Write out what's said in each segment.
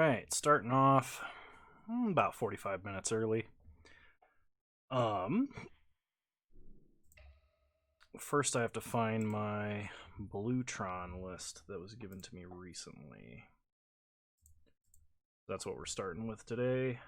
Alright, starting off about 45 minutes early. First I have to find my Bluetron list that was given to me recently. That's what we're starting with today.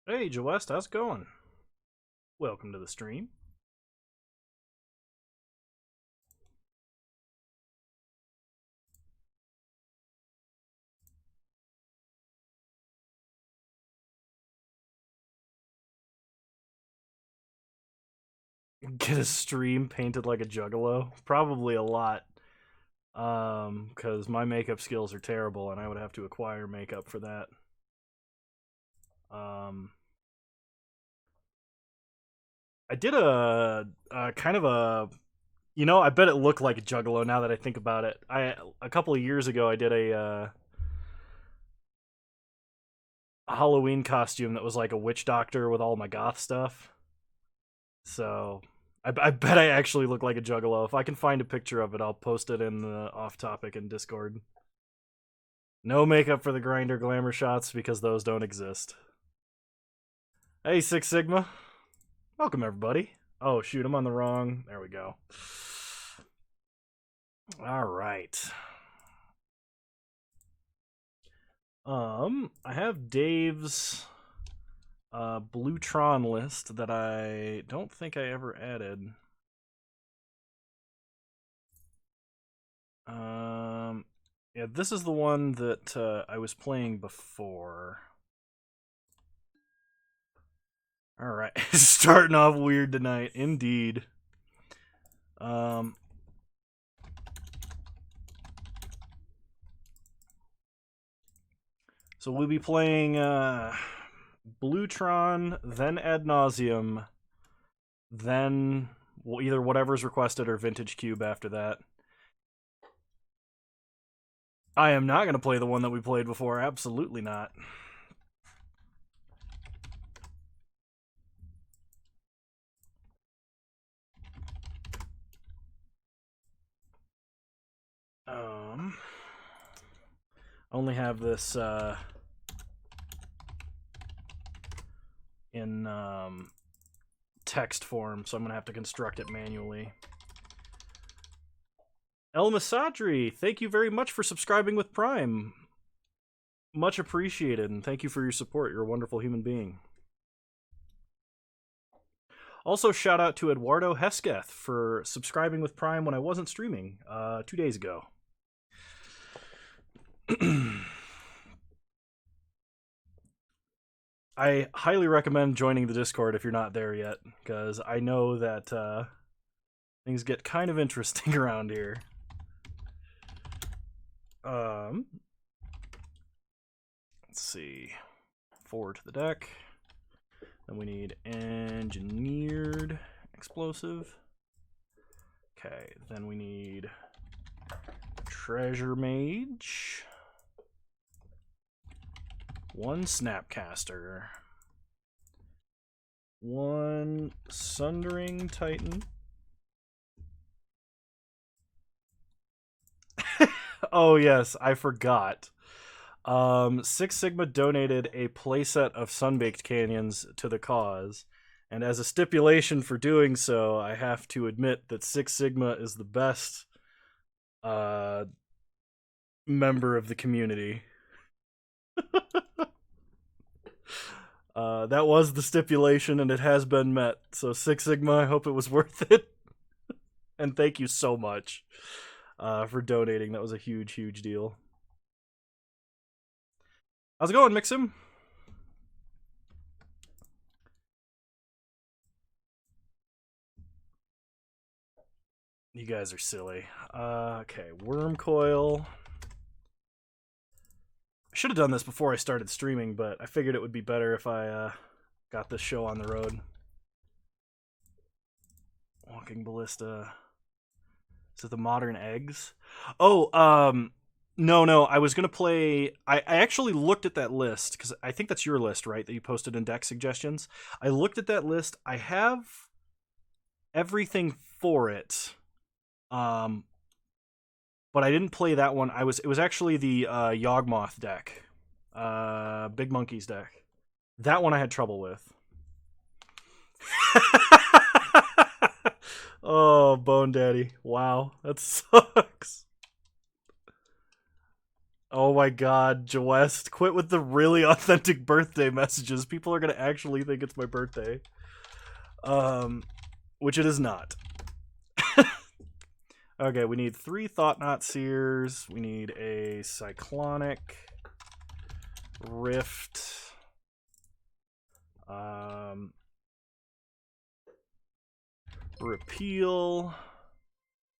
Hey, Joe West, how's it going? Welcome to the stream. Get a stream painted like a juggalo? Probably a lot. Because my makeup skills are terrible and I would have to acquire makeup for that. I did a kind of a, I bet it looked like a juggalo now that I think about it. A couple of years ago I did a Halloween costume that was like a witch doctor with all my goth stuff. So I bet I actually look like a juggalo. If I can find a picture of it, I'll post it in the off topic in Discord. No makeup for the grinder glamour shots because those don't exist. Hey, Six Sigma. Welcome, everybody. Oh, shoot, I'm on the wrong... There we go. Alright. I have Dave's Bluetron list that I don't think I ever added. Yeah, this is the one that I was playing before. Alright, starting off weird tonight, indeed. So we'll be playing Bluetron, then Ad Nauseam, then either whatever's requested or Vintage Cube after that. I am not going to play the one that we played before, absolutely not. I only have this in text form, so I'm going to have to construct it manually. El Masadri, thank you very much for subscribing with Prime. Much appreciated, and thank you for your support. You're a wonderful human being. Also, shout out to Eduardo Hesketh for subscribing with Prime when I wasn't streaming 2 days ago. I highly recommend joining the Discord if you're not there yet, because I know that things get kind of interesting around here. Let's see. Forward to the deck. Then we need engineered explosive. Okay, then we need treasure mage. One snapcaster. One sundering titan. Oh yes, I forgot. Six Sigma donated a playset of Sunbaked Canyons to the cause, and as a stipulation for doing so, I have to admit that Six Sigma is the best member of the community. That was the stipulation, and it has been met. So Six Sigma, I hope it was worth it. And thank you so much for donating. That was a huge, huge deal. How's it going, Mixim? You guys are silly. Okay, worm coil. I should have done this before I started streaming, but I figured it would be better if I got this show on the road. Walking ballista. Is it the modern eggs? Oh, no. I was gonna play. I actually looked at that list because I think that's your list, right? That you posted in deck suggestions. I looked at that list. I have everything for it. But I didn't play that one. It was actually the Yawgmoth deck. Big Monkey's deck. That one I had trouble with. Oh, Bone Daddy. Wow, that sucks. Oh my god, Jawest, quit with the really authentic birthday messages. People are gonna actually think it's my birthday. Which it is not. Okay, we need 3 Thought-Knot Seers. We need a Cyclonic Rift. Repeal.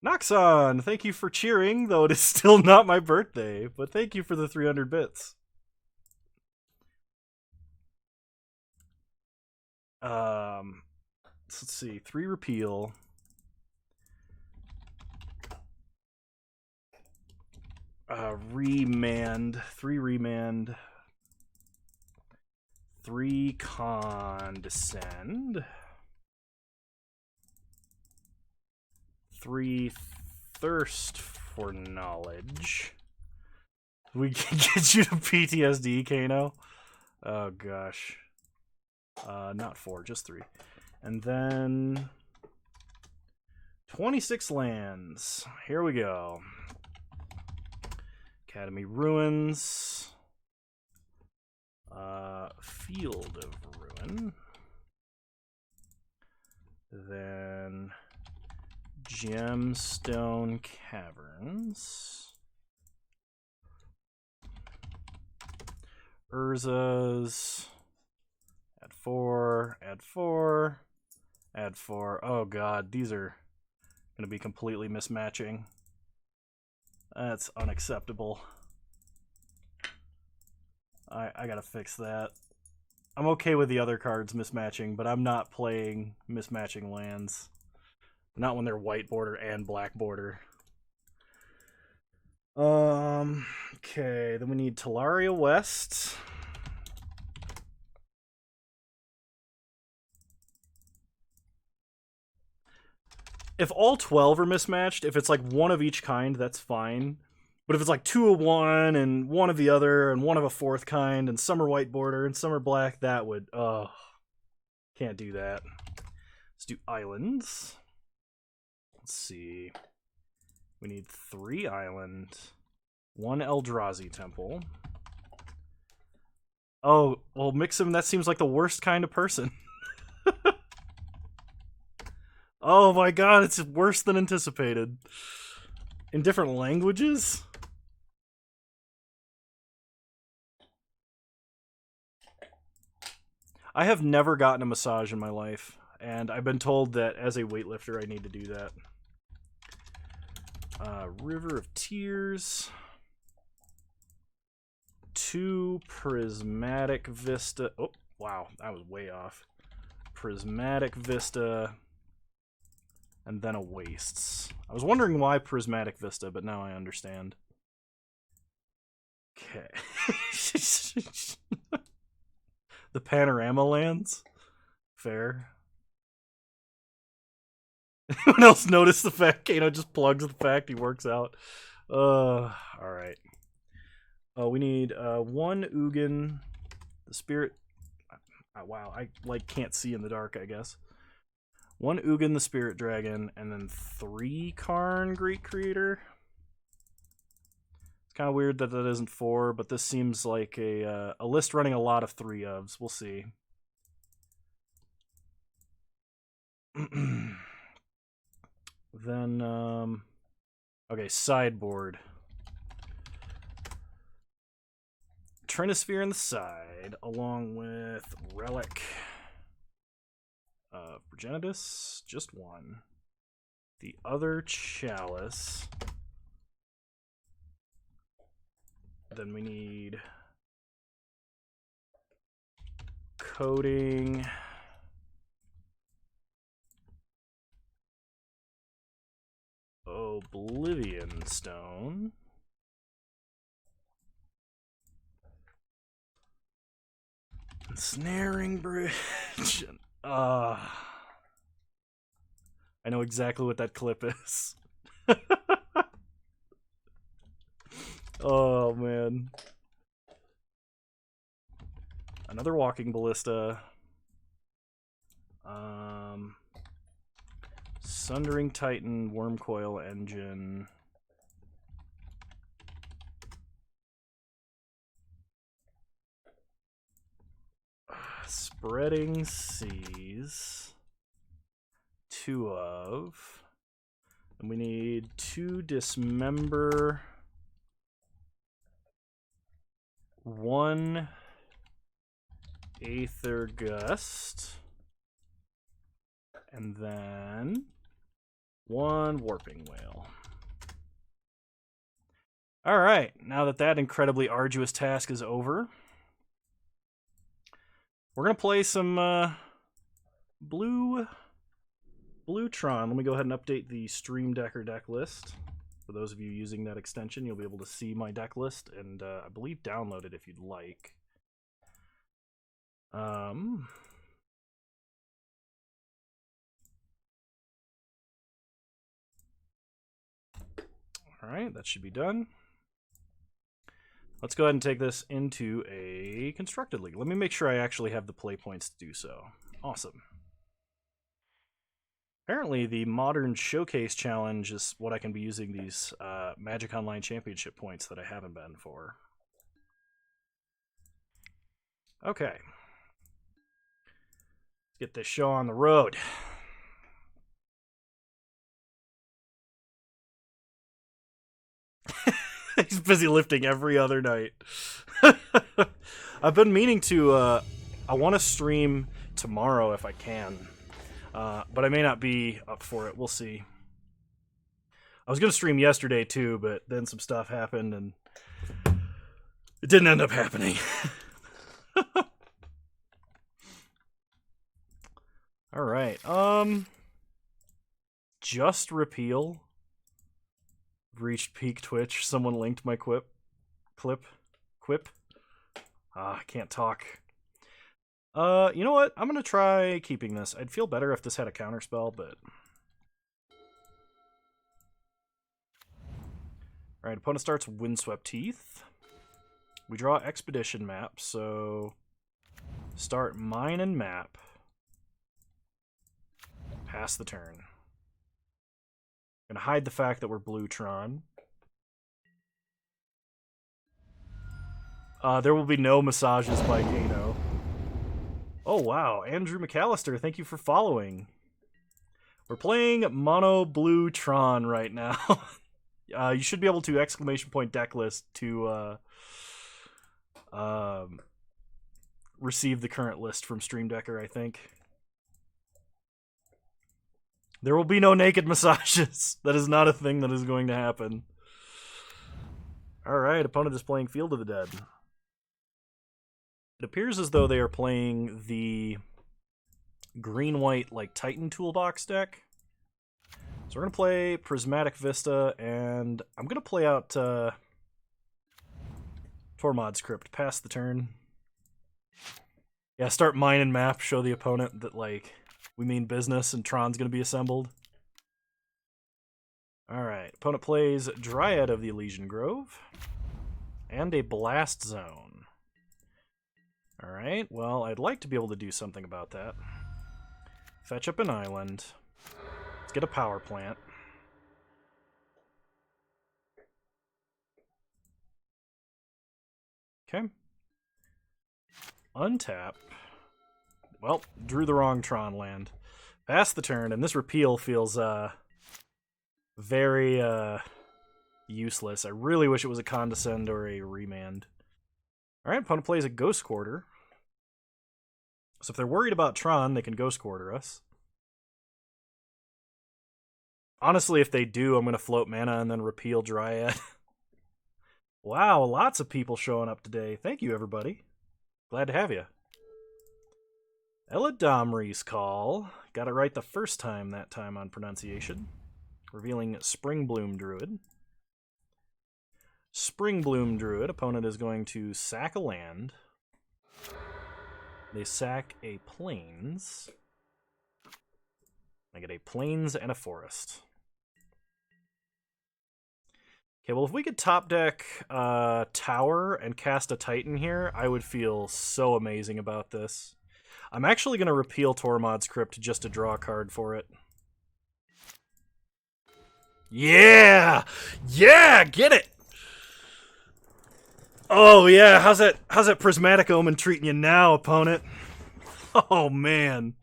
Noxon, thank you for cheering, though it is still not my birthday. But thank you for the 300 bits. Let's see. 3 Repeal. Remand. 3 Remand. 3 Condescend. 3 Thirst for Knowledge. We can get you to PTSD, Kano. Oh gosh. Not 4, just 3. And then 26 lands. Here we go. Academy Ruins. Field of Ruin. Then Gemstone Caverns. Urza's. Add 4, add 4, add 4. Oh god, these are going to be completely mismatching. That's unacceptable. I gotta fix that. I'm okay with the other cards mismatching, but I'm not playing mismatching lands. Not when they're white border and black border. Okay, then we need Talaria West. If all 12 are mismatched, if it's like one of each kind, that's fine. But if it's like 2 of one and 1 of the other and 1 of a 4th kind and some are white border and some are black, that would, can't do that. Let's do islands. Let's see. We need 3 island, 1 Eldrazi temple. Oh, well, Mixum, that seems like the worst kind of person. Oh my god, it's worse than anticipated. In different languages? I have never gotten a massage in my life, and I've been told that as a weightlifter I need to do that. River of Tears. 2 Prismatic Vista. Oh, wow, that was way off. Prismatic Vista. And then a Wastes. I was wondering why Prismatic Vista, but now I understand. Okay. The Panorama lands? Fair. Anyone else notice the fact Kano just plugs the fact he works out? Alright. We need 1 Ugin. The Spirit... wow, I can't see in the dark, I guess. 1 Ugin the Spirit Dragon, and then 3 Karn Great Creator. It's kind of weird that that isn't 4, but this seems like a list running a lot of 3-ofs. We'll see. Then, okay, sideboard. Trinisphere in the side, along with Relic. Progenitus, just 1. the other Chalice. Then we need Coding. Oblivion Stone. Snaring Bridge. I know exactly what that clip is. Oh, man. Another Walking Ballista. Sundering Titan, Wormcoil Engine. Spreading Seas. 2 of. And we need 2 Dismember. 1 Aether Gust. And then 1 Warping Whale. Alright, now that that incredibly arduous task is over, we're going to play some Blue Tron. Let me go ahead and update the Stream Decker deck list. For those of you using that extension, you'll be able to see my deck list and I believe download it if you'd like. Alright, that should be done. Let's go ahead and take this into a constructed league. Let me make sure I actually have the play points to do so. Awesome. Apparently, the Modern Showcase Challenge is what I can be using these Magic Online Championship points that I haven't been for. Okay. Let's get this show on the road. He's busy lifting every other night. I've been meaning to, I want to stream tomorrow if I can. But I may not be up for it. We'll see. I was going to stream yesterday too, but then some stuff happened and it didn't end up happening. All right. Just repeal. Reached peak Twitch. Someone linked my quip. I can't talk. You know what? I'm gonna try keeping this. I'd feel better if this had a counterspell, but... Alright, opponent starts Windswept Teeth. We draw Expedition Map, so... Start Mine and Map. Pass the turn. Gonna hide the fact that we're Blue Tron. There will be no massages by Kano. Oh wow, Andrew McAllister, thank you for following. We're playing Mono Blue Tron right now. You should be able to exclamation point deck list to receive the current list from Stream Decker, I think. There will be no naked massages. That is not a thing that is going to happen. Alright, opponent is playing Field of the Dead. It appears as though they are playing the green-white, like, Titan Toolbox deck. So we're going to play Prismatic Vista, and I'm going to play out Tormod's Crypt. Pass the turn. Yeah, start Mine and Map, show the opponent that, like, we mean business, and Tron's going to be assembled. Alright, opponent plays Dryad of the Elysian Grove, and a Blast Zone. Alright, well, I'd like to be able to do something about that. Fetch up an island. Let's get a power plant. Okay. Untap. Well, drew the wrong Tron land. Pass the turn, and this repeal feels very useless. I really wish it was a Condescend or a Remand. Alright, opponent plays a Ghost Quarter. So if they're worried about Tron, they can Ghost Quarter us. Honestly, if they do, I'm going to float mana and then repeal Dryad. Wow, lots of people showing up today. Thank you, everybody. Glad to have you. Eladamri's Call. Got it right the first time that time on pronunciation. Revealing Springbloom Druid. Springbloom Druid. Opponent is going to sack a land. They sack a plains. I get a plains and a forest. Okay, well, if we could top deck Tower and cast a Titan here, I would feel so amazing about this. I'm actually going to repeal Tormod's Crypt just to draw a card for it. Yeah! Yeah! Get it! Oh, yeah. How's that Prismatic Omen treating you now, opponent? Oh, man.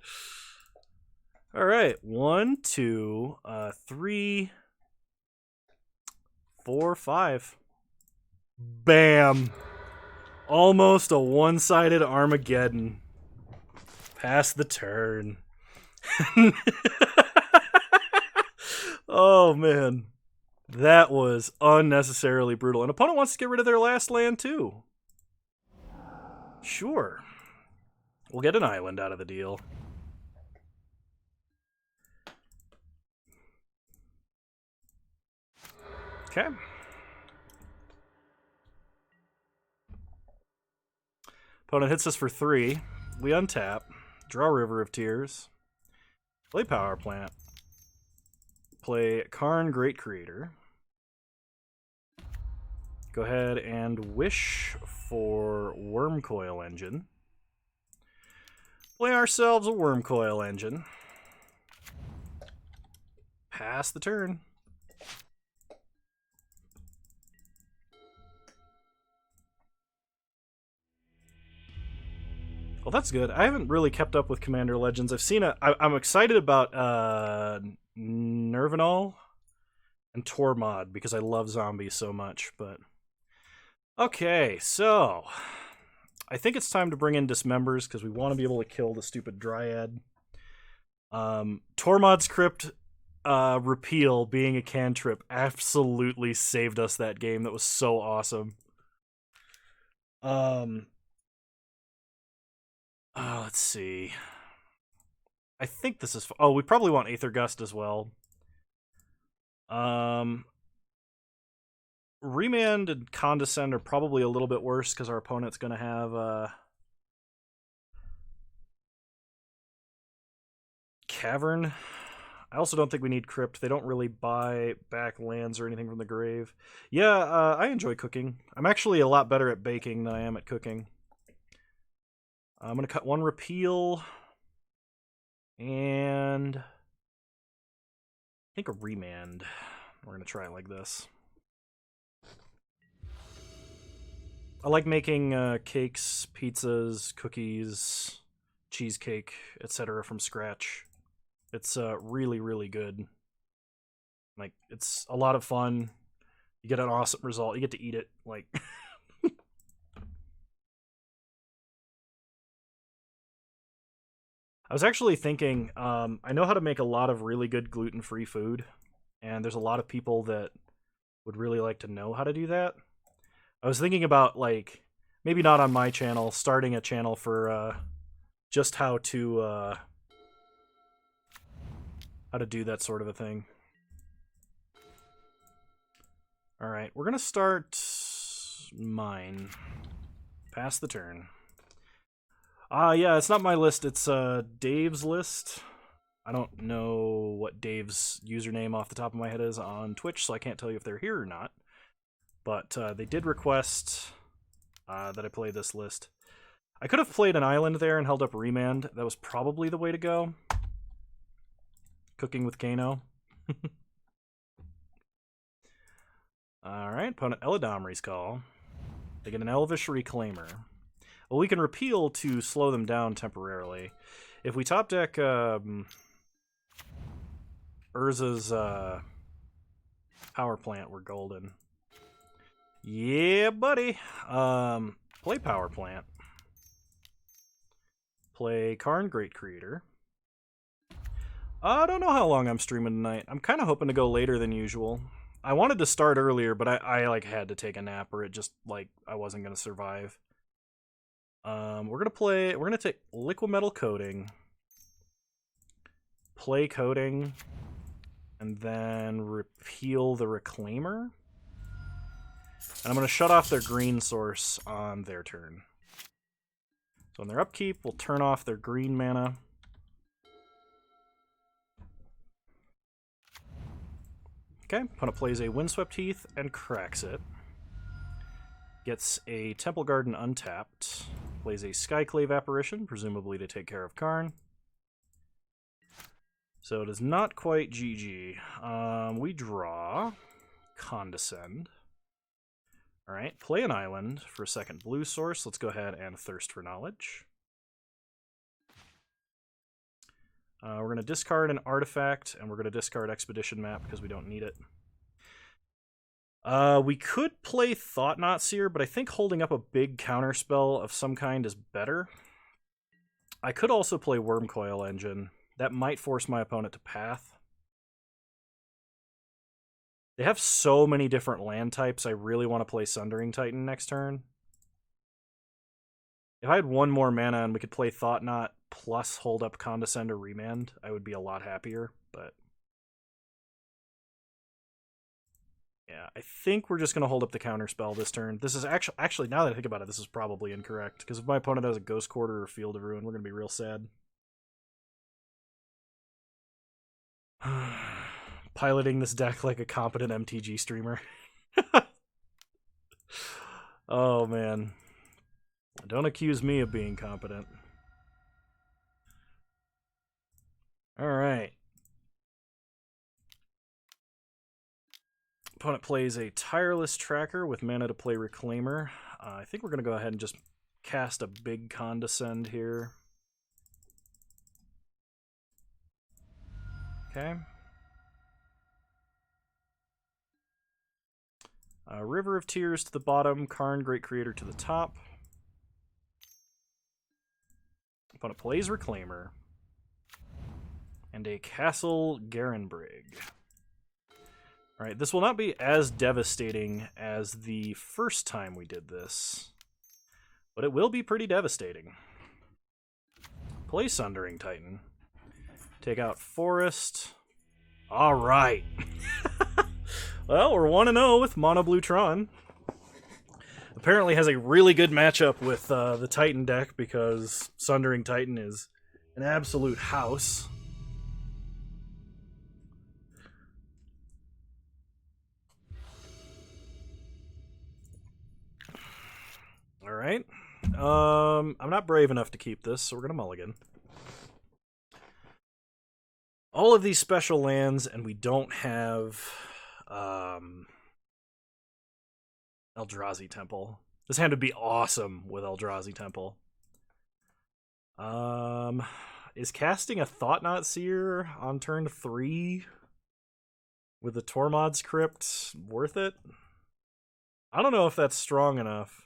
All right. 1, 2, 3... 4, 5. Bam. Almost a one-sided Armageddon. Pass the turn. Oh, man. That was unnecessarily brutal. An opponent wants to get rid of their last land, too. Sure. We'll get an island out of the deal. Okay. Opponent hits us for 3. We untap. Draw River of Tears. Play Power Plant. Play Karn Great Creator. Go ahead and wish for Wormcoil Engine. Play ourselves a Wormcoil Engine. Pass the turn. Well, that's good. I haven't really kept up with Commander Legends. I've seen it. I'm excited about Nervinal and Tormod because I love zombies so much. But okay, so I think it's time to bring in Dismembers because we want to be able to kill the stupid Dryad. Tormod's Crypt repeal being a cantrip absolutely saved us that game. That was so awesome. Let's see. I think this is... Oh, we probably want Aether Gust as well. Remand and Condescend are probably a little bit worse because our opponent's going to have Cavern. I also don't think we need Crypt. They don't really buy back lands or anything from the grave. Yeah, I enjoy cooking. I'm actually a lot better at baking than I am at cooking. I'm going to cut 1 repeal. And I think a remand. We're going to try it like this. I like making cakes, pizzas, cookies, cheesecake, etc. from scratch. It's really, really good. Like, it's a lot of fun. You get an awesome result. You get to eat it. Like... I was actually thinking, I know how to make a lot of really good gluten-free food, and there's a lot of people that would really like to know how to do that. I was thinking about, like, maybe not on my channel, starting a channel for just how to do that sort of a thing. Alright, we're going to start mine. Pass the turn. Yeah, it's not my list, it's Dave's list. I don't know what Dave's username off the top of my head is on Twitch, so I can't tell you if they're here or not. But they did request that I play this list. I could have played an island there and held up Remand. That was probably the way to go. Cooking with Kano. Alright, opponent Eladamri's Call. They get an Elvish Reclaimer. Well, we can repeal to slow them down temporarily. If we top deck Urza's Power Plant, we're golden. Yeah, buddy. Play Power Plant. Play Karn Great Creator. I don't know how long I'm streaming tonight. I'm kind of hoping to go later than usual. I wanted to start earlier, but I like had to take a nap, or it just like I wasn't gonna survive. We're gonna take liquid metal coating, play coating, and then repeal the reclaimer. And I'm gonna shut off their green source on their turn. So on their upkeep, we'll turn off their green mana. Okay, opponent plays a Windswept Heath and cracks it. Gets a Temple Garden untapped. Plays a Skyclave Apparition, presumably to take care of Karn. So it is not quite GG. We draw. Condescend. Alright, play an island for a second blue source. Let's go ahead and Thirst for Knowledge. We're going to discard an artifact, and we're going to discard Expedition Map because we don't need it. We could play Thought-Knot Seer, but I think holding up a big counterspell of some kind is better. I could also play Wormcoil Engine. That might force my opponent to path. They have so many different land types, I really want to play Sundering Titan next turn. If I had one more mana and we could play Thought-Knot plus hold up Condescend or Remand, I would be a lot happier, but... yeah, I think we're just going to hold up the counterspell this turn. This is actually, now that I think about it, this is probably incorrect, because if my opponent has a Ghost Quarter or Field of Ruin, we're going to be real sad. Piloting this deck like a competent MTG streamer. Oh, man. Don't accuse me of being competent. Alright. Opponent plays a Tireless Tracker with mana to play Reclaimer. I think we're going to go ahead and just cast a big Condescend here. Okay. River of Tears to the bottom, Karn, Great Creator to the top. Opponent plays Reclaimer. And a Castle Garenbrig. Alright, this will not be as devastating as the first time we did this, but it will be pretty devastating. Play Sundering Titan. Take out Forest. Alright. Well, we're 1-0 with Mono Blue Tron. Apparently has a really good matchup with the Titan deck because Sundering Titan is an absolute house. Alright. I'm not brave enough to keep this, so we're gonna mulligan. All of these special lands, and we don't have Eldrazi Temple. This hand would be awesome with Eldrazi Temple. Is casting a Thought-Knot Seer on turn 3 with the Tormod's Crypt worth it? I don't know if that's strong enough.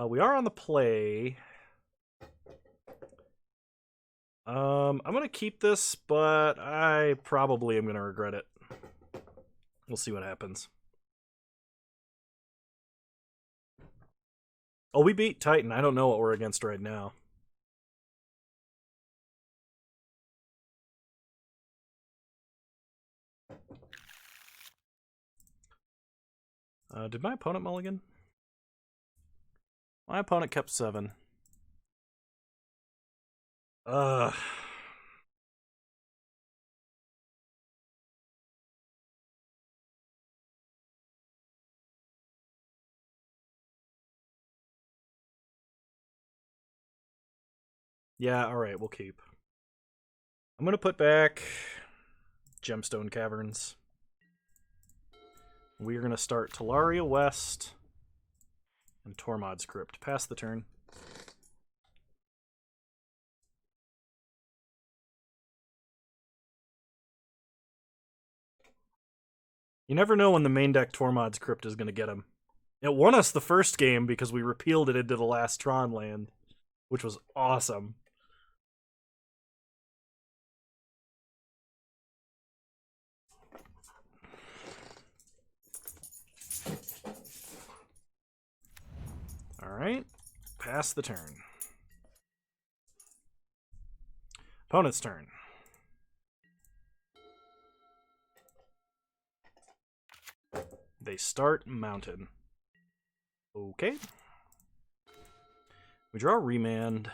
We are on the play. I'm gonna keep this, but I probably am gonna regret it. We'll see what happens. Oh, we beat Titan. I don't know what we're against right now. Did my opponent mulligan? My opponent kept 7. Yeah, alright, we'll keep. I'm gonna put back Gemstone Caverns. We are gonna start Talaria West and Tormod's Crypt. Pass the turn. You never know when the main deck Tormod's Crypt is going to get him. It won us the first game because we repealed it into the last Tron land, which was awesome. Alright. Pass the turn. Opponent's turn. They start Mountain. Okay. We draw Remand.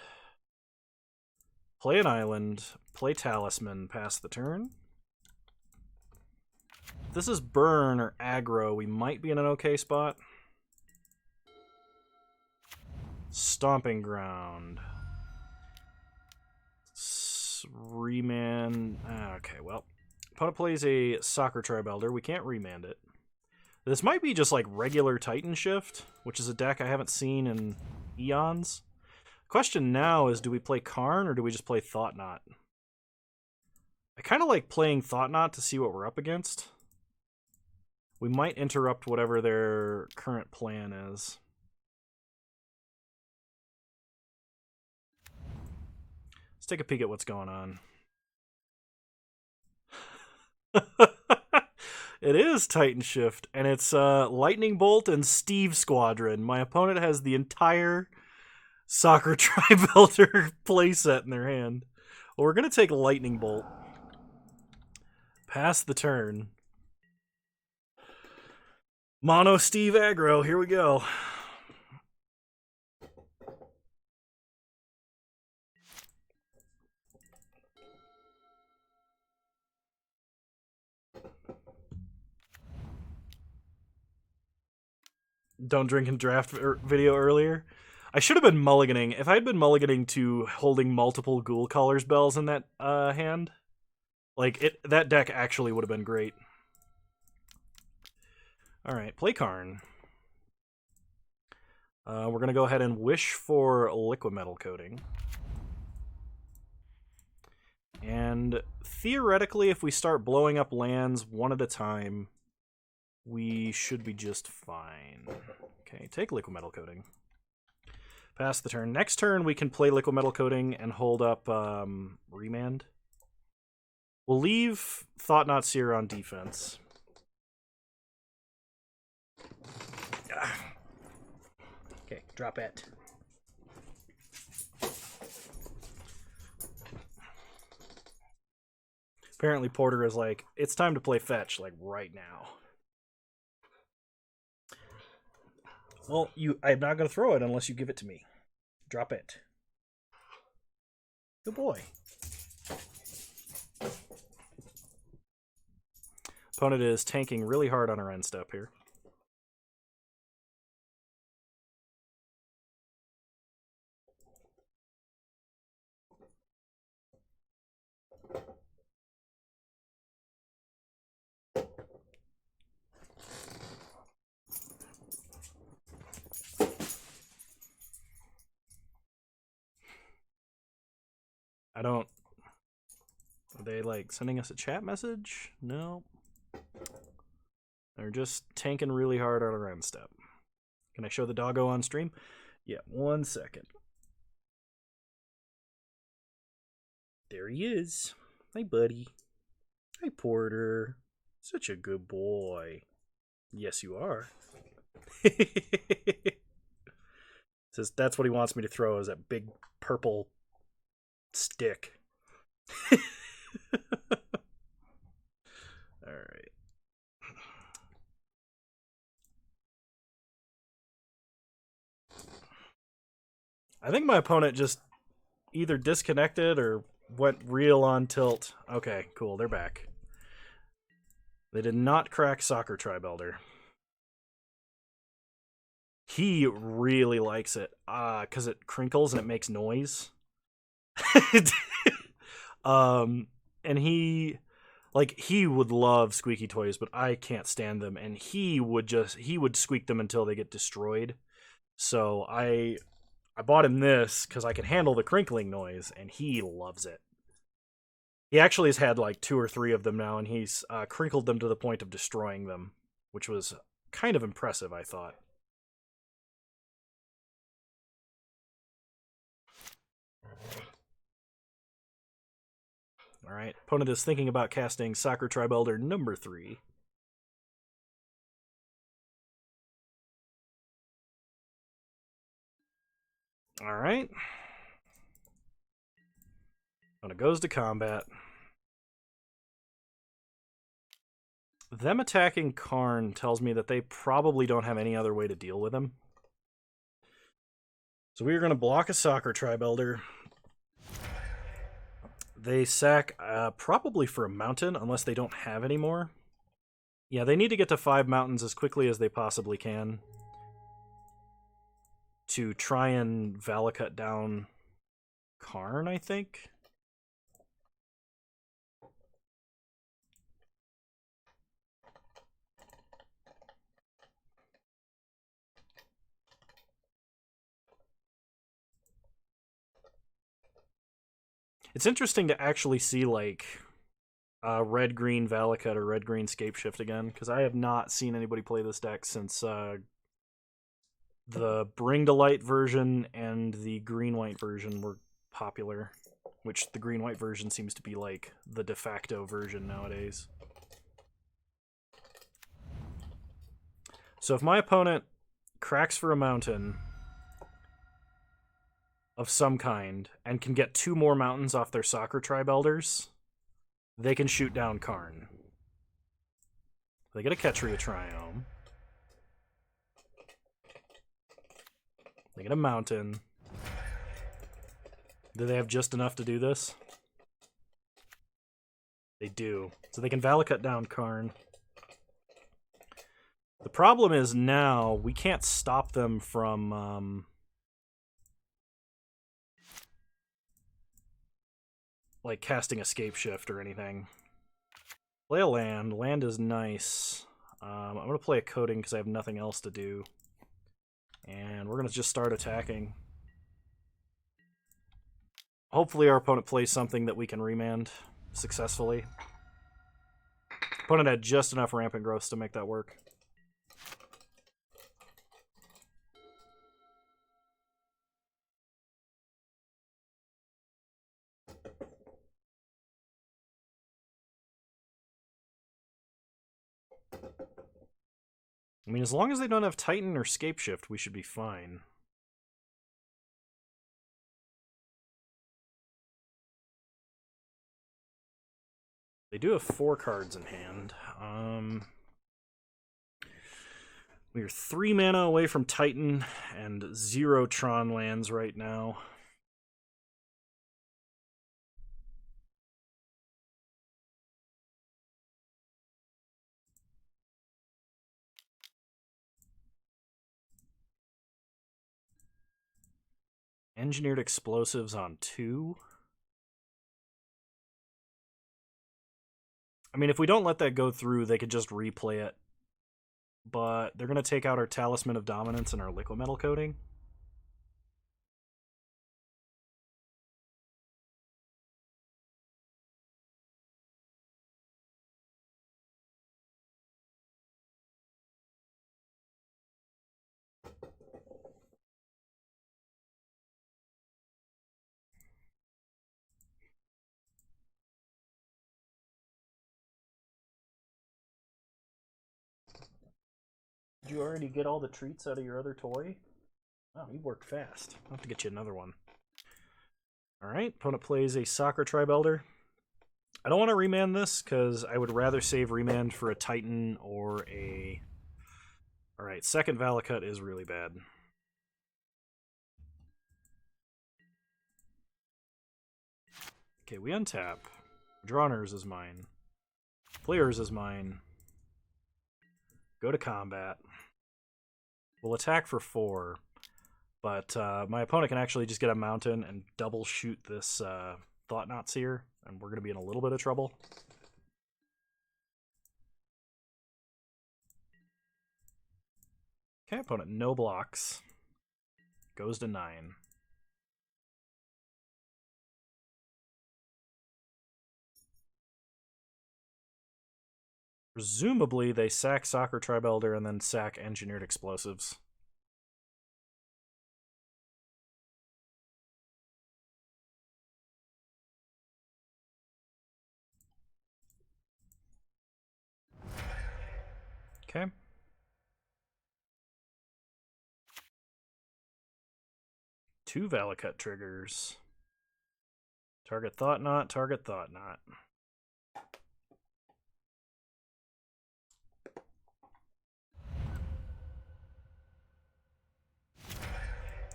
Play an Island. Play Talisman. Pass the turn. If this is Burn or Aggro, we might be in an okay spot. Stomping Ground. Remand. Okay, well. Opponent plays a Soccer Tribe Elder. We can't remand it. This might be just like regular Titan Shift, which is a deck I haven't seen in eons. Question now is, do we play Karn or do we just play Thought Knot? I kind of like playing Thought Knot to see what we're up against. We might interrupt whatever their current plan is. Let's take a peek at what's going on. It is Titan Shift, and it's Lightning Bolt and Steve Squadron. My opponent has the entire Soccer Tribe Elder playset in their hand. Well, we're going to take Lightning Bolt. Pass the turn. Mono Steve aggro, here we go. Don't drink and draft video earlier. I should have been mulliganing. If I had been mulliganing to holding multiple Ghoul Caller's Bells in that hand, like that deck actually would have been great. All right, play Karn. We're gonna go ahead and wish for Liquid Metal Coating. And theoretically, if we start blowing up lands one at a time, we should be just fine. Okay, take Liquid Metal Coating. Pass the turn. Next turn, we can play Liquid Metal Coating and hold up Remand. We'll leave Thought Knot Seer on defense. Okay, drop it. Apparently Porter is like, it's time to play fetch, like, right now. Well, I'm not going to throw it unless you give it to me. Drop it. Good boy. Opponent is tanking really hard on our end step here. Are they like sending us a chat message? No. They're just tanking really hard on our end step. Can I show the doggo on stream? Yeah, 1 second. There he is. Hi, buddy. Hi, Porter. Such a good boy. Yes, you are. Says that's what he wants me to throw, is that big purple stick. All right. I think my opponent just either disconnected or went real on tilt. Okay, cool. They're back. They did not crack Soccer Tribe Elder. He really likes it because it crinkles and it makes noise. And he would love squeaky toys, but I can't stand them, and he would squeak them until they get destroyed. So I bought him this because I can handle the crinkling noise, and he loves it. He actually has had like 2 or 3 of them now, and he's crinkled them to the point of destroying them, which was kind of impressive, I thought. All right, opponent is thinking about casting Soccer Tribe Elder number 3. Alright. When it goes to combat. Them attacking Karn tells me that they probably don't have any other way to deal with him. So we are going to block a Soccer Tribe Elder. They sack probably for a mountain, unless they don't have any more. Yeah, they need to get to 5 mountains as quickly as they possibly can to try and Valakut down Karn, I think. It's interesting to actually see, like, red-green Valakut or red-green Scapeshift again, because I have not seen anybody play this deck since the Bring to Light version and the green-white version were popular, which the green-white version seems to be, like, the de facto version nowadays. So if my opponent cracks for a mountain of some kind and can get 2 more mountains off their Soccer Tribe Elders, they can shoot down Karn. They get a Ketria Triome. They get a mountain. Do they have just enough to do this? They do. So they can Valakut down Karn. The problem is now we can't stop them from like casting Escape Shift or anything. Play a land. Land is nice. I'm going to play a Coding because I have nothing else to do. And we're going to just start attacking. Hopefully our opponent plays something that we can remand successfully. Opponent had just enough Rampant Growths to make that work. I mean, as long as they don't have Titan or Scapeshift, we should be fine. They do have 4 cards in hand. We are 3 mana away from Titan and 0 Tron lands right now. Engineered Explosives on 2. I mean, if we don't let that go through, they could just replay it. But they're going to take out our Talisman of Dominance and our Liquid Metal Coating. Did you already get all the treats out of your other toy? Oh, you worked fast. I'll have to get you another one. Alright, opponent plays a Soccer Tribe Elder. I don't want to remand this, because I would rather save remand for a Titan or a... Alright, second Valakut is really bad. Okay, we untap. Drawners is mine. Players is mine. Go to combat. We'll attack for 4, but my opponent can actually just get a mountain and double shoot this Thought-Knot Seer, and we're going to be in a little bit of trouble. Okay, opponent no blocks. Goes to 9. Presumably, they sack Soccer Tribe Elder and then sack Engineered Explosives. Okay. 2 Valakut triggers. Target Thought Knot, target Thought Knot.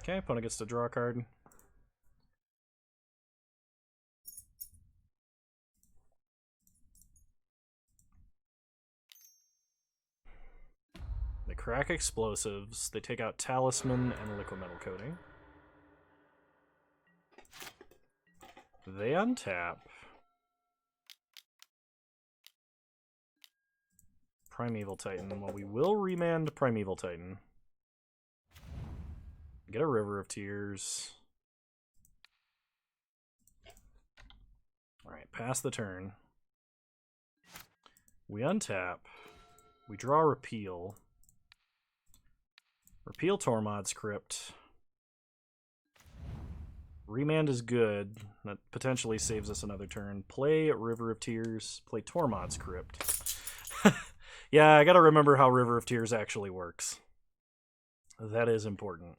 Okay, opponent gets to draw a card. They crack explosives. They take out Talisman and Liquid Metal Coating. They untap. Primeval Titan. Well, we will remand Primeval Titan. Get a River of Tears. Alright, pass the turn. We untap. We draw Repeal. Repeal Tormod's Crypt. Remand is good. That potentially saves us another turn. Play River of Tears. Play Tormod's Crypt. Yeah, I gotta remember how River of Tears actually works. That is important.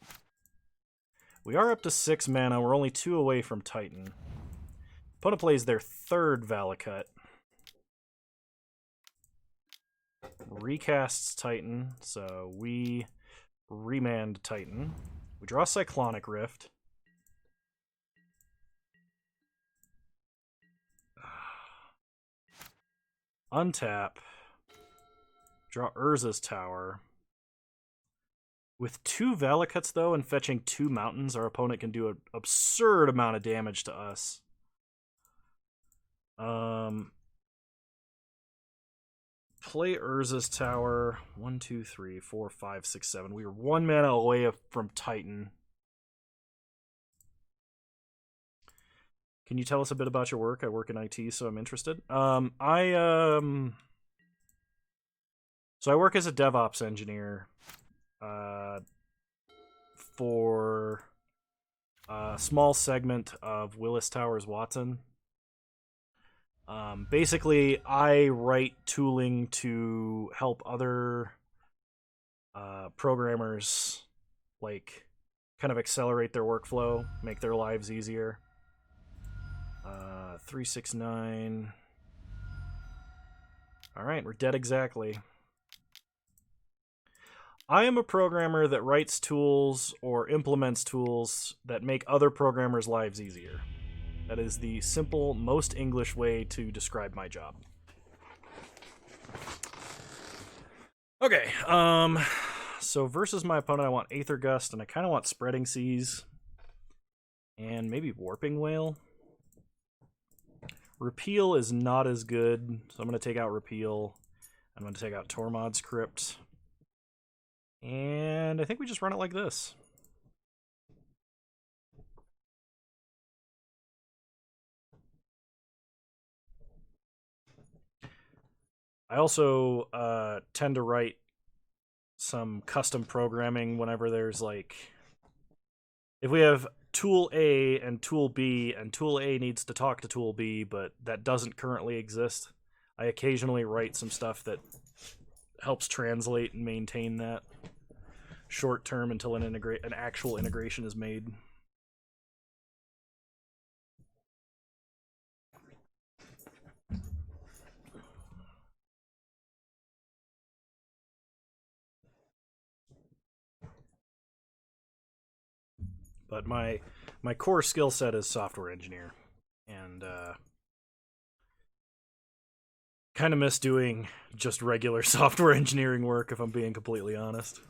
We are up to 6 mana. We're only 2 away from Titan. Opponent plays their 3rd Valakut. Recasts Titan, so we remand Titan. We draw Cyclonic Rift. Untap. Draw Urza's Tower. With 2 Valakuts, though, and fetching 2 mountains, our opponent can do an absurd amount of damage to us. Play Urza's Tower. 1, 2, 3, 4, 5, 6, 7. We are 1 mana away from Titan. Can you tell us a bit about your work? I work in IT, so I'm interested. So I work as a DevOps engineer for a small segment of Willis Towers Watson. Basically, I write tooling to help other programmers, like, kind of accelerate their workflow, make their lives easier. 369. Alright, we're dead exactly. I am a programmer that writes tools or implements tools that make other programmers' lives easier. That is the simple, most English way to describe my job. Okay, so versus my opponent, I want Aether Gust, and I kind of want Spreading Seas. And maybe Warping Whale. Repeal is not as good, so I'm going to take out Repeal. I'm going to take out Tormod's Crypt. And I think we just run it like this. I also tend to write some custom programming whenever there's, like, if we have Tool A and Tool B, and Tool A needs to talk to Tool B, but that doesn't currently exist, I occasionally write some stuff that helps translate and maintain that short term until an actual integration is made. But my core skill set is software engineer, and kind of miss doing just regular software engineering work, if I'm being completely honest.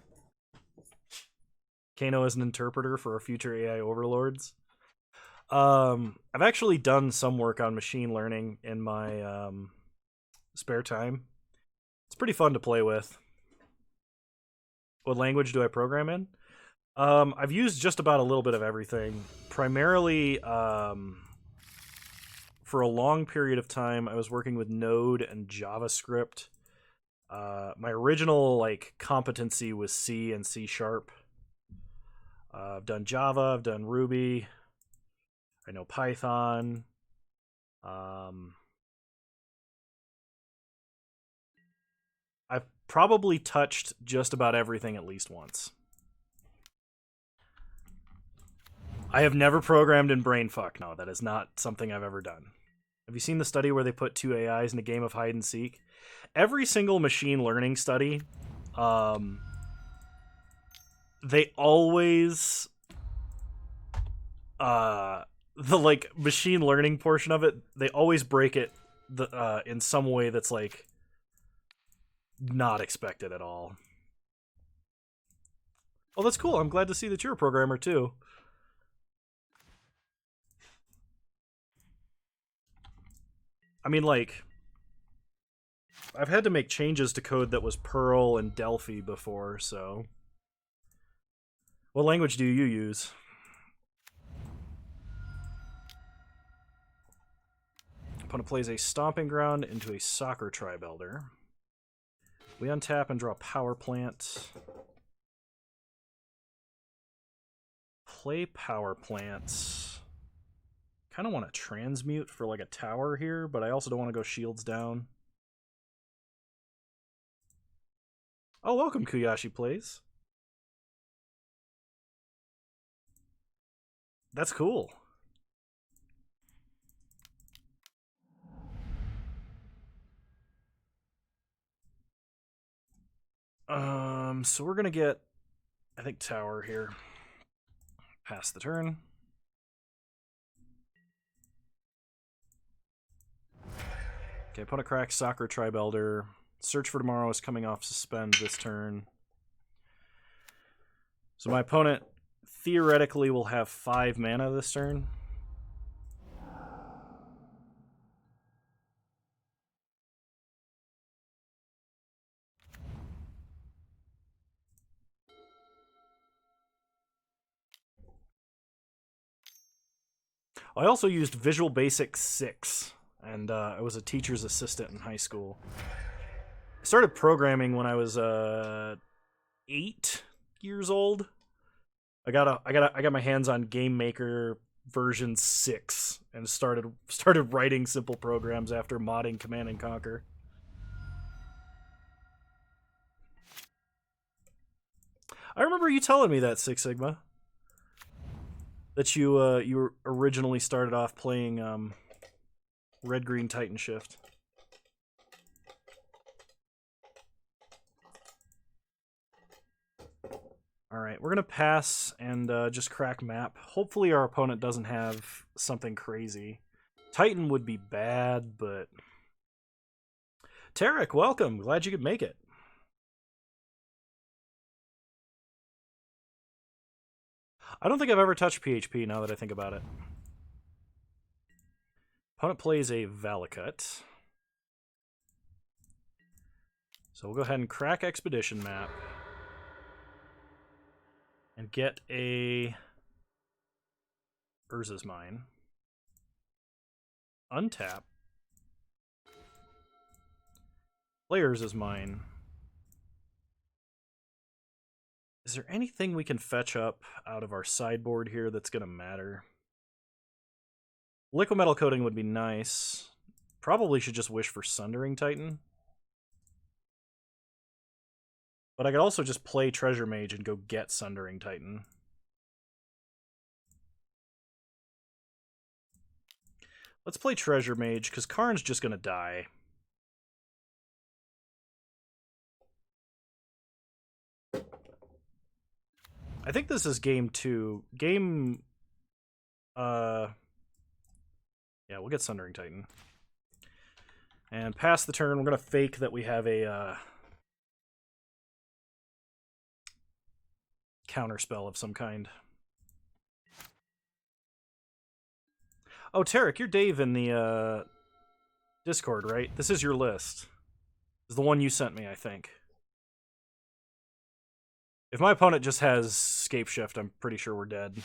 Kano is an interpreter for our future AI overlords. I've actually done some work on machine learning in my spare time. It's pretty fun to play with. What language do I program in? I've used just about a little bit of everything. Primarily, for a long period of time, I was working with Node and JavaScript. My original competency was C and C#. I've done Java, I've done Ruby, I know Python. I've probably touched just about everything at least once. I have never programmed in brainfuck. No, that is not something I've ever done. Have you seen the study where they put two AIs in a game of hide and seek? Every single machine learning study, they always the like machine learning portion of it, they always break it in some way that's like not expected at all. Oh, that's cool. I'm glad to see that you're a programmer too. I mean, like, I've had to make changes to code that was Perl and Delphi before, so. What language do you use? Opponent plays a Stomping Ground into a Soccer Tribe Elder. We untap and draw Power Plant. Play Power Plants. Kind of want to transmute for like a tower here, but I also don't want to go shields down. Oh, welcome, Kuyashi Plays. That's cool. So we're gonna get, I think, tower here. Pass the turn. Okay, opponent cracks Soccer Tribe Elder. Search for Tomorrow is coming off suspend this turn. So my opponent theoretically will have 5 mana this turn. I also used Visual Basic 6, and I was a teacher's assistant in high school. I started programming when I was 8 years old. I got my hands on Game Maker version 6 and started writing simple programs after modding Command and Conquer. I remember you telling me that, Six Sigma. That you originally started off playing Red Green Titan Shift. Alright, we're gonna pass and just crack map. Hopefully our opponent doesn't have something crazy. Titan would be bad, but... Tarek, welcome. Glad you could make it. I don't think I've ever touched PHP now that I think about it. Opponent plays a Valakut. So we'll go ahead and crack Expedition map. And get a Urza's Mine. Untap. Play Urza's Mine. Is there anything we can fetch up out of our sideboard here that's going to matter? Liquid Metal Coating would be nice. Probably should just wish for Sundering Titan. But I could also just play Treasure Mage and go get Sundering Titan. Let's play Treasure Mage, because Karn's just going to die. I think this is game 2. Yeah, we'll get Sundering Titan. And pass the turn, we're going to fake that we have a counterspell of some kind. Oh, Tarek, you're Dave in the Discord, right? This is your list. This is the one you sent me, I think. If my opponent just has Scape Shift, I'm pretty sure we're dead.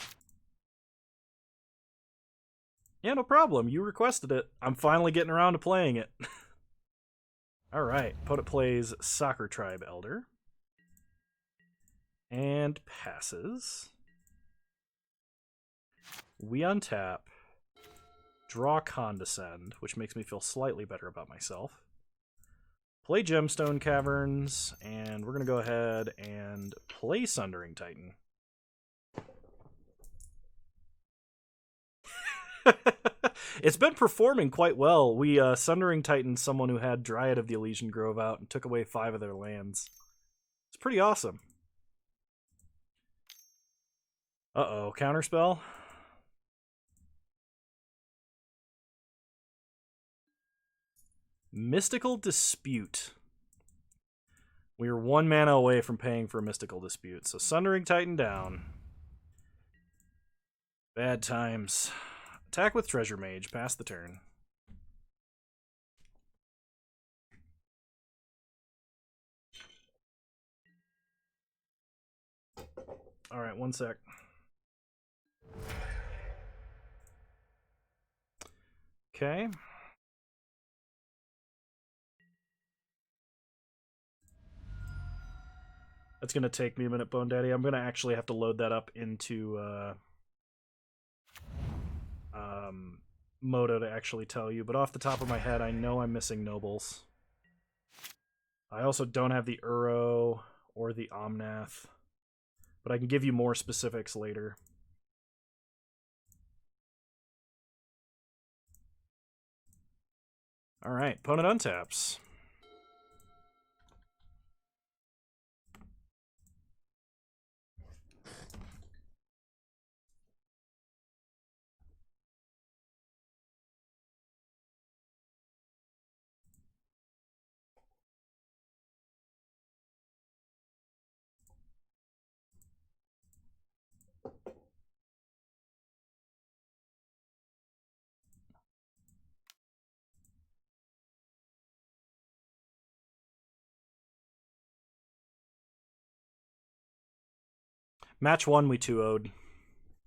Yeah, no problem. You requested it. I'm finally getting around to playing it. Alright, opponent plays Soccer Tribe Elder. And passes. We untap. Draw Condescend, which makes me feel slightly better about myself. Play Gemstone Caverns, and we're going to go ahead and play Sundering Titan. It's been performing quite well. We Sundering Titan someone who had Dryad of the Elysian Grove out and took away 5 of their lands. It's pretty awesome. Uh-oh, counterspell. Mystical Dispute. We are 1 mana away from paying for a Mystical Dispute, so Sundering Titan down. Bad times. Attack with Treasure Mage, pass the turn. Alright, 1 sec. Okay. That's going to take me a minute, Bone Daddy. I'm going to actually have to load that up into Moto to actually tell you. But off the top of my head, I know I'm missing Nobles. I also don't have the Uro or the Omnath. But I can give you more specifics later. Alright, opponent untaps. Match 1, we 2-0'd.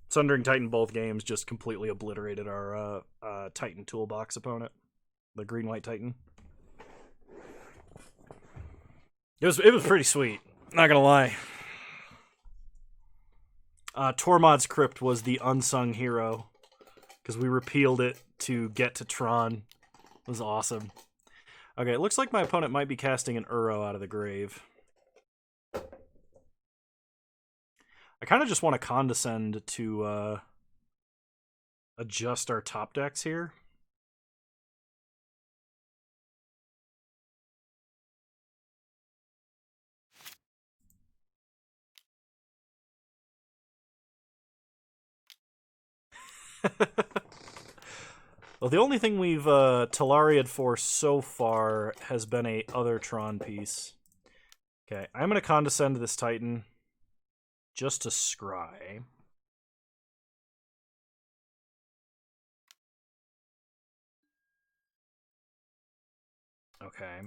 Sundering Titan both games just completely obliterated our Titan Toolbox opponent. The green-white Titan. It was pretty sweet. Not gonna lie. Tormod's Crypt was the unsung hero. Because we repealed it to get to Tron. It was awesome. Okay, it looks like my opponent might be casting an Uro out of the grave. I kind of just want to condescend to adjust our top decks here. Well, the only thing we've Talaria'd for so far has been a other Tron piece. Okay, I'm going to condescend to this Titan just to scry. Okay.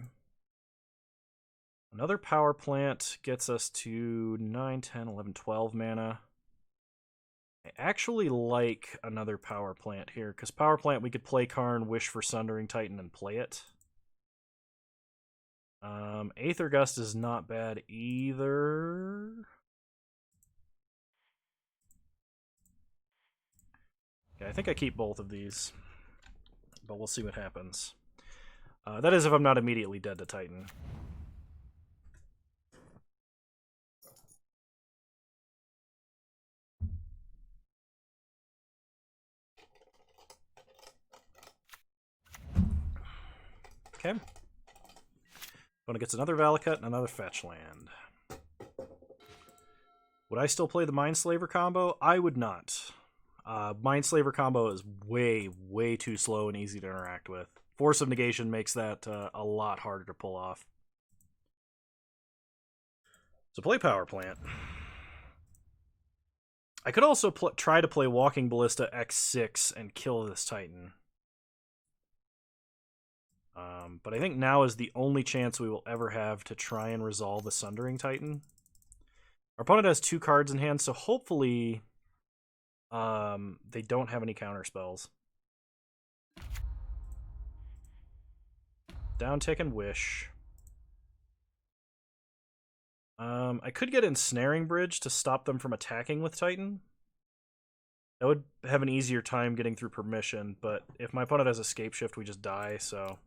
Another power plant gets us to 9, 10, 11, 12 mana. I actually like another power plant here, because power plant we could play Karn, wish for Sundering Titan, and play it. Aether Gust is not bad either. Okay, I think I keep both of these, but we'll see what happens. That is if I'm not immediately dead to Titan. Okay. Opponent gets another Valakut and another fetch land. Would I still play the Mindslaver combo? I would not. Mindslaver combo is way, way too slow and easy to interact with. Force of Negation makes that a lot harder to pull off. So play Power Plant. I could also try to play Walking Ballista X6 and kill this Titan. But I think now is the only chance we will ever have to try and resolve the Sundering Titan. Our opponent has 2 cards in hand, so hopefully they don't have any counter spells. Downtick and Wish. I could get Ensnaring Bridge to stop them from attacking with Titan. That would have an easier time getting through Permission, but if my opponent has Escape Shift, we just die, so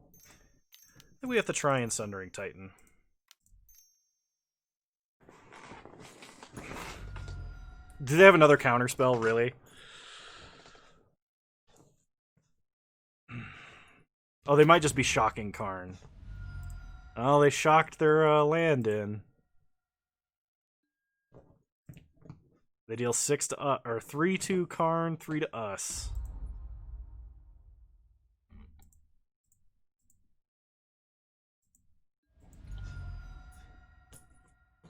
I think we have to try and Sundering Titan. Do they have another counterspell, really? Oh, they might just be shocking Karn. Oh, they shocked their land in. They deal 6 to or 3 to Karn, 3 to us.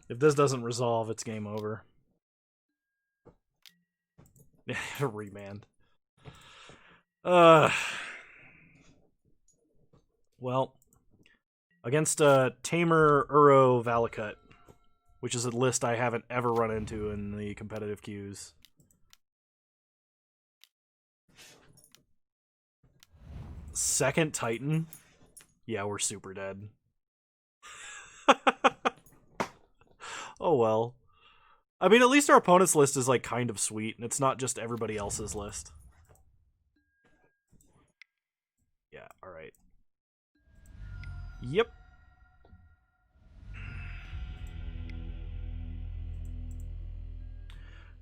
If this doesn't resolve, it's game over. Remand. Well, against Tamer Uro Valakut, which is a list I haven't ever run into in the competitive queues. Second Titan? Yeah, we're super dead. Oh well. I mean, at least our opponent's list is like kind of sweet, and it's not just everybody else's list. Yeah, alright. Yep.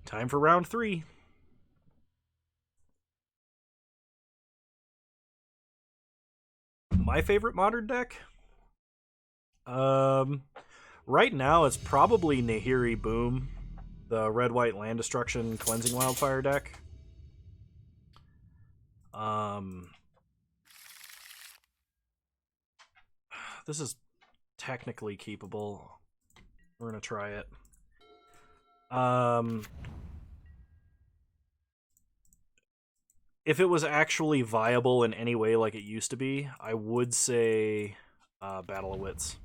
Time for round 3. My favorite modern deck? Right now it's probably Nahiri Boom, the red-white land destruction cleansing wildfire deck. This is technically keepable. We're gonna try it. If it was actually viable in any way like it used to be, I would say Battle of Wits.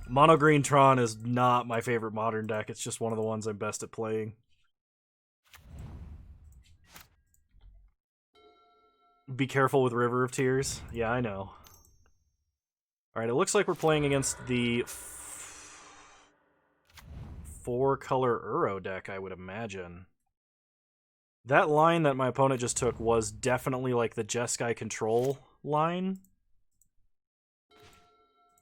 Mono Green Tron is not my favorite modern deck. It's just one of the ones I'm best at playing. Be careful with River of Tears. Yeah, I know. Alright, it looks like we're playing against the 4-color Uro deck, I would imagine. That line that my opponent just took was definitely like the Jeskai control line.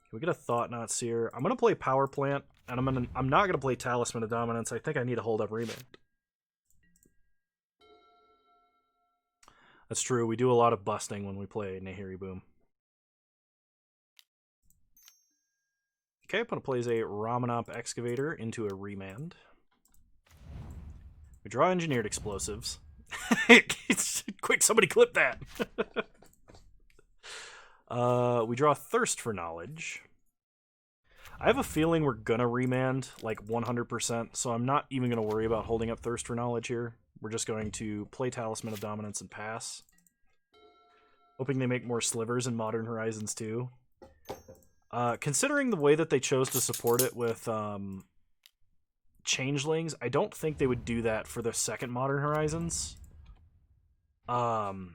Can we get a Thought Knot Seer? I'm gonna play Power Plant, and I'm not gonna play Talisman of Dominance. I think I need to hold up Remand. That's true. We do a lot of busting when we play Nahiri Boom. Okay, opponent plays a Ramanop Excavator into a Remand. We draw Engineered Explosives. Quick, somebody clip that! We draw Thirst for Knowledge. I have a feeling we're gonna Remand, like 100%, so I'm not even gonna worry about holding up Thirst for Knowledge here. We're just going to play Talisman of Dominance and pass. Hoping they make more slivers in Modern Horizons 2. Considering the way that they chose to support it with Changelings, I don't think they would do that for the second Modern Horizons. Alright,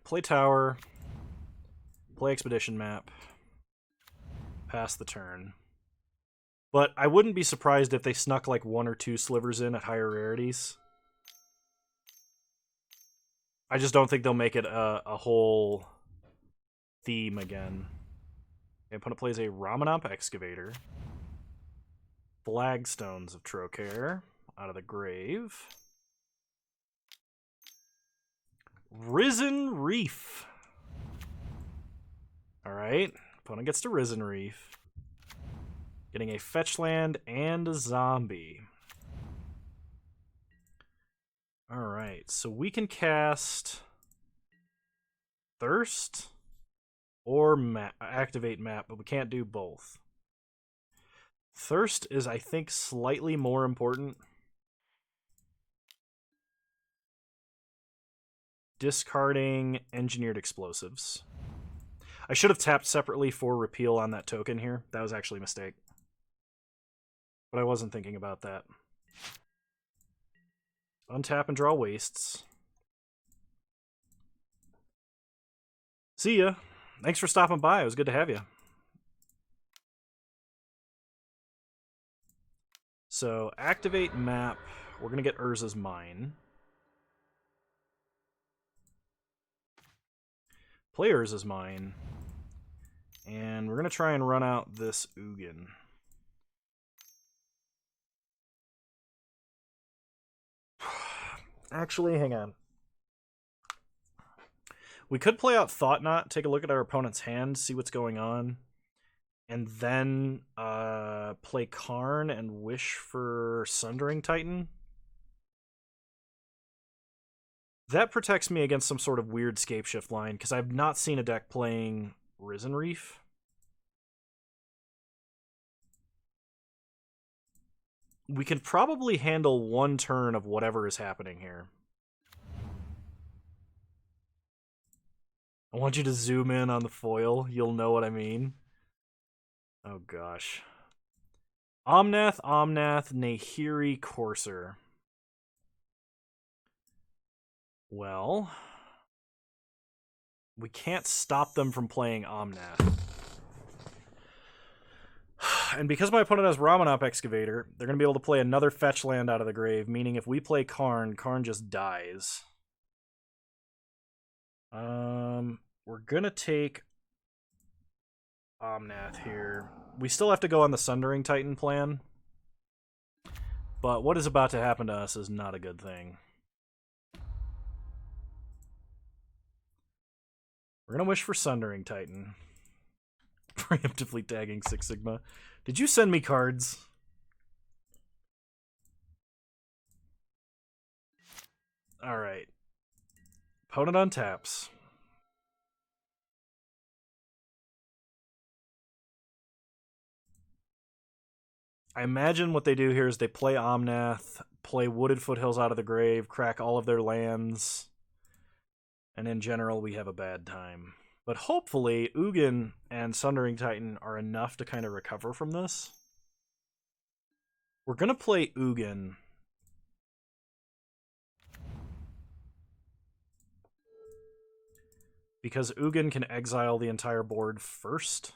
play Tower. Play Expedition Map. Pass the turn. But I wouldn't be surprised if they snuck like 1 or 2 slivers in at higher rarities. I just don't think they'll make it a whole theme again. Okay, opponent plays a Ramanop Excavator. Flagstones of Trocaire out of the grave. Risen Reef. Alright, opponent gets to Risen Reef. Getting a fetch land and a zombie. Alright, so we can cast Thirst or activate map, but we can't do both. Thirst is, I think, slightly more important. Discarding Engineered Explosives. I should have tapped separately for repeal on that token here. That was actually a mistake. But I wasn't thinking about that. Untap and draw wastes. See ya. Thanks for stopping by. It was good to have you. So, activate map. We're going to get Urza's Mine. Play Urza's Mine. And we're going to try and run out this Ugin. Actually, hang on. We could play out Thought Knot, take a look at our opponent's hand, see what's going on, and then play Karn and wish for Sundering Titan. That protects me against some sort of weird Scapeshift line, because I've not seen a deck playing Risen Reef. We can probably handle one turn of whatever is happening here. I want you to zoom in on the foil. You'll know what I mean. Oh, gosh. Omnath, Nahiri, Courser. Well, we can't stop them from playing Omnath. And because my opponent has Ramanop Excavator, they're going to be able to play another fetch land out of the grave, meaning if we play Karn, Karn just dies. We're going to take Omnath here. We still have to go on the Sundering Titan plan, but what is about to happen to us is not a good thing. We're going to wish for Sundering Titan. Preemptively tagging Six Sigma. Did you send me cards? Alright. Opponent untaps. I imagine what they do here is they play Omnath, play Wooded Foothills out of the grave, crack all of their lands, and in general we have a bad time. But hopefully Ugin and Sundering Titan are enough to kind of recover from this. We're going to play Ugin. Because Ugin can exile the entire board first.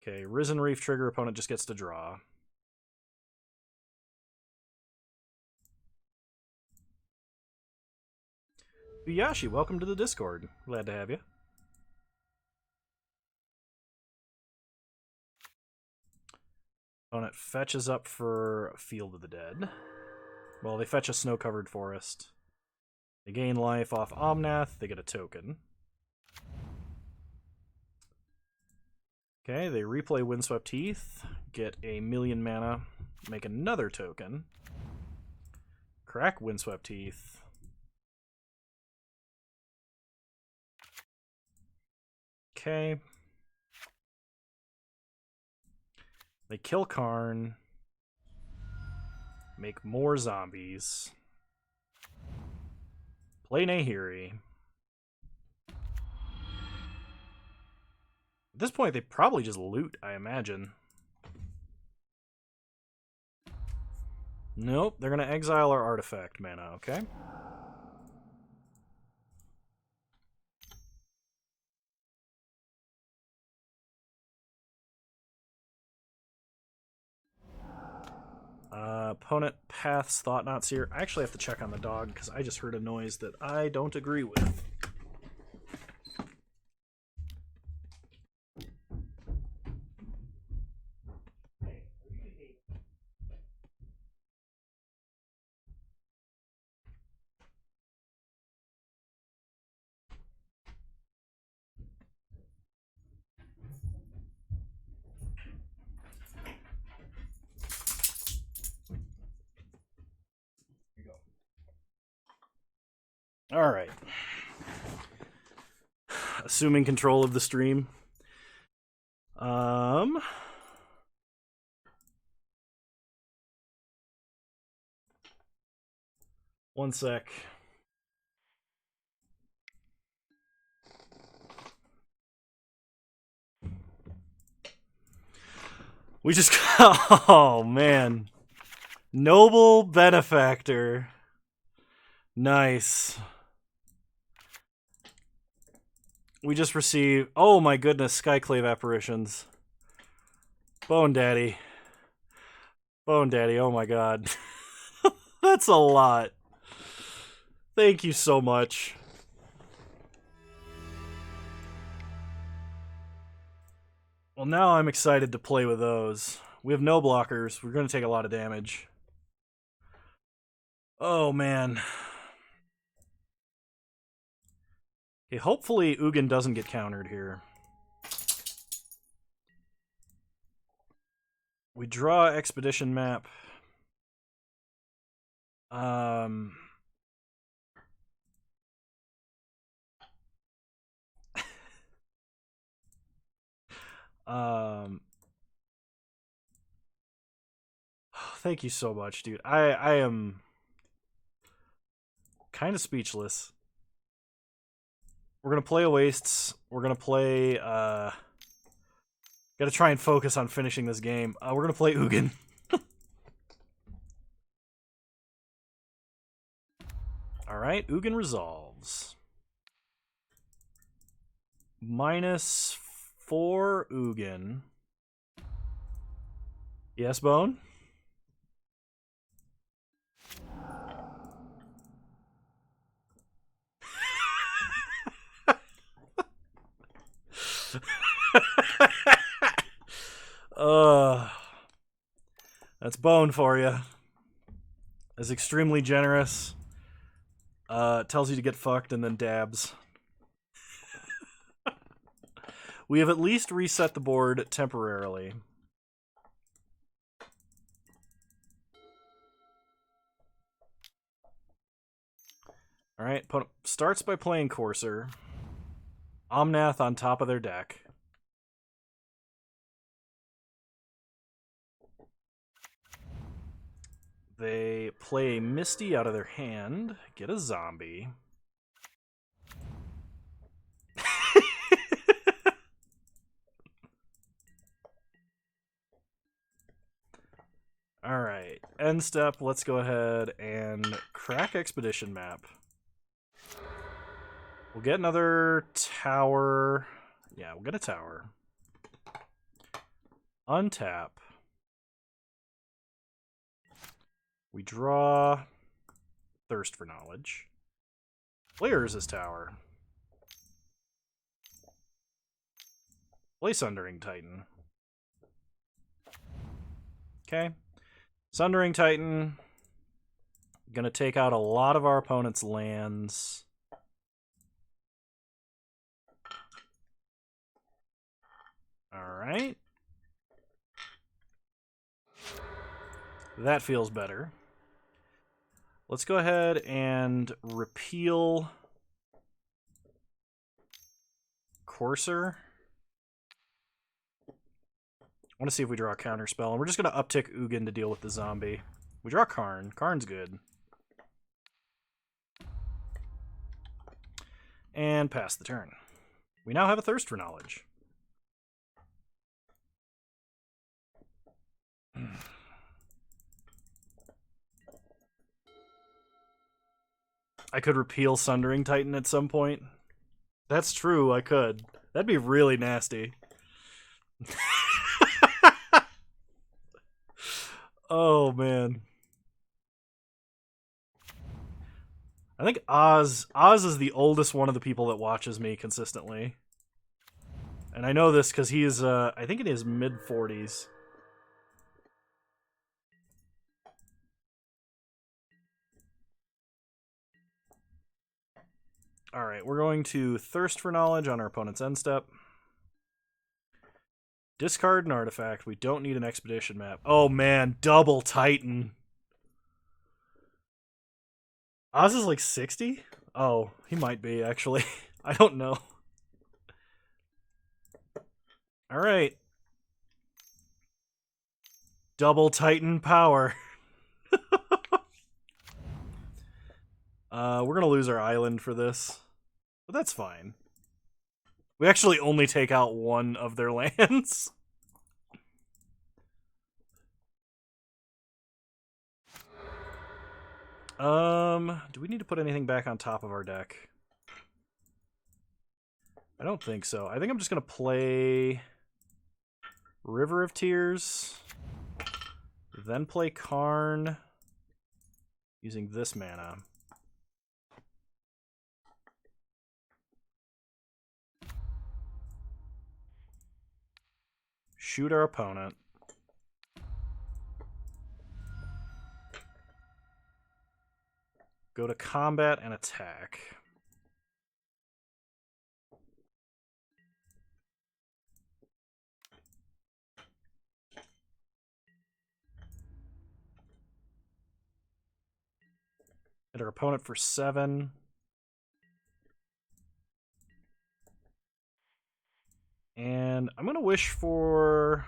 Okay, Risen Reef trigger, opponent just gets to draw. Uyashi, welcome to the Discord. Glad to have you. Opponent fetches up for Field of the Dead. Well, they fetch a snow-covered forest. They gain life off Omnath, they get a token. Okay, they replay Windswept Heath, get a million mana, make another token. Crack Windswept Heath. Okay. They kill Karn. Make more zombies. Play Nahiri. At this point, they probably just loot, I imagine. Nope, they're going to exile our artifact mana, okay? Opponent paths Thought Knots here. I actually have to check on the dog because I just heard a noise that I don't agree with. All right. Assuming control of the stream. One sec. We just oh man. Noble Benefactor. Nice. We just received... Oh my goodness, Skyclave Apparitions. Bone Daddy. Bone Daddy, oh my god. That's a lot. Thank you so much. Well, now I'm excited to play with those. We have no blockers. We're going to take a lot of damage. Oh, man. Okay, hopefully Ugin doesn't get countered here. We draw expedition map. Um... Thank you so much, dude. I am kind of speechless. We're gonna play a wastes. We're gonna play. Gotta try and focus on finishing this game. We're gonna play Ugin. All right, Ugin resolves. -4 Ugin. Yes, Bone. That's Bone for you. Is extremely generous. Tells you to get fucked and then dabs. We have at least reset the board temporarily. Alright, starts by playing Courser. Omnath on top of their deck. They play a Misty out of their hand, get a zombie. Alright, end step, let's go ahead and crack Expedition Map. We'll get another tower. Yeah, we'll get a tower. Untap. We draw Thirst for Knowledge. Players his tower. Play Sundering Titan. Okay. Sundering Titan. Gonna take out a lot of our opponent's lands. Alright. That feels better. Let's go ahead and repeal Courser. I want to see if we draw a counter spell. And we're just going to uptick Ugin to deal with the zombie. We draw Karn. Karn's good. And pass the turn. We now have a Thirst for Knowledge. I could repeal Sundering Titan at some point. That's true, I could. That'd be really nasty. Oh, man. I think Oz is the oldest one of the people that watches me consistently. And I know this because he's, I think in his mid-40s. Alright, we're going to Thirst for Knowledge on our opponent's end step. Discard an artifact. We don't need an expedition map. Oh man, double Titan. Oz is like 60? Oh, he might be, actually. I don't know. Alright. Double Titan power. We're gonna lose our island for this. But that's fine. We actually only take out one of their lands. Do we need to put anything back on top of our deck? I don't think so. I think I'm just gonna play River of Tears, then play Karn using this mana. Shoot our opponent. go to combat and attack. Hit our opponent for 7. And I'm going to wish for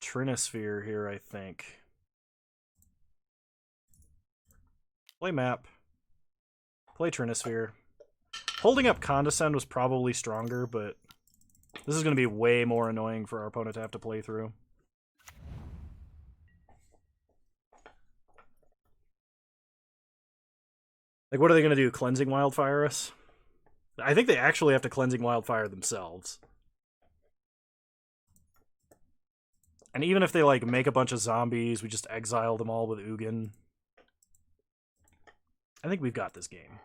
Trinisphere here, I think. Play map. Play Trinisphere. Holding up Condescend was probably stronger, but this is going to be way more annoying for our opponent to have to play through. Like, what are they going to do? Cleansing Wildfire us? I think they actually have to Cleansing Wildfire themselves. And even if they, like, make a bunch of zombies, we just exile them all with Ugin. I think we've got this game.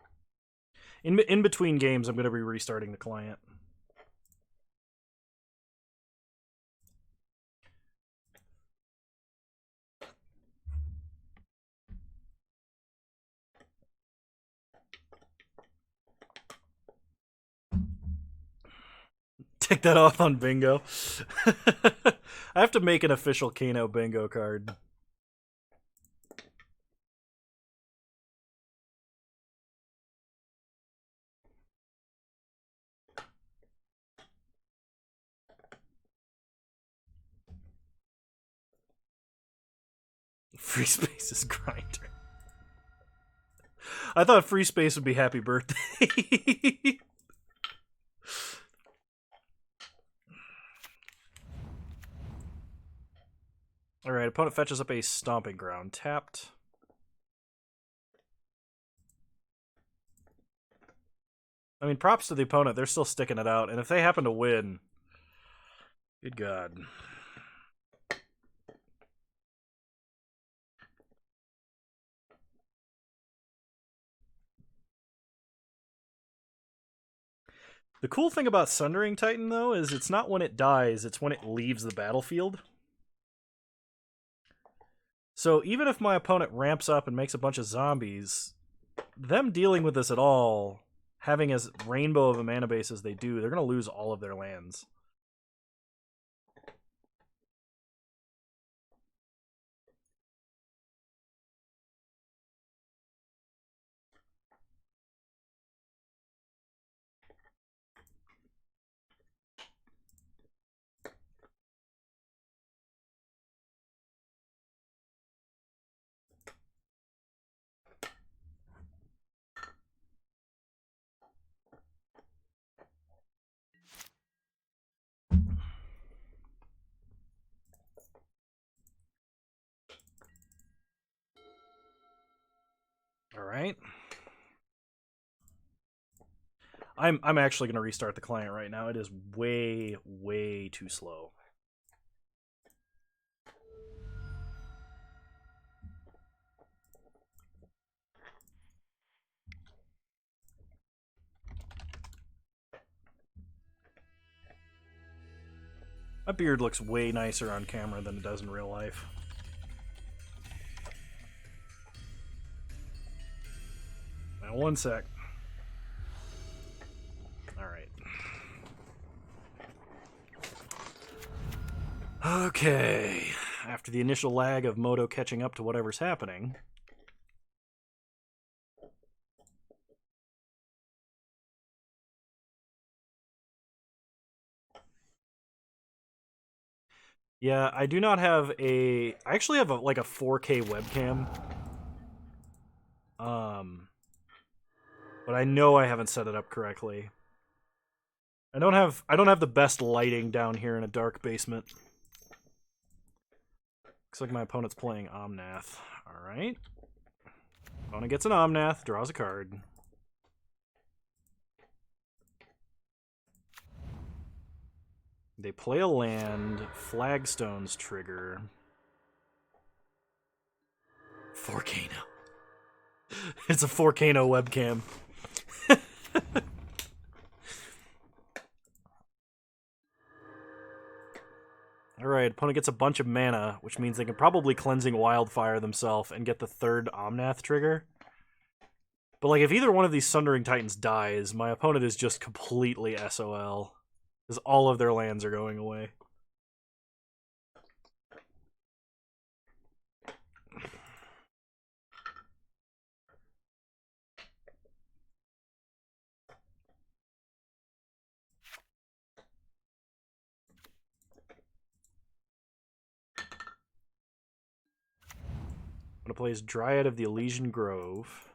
In between games, I'm going to be restarting the client. Take that off on bingo. I have to make an official Kano bingo card. Free Space is Grinder. I thought Free Space would be Happy Birthday. Alright, opponent fetches up a Stomping Ground. Tapped. I mean, props to the opponent. They're still sticking it out. And if they happen to win... Good God. The cool thing about Sundering Titan, though, is it's not when it dies, it's when it leaves the battlefield. So even if my opponent ramps up and makes a bunch of zombies, them dealing with this at all, having as rainbow of a mana base as they do, they're going to lose all of their lands. Alright. I'm actually going to restart the client right now. It is way, way too slow. My beard looks way nicer on camera than it does in real life. Now, one sec. Alright. Okay. After the initial lag of Moto catching up to whatever's happening... Yeah, I do not have a... I actually have like a 4K webcam. But I know I haven't set it up correctly. I don't have the best lighting down here in a dark basement. Looks like my opponent's playing Omnath. Alright. Opponent gets an Omnath, draws a card. They play a land, Flagstones trigger. 4K now. It's a 4K no webcam. Alright, opponent gets a bunch of mana, which means they can probably Cleansing Wildfire themselves and get the third Omnath trigger. But like, if either one of these Sundering Titans dies, my opponent is just completely SOL. Because all of their lands are going away. I'm going to play as Dryad of the Elysian Grove.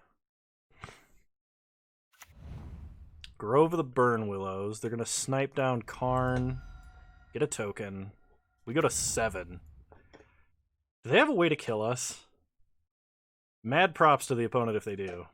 Grove of the Burn Willows. They're going to snipe down Karn. Get a token. We go to 7. Do they have a way to kill us? Mad props to the opponent if they do.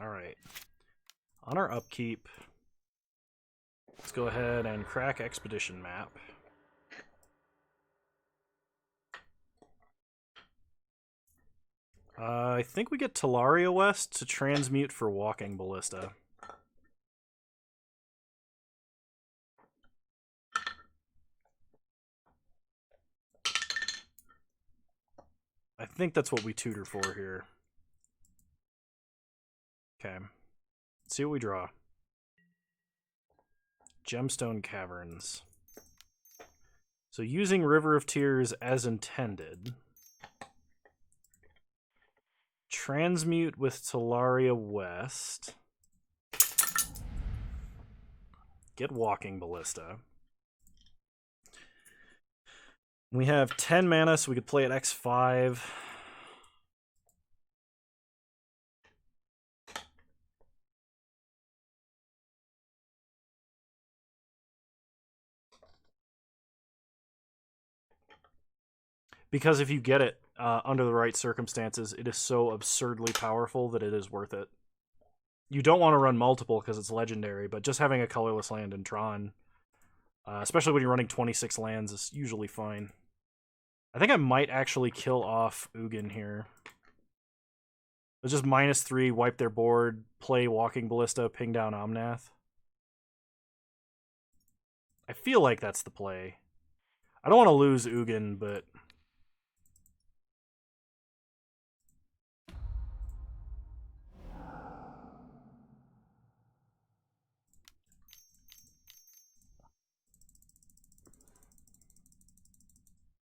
Alright. On our upkeep, let's go ahead and crack Expedition Map. I think we get Talaria West to transmute for Walking Ballista. I think that's what we tutor for here. Okay. Let's see what we draw. Gemstone Caverns. So using River of Tears as intended. Transmute with Talaria West. Get Walking Ballista. We have 10 mana, so we could play at X5. Because if you get it under the right circumstances, it is so absurdly powerful that it is worth it. You don't want to run multiple because it's legendary, but just having a colorless land in Tron, especially when you're running 26 lands, is usually fine. I think I might actually kill off Ugin here. Let's just -3, wipe their board, play Walking Ballista, ping down Omnath. I feel like that's the play. I don't want to lose Ugin, but...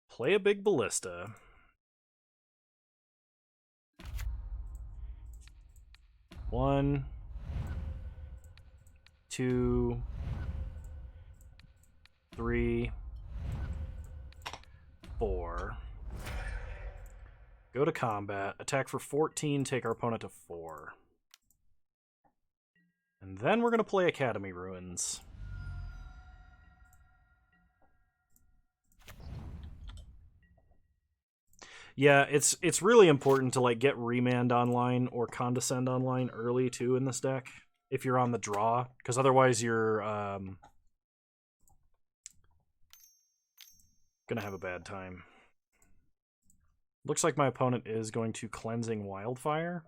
play a big Ballista. One, 2, 3, 4. Go to combat, attack for 14, take our opponent to 4. And then we're going to play Academy Ruins. Yeah, it's really important to like get Remand online or Condescend online early too in this deck if you're on the draw, because otherwise you're gonna have a bad time. Looks like my opponent is going to Cleansing Wildfire.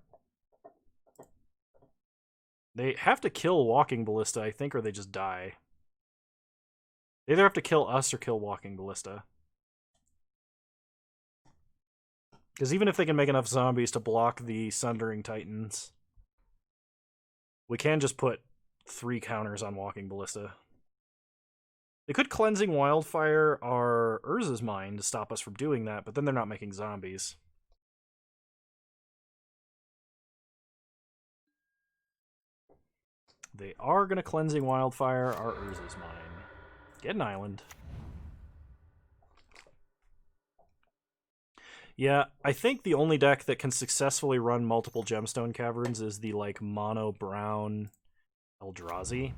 They have to kill Walking Ballista, I think, or they just die. They either have to kill us or kill Walking Ballista. Because even if they can make enough zombies to block the Sundering Titans, we can just put 3 counters on Walking Ballista. They could Cleansing Wildfire our Urza's Mine to stop us from doing that, but then they're not making zombies. They are going to Cleansing Wildfire our Urza's Mine. Get an island. Yeah, I think the only deck that can successfully run multiple Gemstone Caverns is the, like, mono-brown Eldrazi.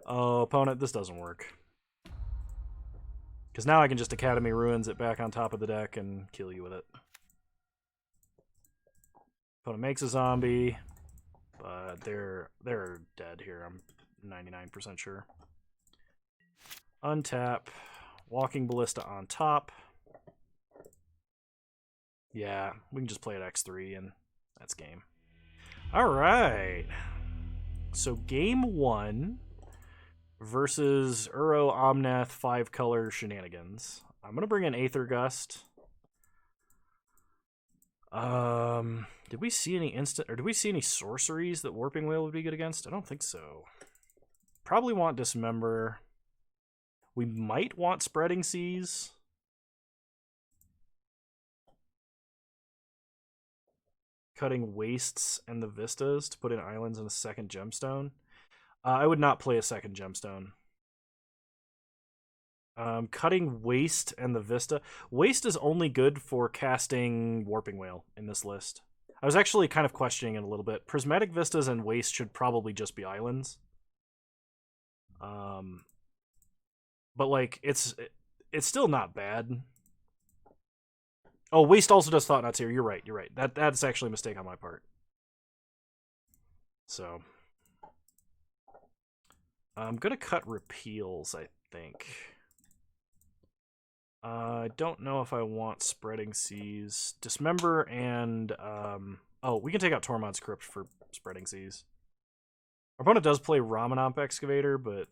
Oh, opponent, this doesn't work. Because now I can just Academy Ruins it back on top of the deck and kill you with it. Opponent makes a zombie, but they're dead here. I'm 99% sure. Untap. Walking Ballista on top. Yeah, we can just play at X3 and that's game. Alright. So game 1 versus Uro Omnath 5-color shenanigans. I'm gonna bring in Aether Gust. Did we see any did we see any sorceries that Warping Whale would be good against? I don't think so. Probably want Dismember. We might want Spreading Seas. Cutting Wastes and the Vistas to put in Islands and a second Gemstone. I would not play a second Gemstone. Cutting Waste and the Vista. Waste is only good for casting Warping Whale in this list. I was actually kind of questioning it a little bit. Prismatic Vistas and Waste should probably just be islands. But like it's still not bad. Oh, Waste also does Thought Knots here. You're right. You're right. That's actually a mistake on my part. So I'm gonna cut Repeals, I think. I don't know if I want Spreading Seas. Dismember and oh, we can take out Tormod's Crypt for Spreading Seas. Our opponent does play Ramanamp Excavator, but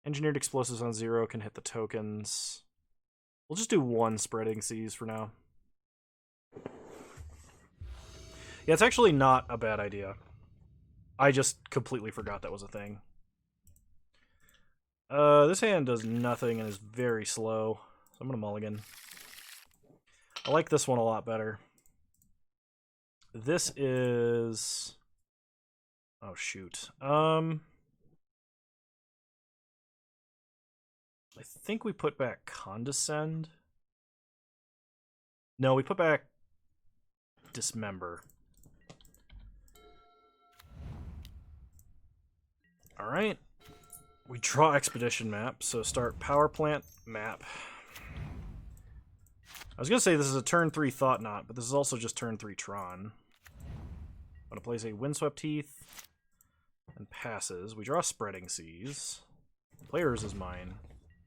Engineered Explosives on 0 can hit the tokens. We'll just do 1 Spreading Seas for now. Yeah, it's actually not a bad idea. I just completely forgot that was a thing. This hand does nothing and is very slow, so I'm gonna mulligan. I like this one a lot better. This is... oh, shoot. I think we put back Condescend. No, we put back Dismember. Alright. We draw Expedition map, so start Power Plant map. I was going to say this is a turn 3 Thought Knot, but this is also just turn 3 Tron. I'm going to place a Windswept Heath and passes. We draw Spreading Seas. Players is mine.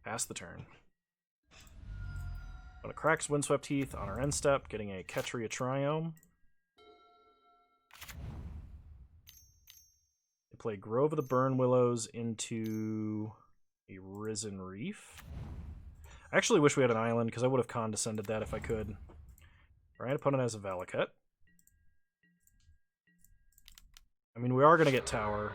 Pass the turn. I'm going to cracks Windswept Heath on our end step, getting a Ketria Triome. They play Grove of the Burn Willows into a Risen Reef. I actually wish we had an island, because I would have condescended that if I could. Right, opponent has a Valakut. I mean, we are going to get Tower.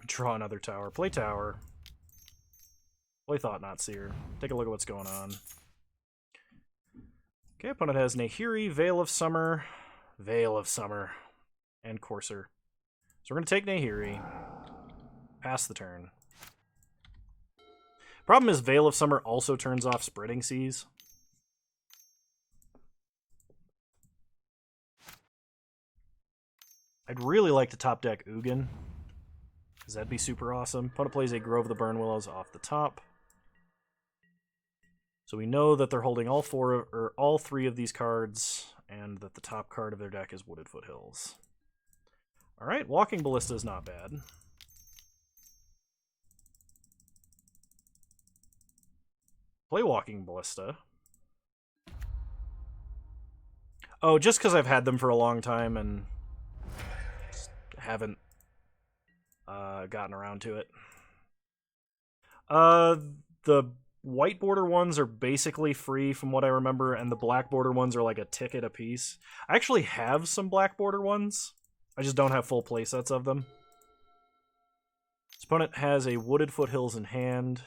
Draw another Tower. Play Tower. Play Thought Knot Seer. Take a look at what's going on. Okay, opponent has Nahiri, Veil of Summer, and Courser. So we're going to take Nahiri. Pass the turn. Problem is Veil of Summer also turns off Spreading Seas. I'd really like to top deck Ugin, because that'd be super awesome. Opponent plays a Grove of the Burn Willows off the top. So we know that they're holding all 3 of these cards, and that the top card of their deck is Wooded Foothills. Alright, Walking Ballista is not bad. Play Walking Ballista. Oh, just because I've had them for a long time and haven't gotten around to it. The white border ones are basically free from what I remember, and the black border ones are like a ticket a piece. I actually have some black border ones. I just don't have full playsets of them. This opponent has a Wooded Foothills in hand.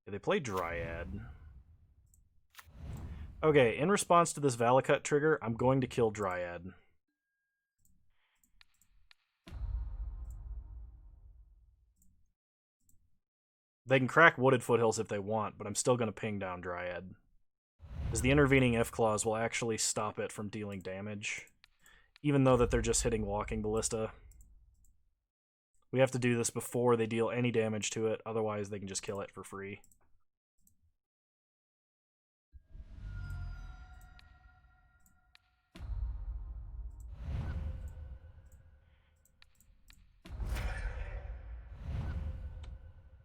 They play Dryad. Okay, in response to this Valakut trigger, I'm going to kill Dryad. They can crack Wooded Foothills if they want, but I'm still going to ping down Dryad. Because the intervening If clause will actually stop it from dealing damage. Even though that they're just hitting Walking Ballista. We have to do this before they deal any damage to it, otherwise they can just kill it for free.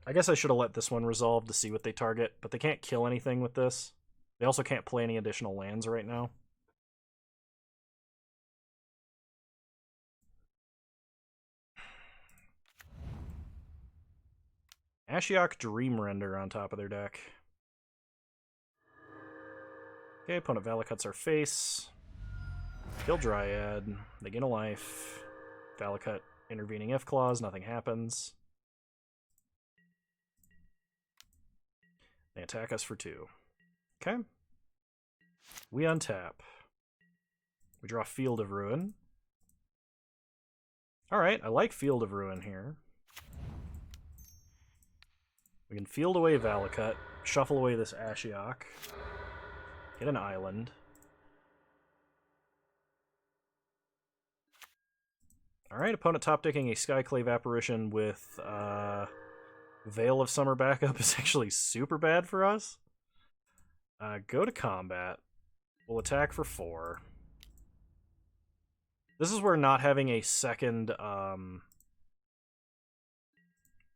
I guess I should have let this one resolve to see what they target, but they can't kill anything with this. They also can't play any additional lands right now. Ashiok Dreamrender on top of their deck. Okay, opponent Valakuts our face. Kill Dryad. They gain a life. Valakut intervening If-Clause, nothing happens. They attack us for 2. Okay. We untap. We draw Field of Ruin. Alright, I like Field of Ruin here. We can field away Valakut, shuffle away this Ashiok, get an island. Alright, opponent top decking a Skyclave Apparition with Veil of Summer backup is actually super bad for us. Go to combat. We'll attack for 4. This is where not having a second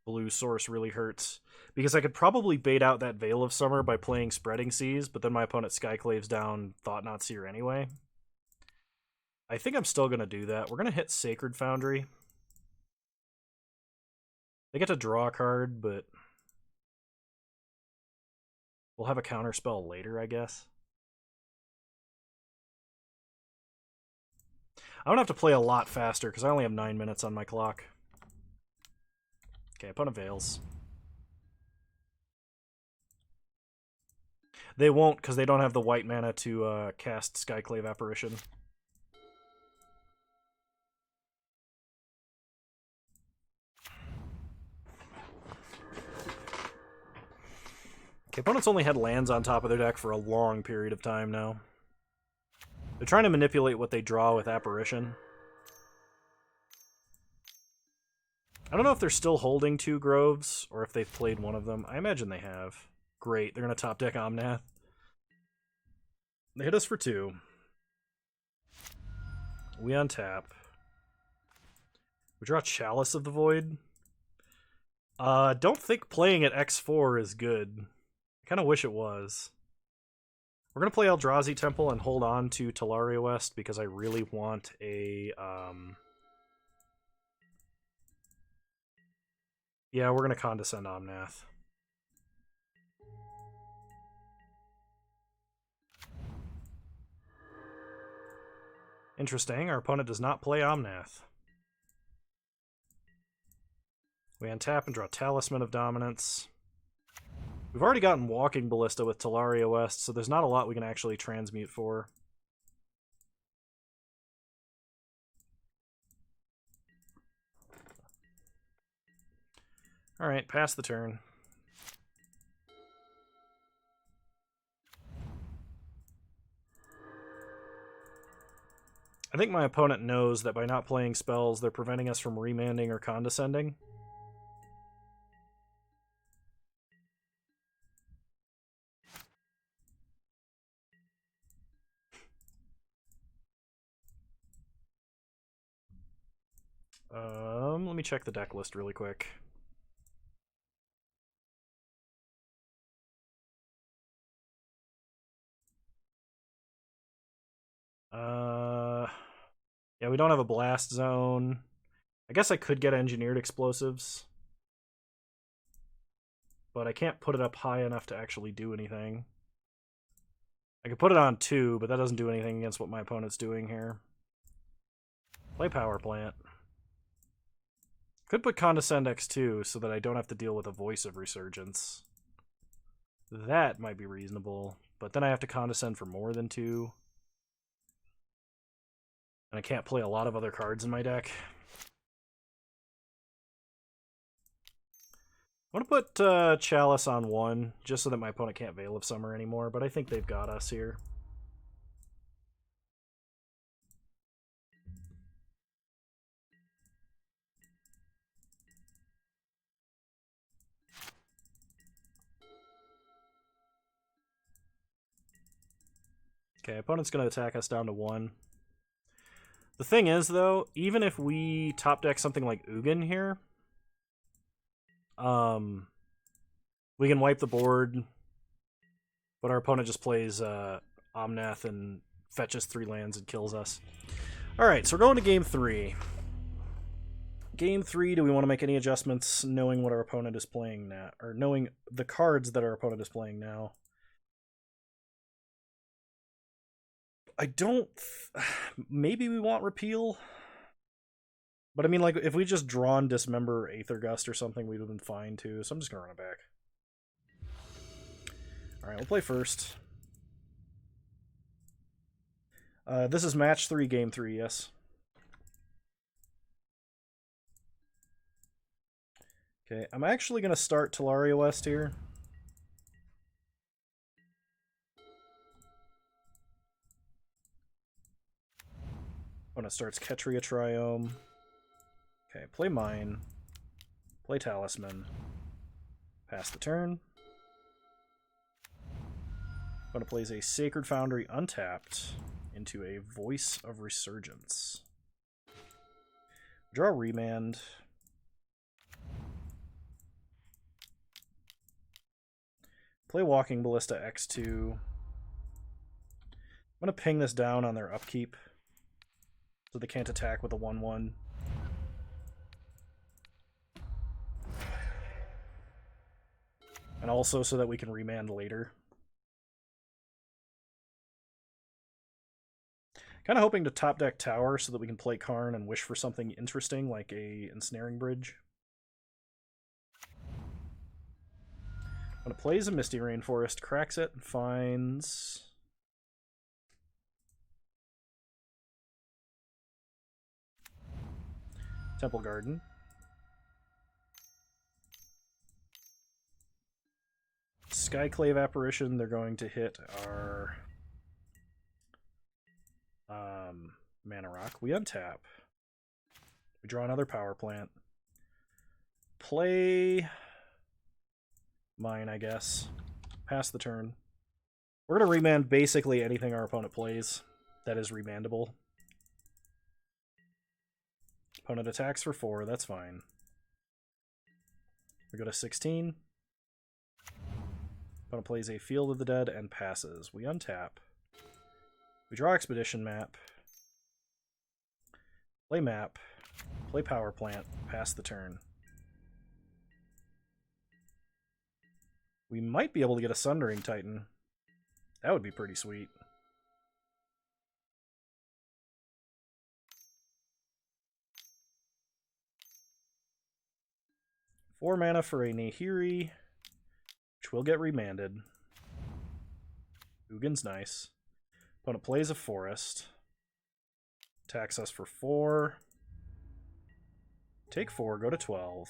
blue source really hurts. Because I could probably bait out that Veil of Summer by playing Spreading Seas, but then my opponent Skyclaves down Thought-Knot Seer anyway. I think I'm still going to do that. We're going to hit Sacred Foundry. They get to draw a card, but we'll have a counterspell later, I guess. I'm going to have to play a lot faster, because I only have 9 minutes on my clock. Okay, opponent Veils. They won't, because they don't have the white mana to cast Skyclave Apparition. Okay, opponents only had lands on top of their deck for a long period of time now. They're trying to manipulate what they draw with Apparition. I don't know if they're still holding 2 Groves, or if they've played one of them. I imagine they have. Great, they're going to top deck Omnath. They hit us for 2. We untap. We draw Chalice of the Void. Don't think playing at X4 is good. I kind of wish it was. We're going to play Eldrazi Temple and hold on to Talaria West because I really want a... Yeah, we're going to Condescend Omnath. Interesting, our opponent does not play Omnath. We untap and draw Talisman of Dominance. We've already gotten Walking Ballista with Talaria West, so there's not a lot we can actually transmute for. Alright, pass the turn. I think my opponent knows that by not playing spells, they're preventing us from remanding or condescending. Let me check the deck list really quick. Yeah, we don't have a blast zone. I guess I could get engineered explosives, but I can't put it up high enough to actually do anything. I could put it on 2, but that doesn't do anything against what my opponent's doing here. Play Power Plant. Could put Condescend X2 so that I don't have to deal with a Voice of Resurgence. That might be reasonable, but then I have to Condescend for more than 2. And I can't play a lot of other cards in my deck. I want to put Chalice on 1, just so that my opponent can't Veil of Summer anymore, but I think they've got us here. Okay, opponent's going to attack us down to 1. The thing is, though, even if we top deck something like Ugin here, we can wipe the board, but our opponent just plays Omnath and fetches 3 lands and kills us. Alright, so we're going to Game 3. Game 3, do we want to make any adjustments knowing what our opponent is playing now? Or knowing the cards that our opponent is playing now? I don't... Maybe we want Repeal? But I mean, like, if we just drawn Dismember Aether Gust or something, we'd have been fine too. So I'm just going to run it back. Alright, we'll play first. This is match 3, game 3, yes. Okay, I'm actually going to start Talaria West here. When it starts Ketria Triome. Okay, play Mine. Play Talisman. Pass the turn. Opponent plays a Sacred Foundry untapped into a Voice of Resurgence. Draw Remand. Play Walking Ballista X2. I'm going to ping this down on their upkeep so they can't attack with a 1/1. And also so that we can remand later. Kind of hoping to top deck Tower so that we can play Karn and wish for something interesting like a Ensnaring Bridge. When it plays a Misty Rainforest, cracks it, and finds... Temple Garden. Skyclave Apparition, they're going to hit our Mana Rock. We untap. We draw another Power Plant. Play Mine, I guess. Pass the turn. We're going to remand basically anything our opponent plays that is remandable. Opponent attacks for 4, that's fine. We go to 16. Opponent plays a Field of the Dead and passes. We untap. We draw Expedition Map. Play Map. Play Power Plant. Pass the turn. We might be able to get a Sundering Titan. That would be pretty sweet. Four mana for a Nahiri, which will get remanded. Ugin's nice. Opponent plays a Forest. Attacks us for 4. Take 4, go to 12.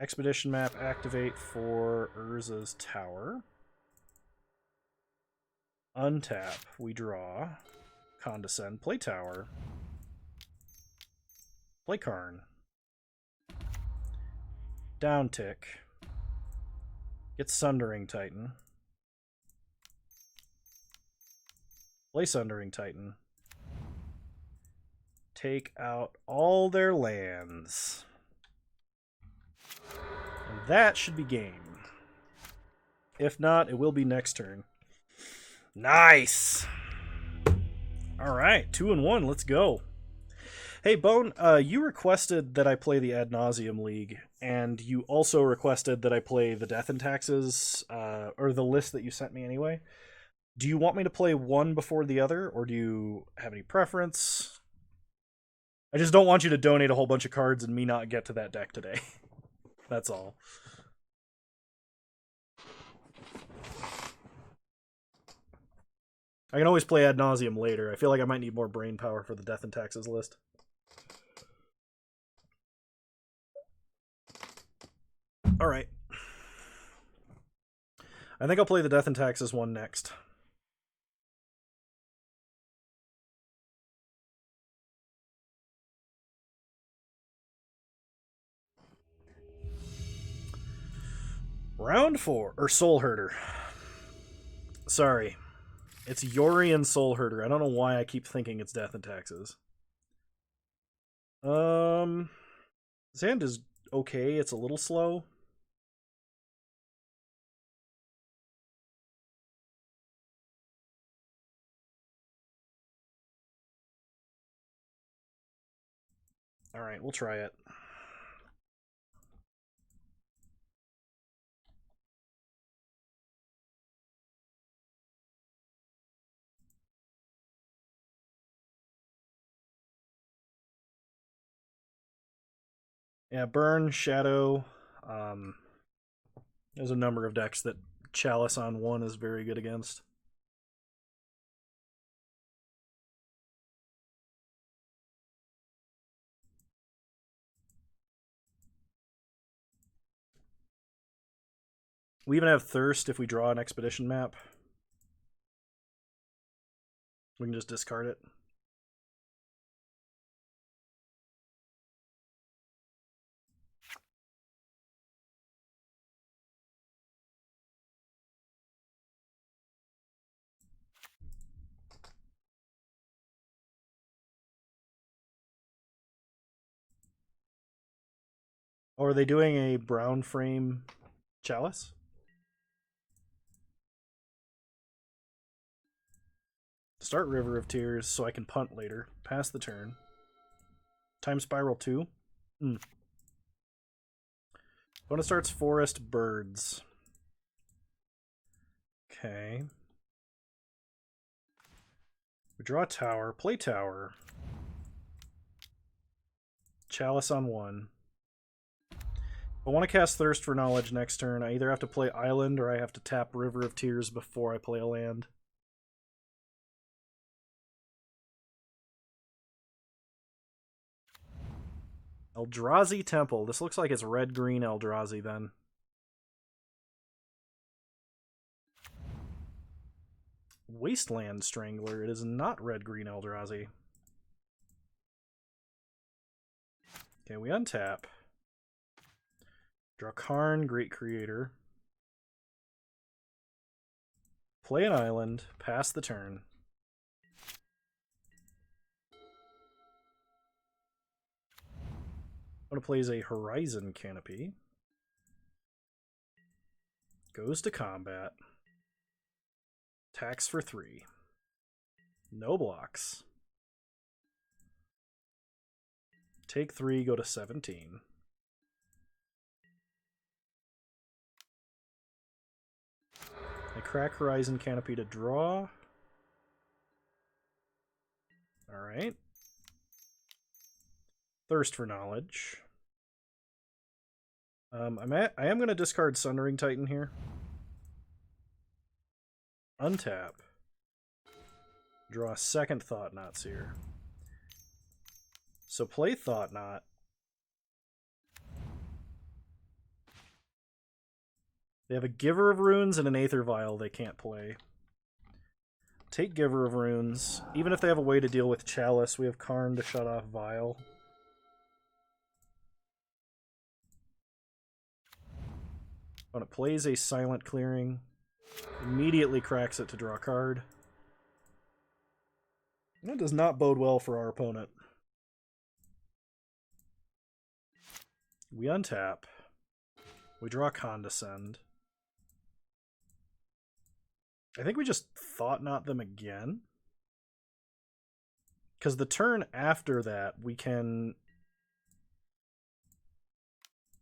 Expedition Map, activate for Urza's Tower. Untap, we draw. Condescend, play Tower. Play Karn. Down tick. Get Sundering Titan. Play Sundering Titan. Take out all their lands. And that should be game. If not, it will be next turn. Nice! Alright, 2-1, let's go. Hey, Bone, you requested that I play the Ad Nauseam League, and you also requested that I play the Death and Taxes, or the list that you sent me anyway. Do you want me to play one before the other, or do you have any preference? I just don't want you to donate a whole bunch of cards and me not get to that deck today. That's all. I can always play Ad Nauseam later. I feel like I might need more brain power for the Death and Taxes list. Alright. I think I'll play the Death and Taxes one next. Round 4, or Soul Herder. Sorry. It's Yorian Soul Herder. I don't know why I keep thinking it's Death and Taxes. This hand is okay. It's a little slow. Alright, we'll try it. Yeah, Burn, Shadow. There's a number of decks that Chalice on 1 is very good against. We even have Thirst if we draw an Expedition map. We can just discard it. Or are they doing a brown frame Chalice? Start River of Tears so I can punt later. Pass the turn. Time Spiral 2. Opponent starts Forest Birds. Okay. We draw a tower. Play tower. Chalice on 1. If I want to cast Thirst for Knowledge next turn, I either have to play Island or I have to tap River of Tears before I play a land. Eldrazi Temple. This looks like it's red-green Eldrazi then. Wasteland Strangler. It is not red-green Eldrazi. Okay, we untap. Draw Karn, Great Creator. Play an island, pass the turn. I'm going to play a Horizon Canopy. Goes to combat. Attacks for 3. No blocks. Take 3, go to 17. I crack Horizon Canopy to draw. Alright. Thirst for Knowledge. I am going to discard Sundering Titan here. Untap. Draw a second Thought-Knot Seer. So play Thought-Knot. They have a Giver of Runes and an Aether Vial they can't play. Take Giver of Runes. Even if they have a way to deal with Chalice, we have Karn to shut off Vial. When it plays a Silent Clearing, immediately cracks it to draw a card. That does not bode well for our opponent. We untap. We draw Condescend. I think we just Thought-Knot them again. Because the turn after that, we can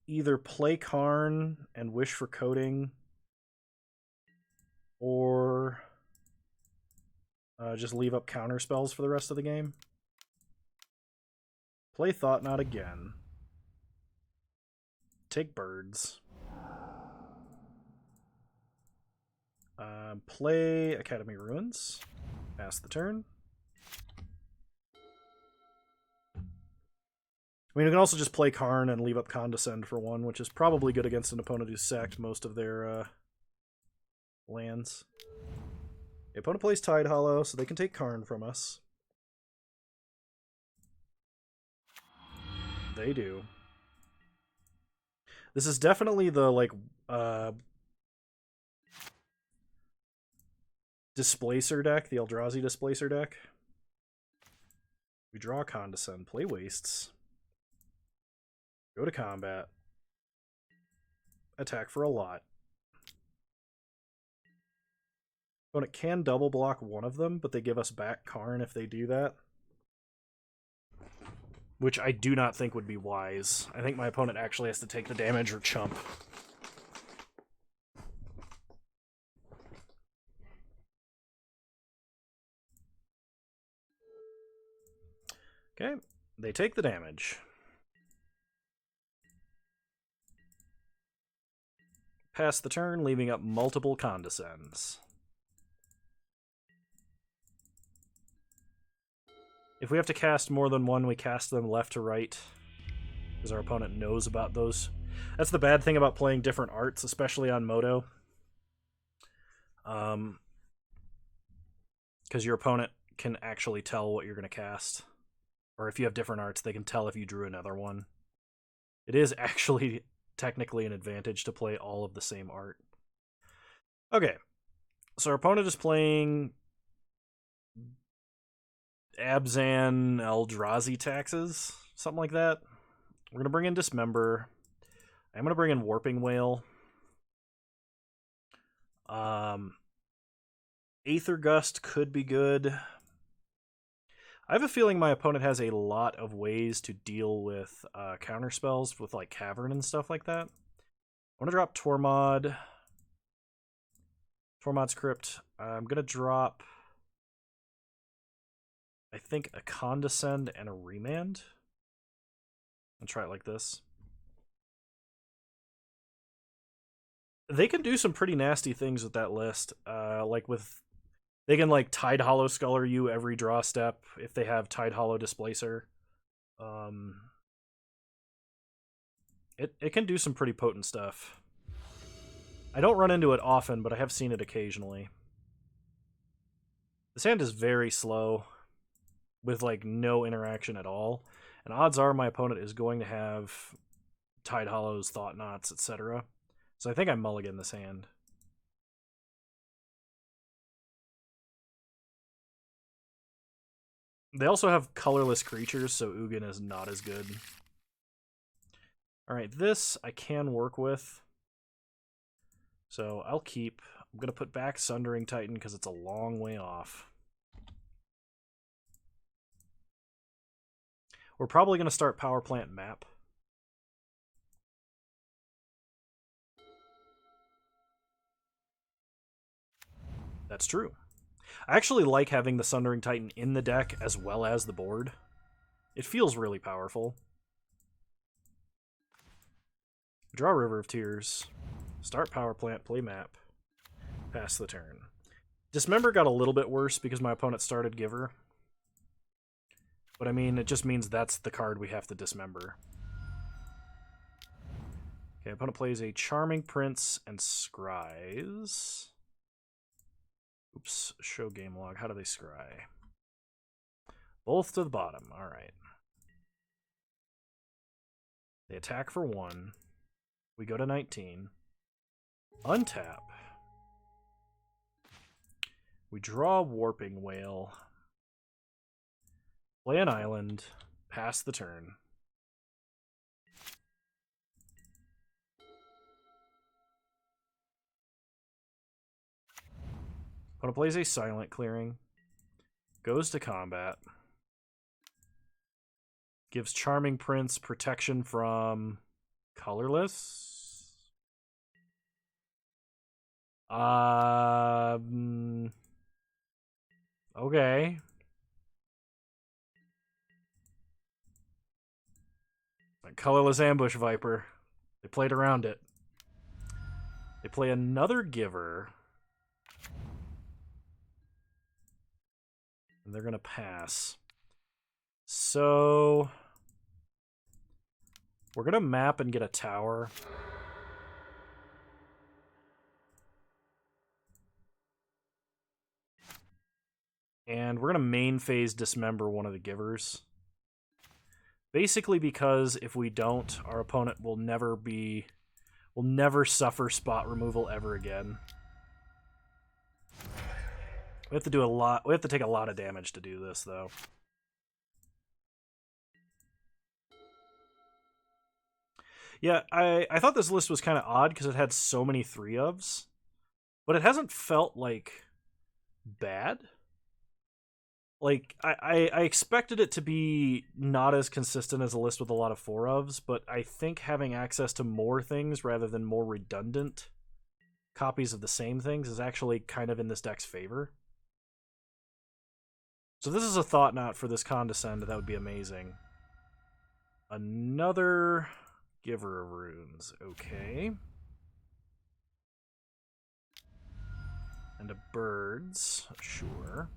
either play Karn and wish for Coating, or just leave up counter spells for the rest of the game. Play Thought-Knot again. Take Birds. Play Academy Ruins. Pass the turn. I mean, we can also just play Karn and leave up Condescend for 1, which is probably good against an opponent who's sacked most of their lands. The opponent plays Tide Hollow, so they can take Karn from us. They do. This is definitely the, like, Displacer deck, the Eldrazi Displacer deck. We draw Condescend, play Wastes, go to combat, attack for a lot. Opponent can double block one of them, but they give us back Karn if they do that. Which I do not think would be wise. I think my opponent actually has to take the damage or chump. Okay, they take the damage. Pass the turn, leaving up multiple Condescends. If we have to cast more than one, we cast them left to right, because our opponent knows about those. That's the bad thing about playing different arts, especially on Moto. Because your opponent can actually tell what you're going to cast. Or if you have different arts, they can tell if you drew another one. It is actually technically an advantage to play all of the same art. Okay, so our opponent is playing Abzan Eldrazi Taxes, something like that. We're going to bring in Dismember. I'm going to bring in Warping Whale. Aether Gust could be good. I have a feeling my opponent has a lot of ways to deal with counter spells with like Cavern and stuff like that. I want to drop Tormod. Tormod's Crypt. I'm going to drop, I think, a Condescend and a Remand. I'll try it like this. They can do some pretty nasty things with that list. Like with, they can like Tide Hollow Sculler you every draw step if they have Tide Hollow Displacer. It can do some pretty potent stuff. I don't run into it often, but I have seen it occasionally. This hand is very slow, with like no interaction at all, and odds are my opponent is going to have Tide Hollows, Thought Knots, etc. So I think I mulligan this hand. They also have colorless creatures, so Ugin is not as good. Alright, this I can work with. So I'll keep. I'm going to put back Sundering Titan because it's a long way off. We're probably going to start Power Plant Map. That's true. I actually like having the Sundering Titan in the deck as well as the board. It feels really powerful. Draw River of Tears. Start Power Plant, play map. Pass the turn. Dismember got a little bit worse because my opponent started Giver. But I mean, it just means that's the card we have to dismember. Okay, opponent plays a Charming Prince and scries. Oops, show game log. How do they scry? Both to the bottom. Alright. They attack for 1. We go to 19. Untap. We draw Warping Whale. Play an island. Pass the turn. Opponent plays a Silent Clearing. Goes to combat. Gives Charming Prince protection from colorless. Okay. Colorless Ambush Viper. They played around it. They play another Giver. And they're going to pass. So we're going to map and get a tower. And we're going to main phase Dismember one of the Givers. Basically because if we don't, our opponent will never suffer spot removal ever again. We have to do a lot. We have to take a lot of damage to do this, though. Yeah, I thought this list was kind of odd because it had so many 3-ofs, but it hasn't felt like bad. Like I expected it to be not as consistent as a list with a lot of 4-ofs, but I think having access to more things rather than more redundant copies of the same things is actually kind of in this deck's favor. So this is a thought knot for this Condescend. That would be amazing. Another Giver of Runes. Okay. And a Birds. Sure.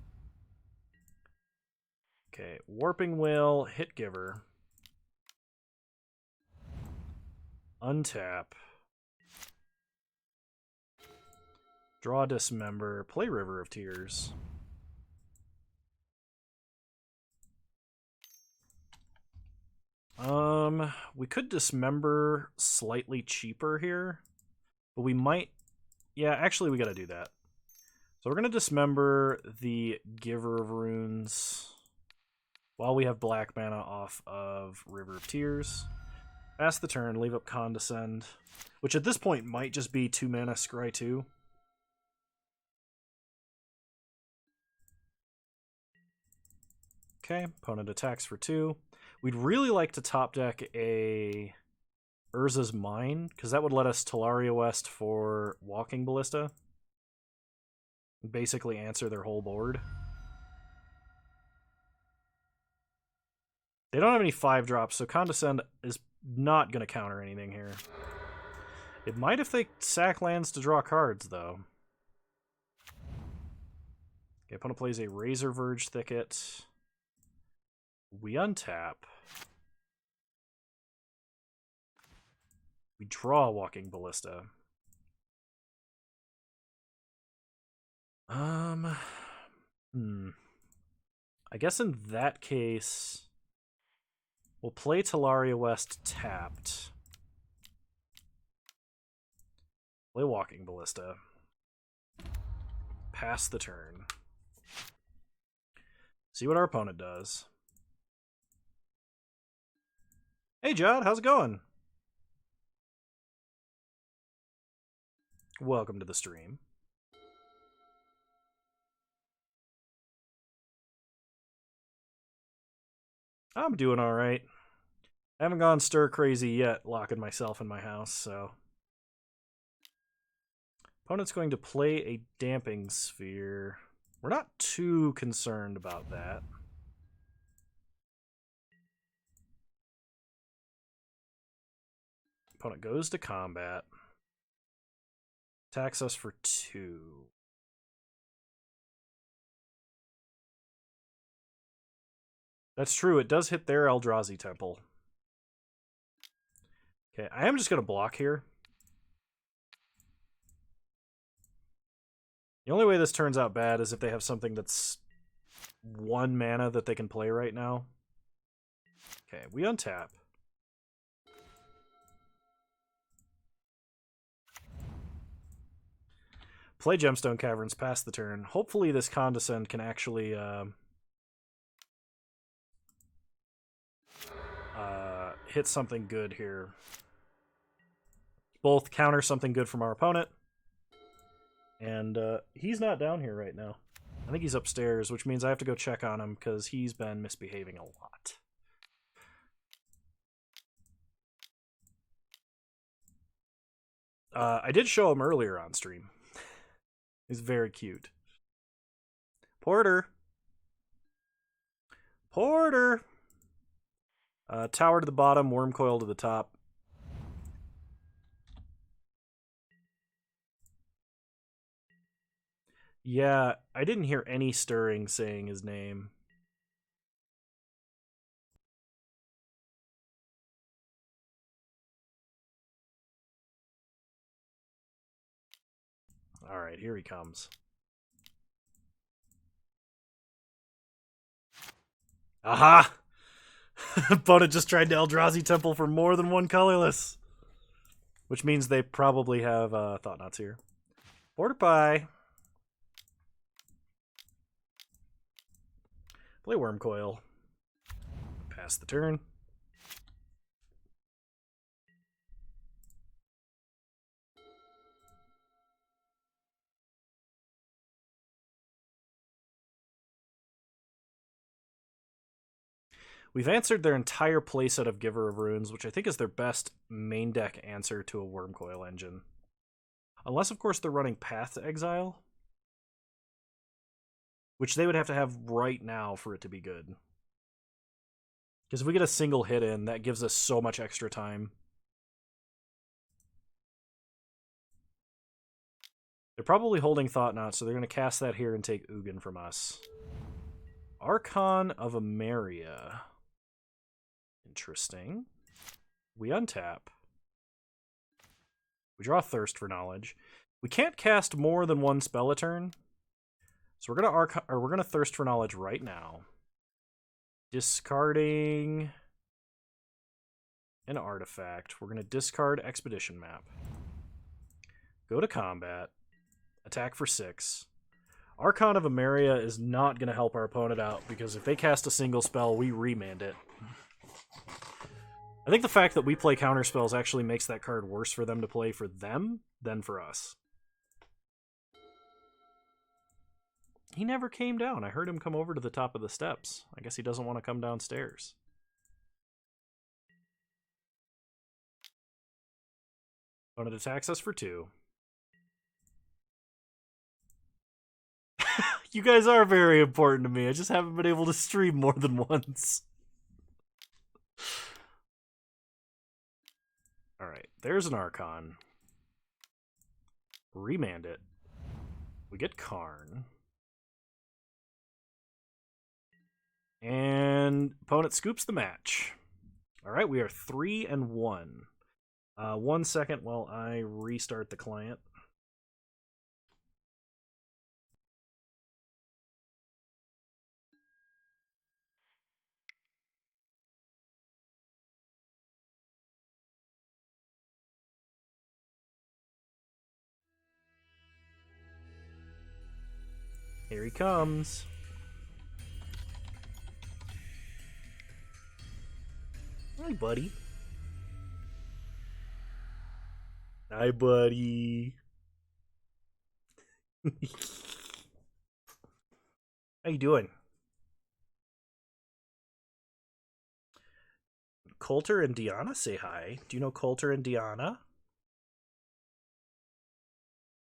Okay. Warping Will. Hit Giver. Untap. Draw Dismember. Play River of Tears. We could Dismember slightly cheaper here, but we might... Yeah, actually we gotta do that. So we're gonna Dismember the Giver of Runes while we have black mana off of River of Tears. Pass the turn, leave up Condescend, which at this point might just be 2 mana Scry 2. Okay, opponent attacks for 2. We'd really like to top deck a Urza's Mine, because that would let us Talaria West for Walking Ballista. Basically answer their whole board. They don't have any 5-drops, so Condescend is not going to counter anything here. It might if they sack lands to draw cards, though. Okay, opponent plays a Razor Verge Thicket. We untap. We draw Walking Ballista. I guess in that case, we'll play Talaria West tapped. Play Walking Ballista. Pass the turn. See what our opponent does. Hey, Judd, how's it going? Welcome to the stream. I'm doing all right. I haven't gone stir crazy yet, locking myself in my house, so. Opponent's going to play a Damping Sphere. We're not too concerned about that. Opponent goes to combat. Attacks us for 2. That's true, it does hit their Eldrazi Temple. Okay, I am just going to block here. The only way this turns out bad is if they have something that's 1 mana that they can play right now. Okay, we untap. Play Gemstone Caverns, pass the turn. Hopefully this Condescend can actually hit something good here. Both counter something good from our opponent. And he's not down here right now. I think he's upstairs, which means I have to go check on him because he's been misbehaving a lot. I did show him earlier on stream. He's very cute. Porter! Porter! Tower to the bottom, Worm Coil to the top. Yeah, I didn't hear any stirring saying his name. Alright, here he comes. Aha! Opponent just tried to Eldrazi Temple for more than 1 colorless. Which means they probably have Thought Knots here. Border Pie. Play Worm Coil. Pass the turn. We've answered their entire playset of Giver of Runes, which I think is their best main deck answer to a Worm Coil engine. Unless, of course, they're running Path to Exile. Which they would have to have right now for it to be good. Because if we get a single hit in, that gives us so much extra time. They're probably holding Thought Knot, so they're going to cast that here and take Ugin from us. Archon of Emeria. Interesting. We untap. We draw Thirst for Knowledge. We can't cast more than one spell a turn. So we're gonna Thirst for Knowledge right now. Discarding an artifact. We're gonna discard Expedition Map. Go to combat. Attack for 6. Archon of Emeria is not gonna help our opponent out because if they cast a single spell, we remand it. I think the fact that we play counter spells actually makes that card worse for them to play for them than for us. He never came down. I heard him come over to the top of the steps. I guess he doesn't want to come downstairs. Opponent attacks us for 2. You guys are very important to me. I just haven't been able to stream more than once. Alright, there's an Archon. Remand it. We get Karn. And opponent scoops the match. Alright, we are 3-1. 1 second while I restart the client. Here he comes. Hi, buddy. Hi, buddy. How you doing? Coulter and Deanna say hi. Do you know Coulter and Deanna?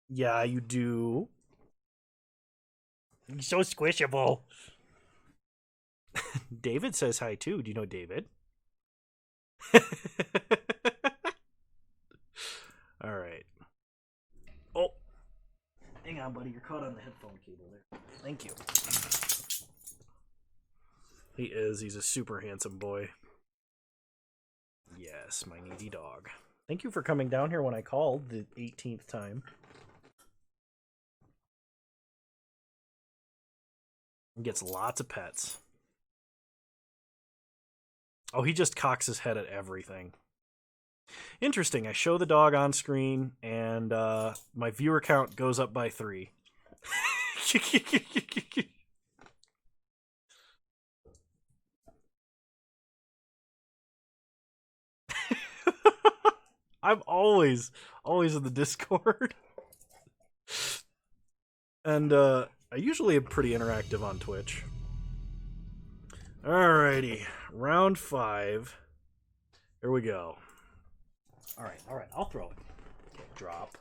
Yeah, you do. You're so squishable. David says hi too. Do you know David? All right. Oh, hang on, buddy. You're caught on the headphone cable there. Thank you. He is. He's a super handsome boy. Yes, my needy dog. Thank you for coming down here when I called the 18th time. He gets lots of pets. Oh, he just cocks his head at everything. Interesting. I show the dog on screen, and my viewer count goes up by 3. I'm always in the Discord. And I usually am pretty interactive on Twitch. Alrighty, round 5. Here we go. Alright, I'll throw it. Okay, drop.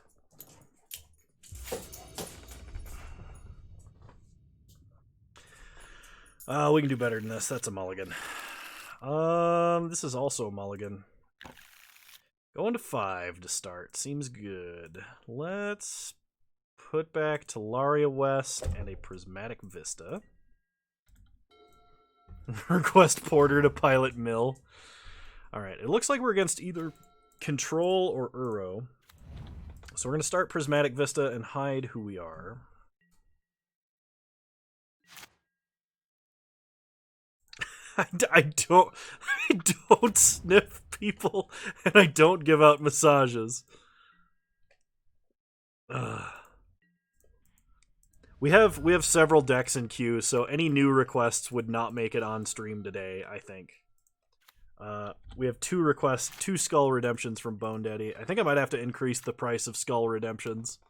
We can do better than this. That's a mulligan. This is also a mulligan. Going to 5 to start. Seems good. Let's put back Talaria West and a Prismatic Vista. Request Porter to pilot Mill. Alright, it looks like we're against either Control or Uro. So we're going to start Prismatic Vista and hide who we are. I don't sniff people, and I don't give out massages. We have several decks in queue, so any new requests would not make it on stream today, I think. We have two requests, 2 Skull Redemptions from Bone Daddy. I think I might have to increase the price of Skull Redemptions.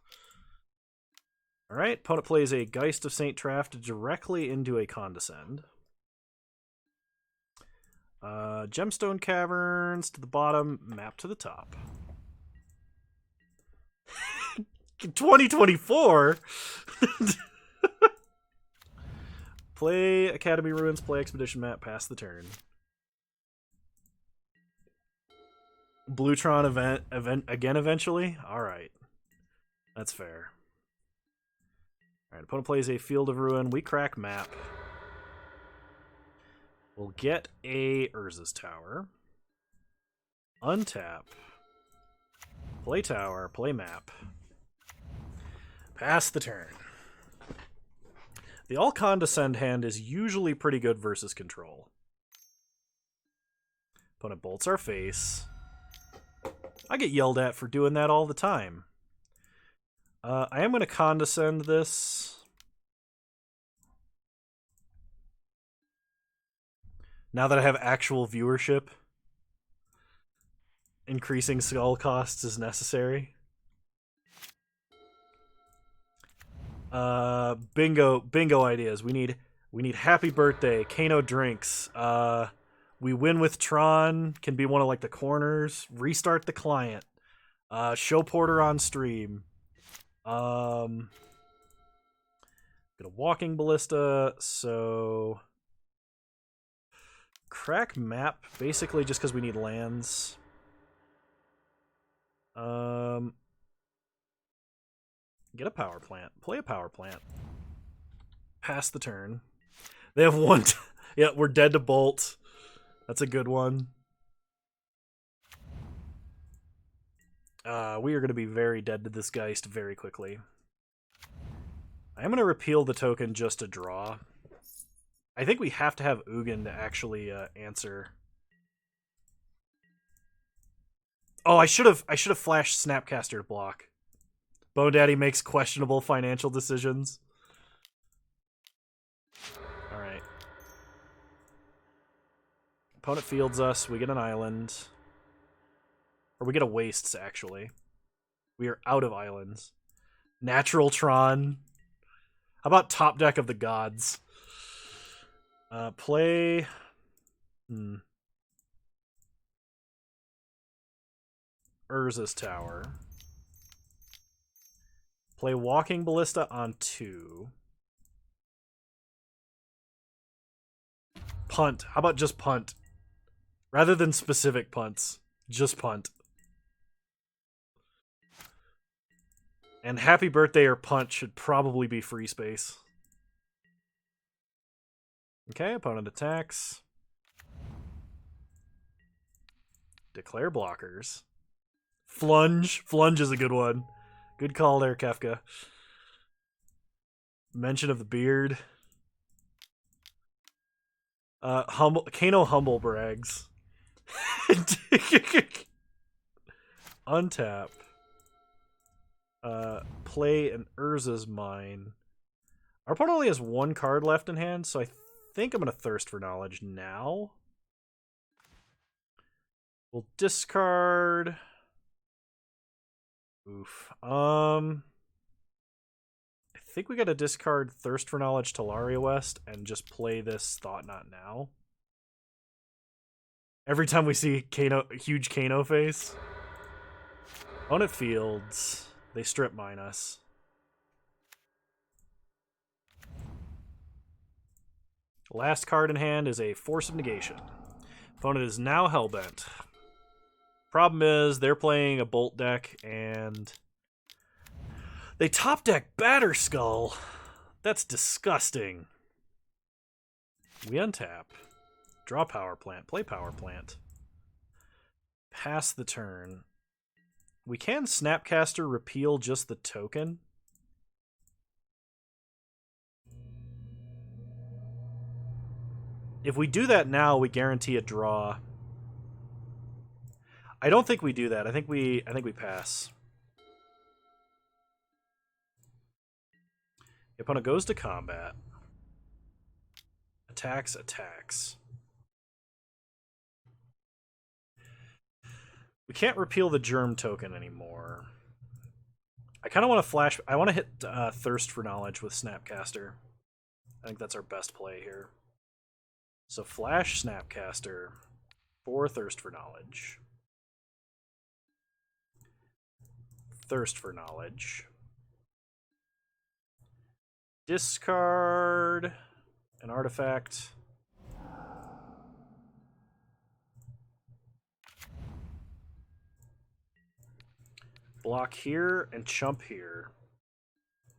Alright, opponent plays a Geist of Saint Traft directly into a Condescend. Gemstone Caverns to the bottom, map to the top. 2024? Play Academy Ruins, play Expedition Map, pass the turn. Bluetron event again eventually? Alright. That's fair. Alright, opponent plays a Field of Ruin. We crack map. We'll get a Urza's Tower. Untap. Play tower, play map. Pass the turn. The all condescend hand is usually pretty good versus control. Opponent bolts our face. I get yelled at for doing that all the time. I am going to condescend this. Now that I have actual viewership, increasing skull costs is necessary. Bingo ideas. We need happy birthday, Kano drinks. We win with Tron, can be one of like the corners. Restart the client. Show Porter on stream. Get a walking ballista, so crack map, basically just because we need lands. Get a power plant. Play a power plant. Pass the turn. They have one. Yeah, we're dead to bolt. That's a good one. We are going to be very dead to this Geist very quickly. I am going to repeal the token just to draw. I think we have to have Ugin to actually answer. Oh, I should have flashed Snapcaster to block. Bone Daddy makes questionable financial decisions. Alright. Opponent fields us. We get an island. Or we get a wastes, actually. We are out of islands. Natural Tron. How about top deck of the gods? Play... Urza's Tower. Play Walking Ballista on 2. Punt. How about just punt? Rather than specific punts. Just punt. And happy birthday or punt should probably be free space. Okay, opponent attacks. Declare blockers. Flunge. Flunge is a good one. Good call there, Kefka. Mention of the beard. Kano humble brags. Untap. Play an Urza's Mine. Our opponent only has 1 card left in hand, so I think I'm going to Thirst for Knowledge now. We'll discard... Oof. I think we gotta discard Thirst for Knowledge Talaria West and just play this Thought Not Now. Every time we see Kano, huge Kano face. Opponent fields. They strip mine us. Last card in hand is a Force of Negation. Opponent is now Hellbent. Problem is, they're playing a Bolt deck, and they top deck Batterskull. That's disgusting. We untap. Draw Power Plant. Play Power Plant. Pass the turn. We can Snapcaster repeal just the token. If we do that now, we guarantee a draw. I don't think we do that. I think we pass. The opponent goes to combat. Attacks, attacks. We can't repeal the germ token anymore. I kind of want to flash... I want to hit Thirst for Knowledge with Snapcaster. I think that's our best play here. So flash Snapcaster for Thirst for Knowledge. Thirst for Knowledge. Discard an artifact. Block here and chump here.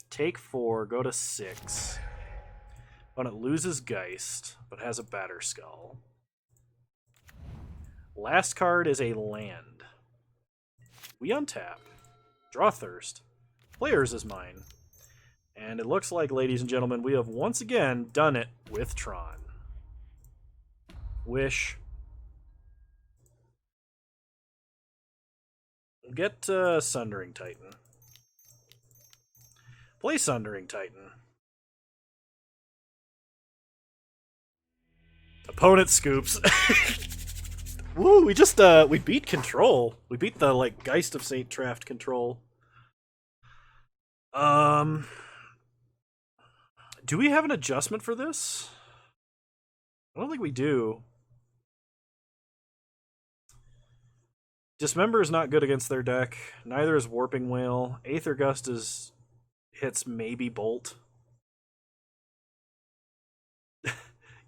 Take 4, go to 6. Opponent loses Geist, but has a Batterskull. Last card is a land. We untap. Draw Thirst. Players is mine. And it looks like, ladies and gentlemen, we have once again done it with Tron. Wish. Get Sundering Titan. Play Sundering Titan. Opponent scoops. Woo, we just we beat Control. We beat the like Geist of Saint Traft Control. Do we have an adjustment for this? I don't think we do. Dismember is not good against their deck. Neither is Warping Whale. Aether Gust hits maybe Bolt.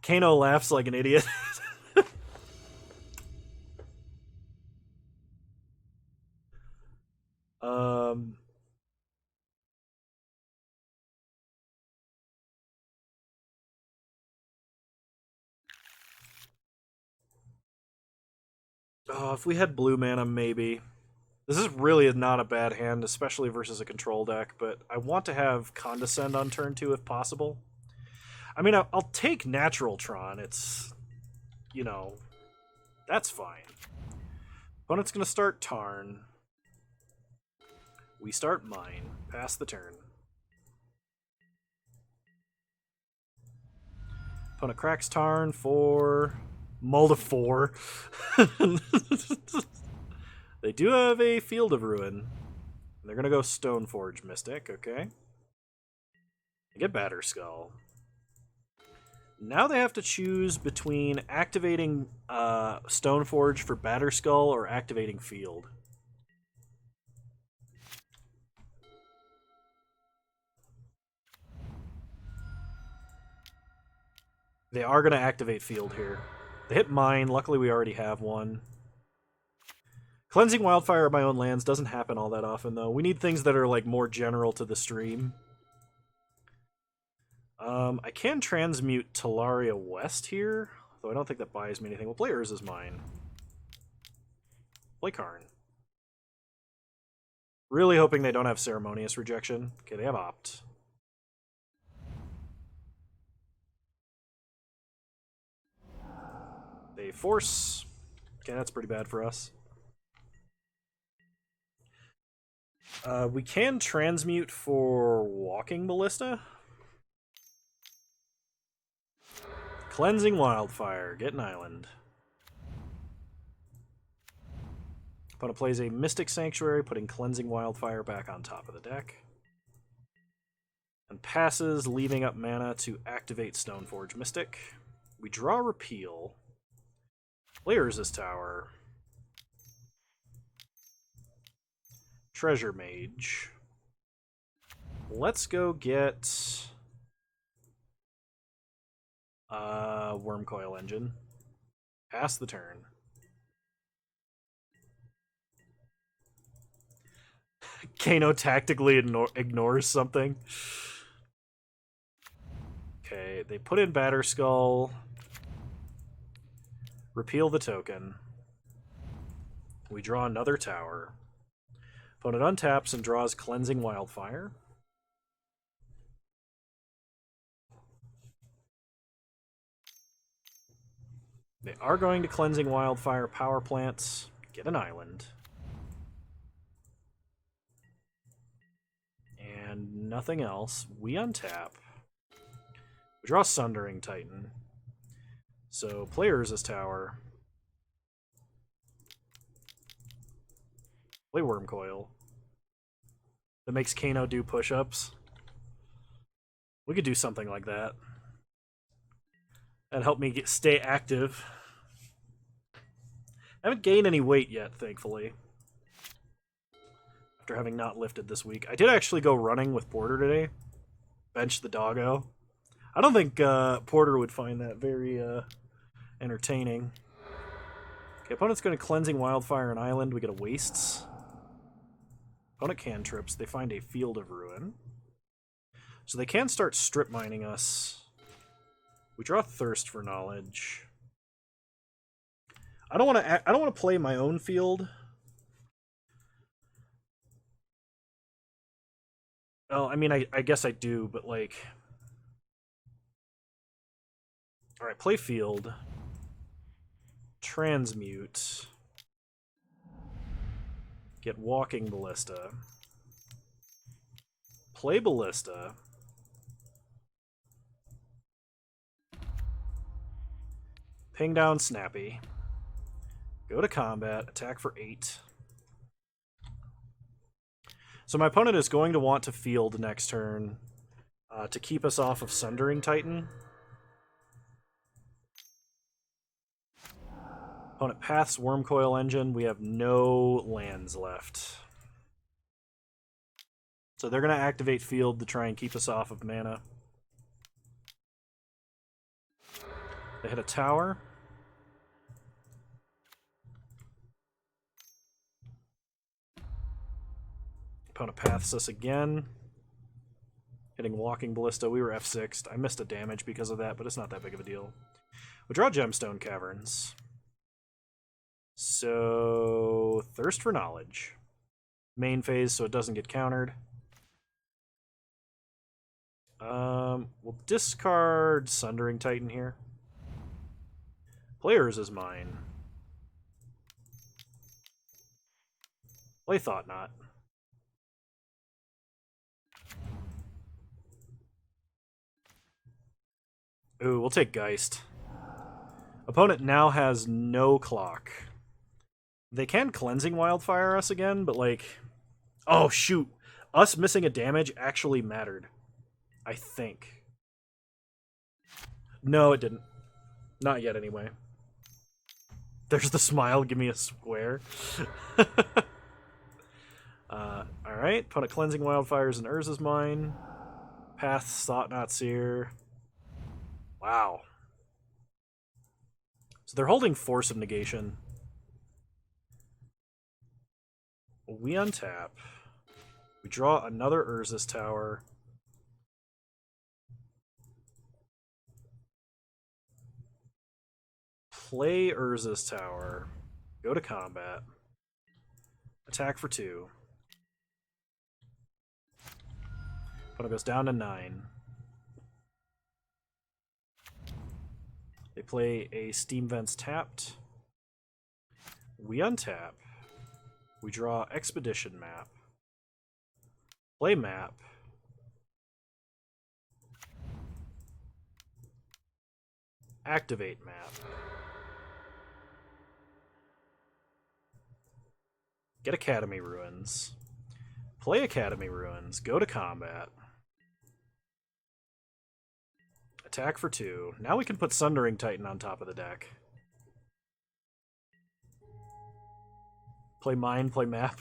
Kano laughs like an idiot. Oh, if we had blue mana, maybe. This is really not a bad hand, especially versus a control deck, but I want to have Condescend on turn 2 if possible. I mean, I'll take Natural Tron. It's, you know, that's fine. Opponent's going to start Tarn. We start Mine. Pass the turn. Opponent cracks Tarn for Mull to 4. They do have a Field of Ruin. They're going to go Stoneforge Mystic, okay. They get Batterskull. Now they have to choose between activating Stoneforge for Batterskull or activating Field. They are going to activate Field here. They hit Mine. Luckily, we already have one. Cleansing Wildfire of my own lands doesn't happen all that often, though. We need things that are like more general to the stream. I can transmute Talaria West here, though I don't think that buys me anything. Well, Players is mine. Play Karn. Really hoping they don't have Ceremonious Rejection. Okay, they have Opt. They force. Okay, that's pretty bad for us. We can transmute for Walking Ballista. Cleansing Wildfire. Get an island. Opponent plays a Mystic Sanctuary, putting Cleansing Wildfire back on top of the deck. And passes, leaving up mana to activate Stoneforge Mystic. We draw Repeal. Players this tower. Treasure Mage. Let's go get Wormcoil Engine. Pass the turn. Kano tactically ignores something. Okay, they put in Batterskull. Repeal the token. We draw another tower. Opponent untaps and draws Cleansing Wildfire. They are going to Cleansing Wildfire power plants. Get an island. And nothing else. We untap. We draw Sundering Titan. So players is tower. Play Worm Coil. That makes Kano do push-ups. We could do something like that. That'd help me stay active. I haven't gained any weight yet, thankfully. After having not lifted this week. I did actually go running with Porter today. Bench the doggo. I don't think Porter would find that very entertaining. Okay, opponent's going to Cleansing Wildfire an island. We get a Wastes. Opponent cantrips. They find a Field of Ruin. So they can start strip mining us. We draw Thirst for Knowledge. I don't want to play my own field. Well, I mean, I guess I do, but like... Alright, play field. Transmute. Get Walking Ballista. Play Ballista. Ping down Snappy. Go to combat. Attack for 8. So my opponent is going to want to field next turn to keep us off of Sundering Titan. Opponent paths Worm Coil Engine. We have no lands left. So they're going to activate field to try and keep us off of mana. They hit a tower. Opponent paths us again. Hitting Walking Ballista. We were F6'd. I missed a damage because of that, but it's not that big of a deal. We draw Gemstone Caverns. So, Thirst for Knowledge. Main phase, so it doesn't get countered. We'll discard Sundering Titan here. Players is mine. Play Thought Knot. Ooh, we'll take Geist. Opponent now has no clock. They can Cleansing Wildfire us again, but like... Oh, shoot. Us missing a damage actually mattered. I think. No, it didn't. Not yet, anyway. There's the smile. Give me a square. Alright. Opponent Cleansing Wildfires and Urza's mine. Paths, Thought Knot Seer. Wow. So they're holding Force of Negation. We untap. We draw another Urza's Tower. Play Urza's Tower. Go to combat. Attack for 2. Opponent goes down to 9. They play a Steam Vents tapped. We untap. We draw Expedition Map. Play Map. Activate Map. Get Academy Ruins. Play Academy Ruins. Go to combat. Attack for 2. Now we can put Sundering Titan on top of the deck. Play Mine, play Map.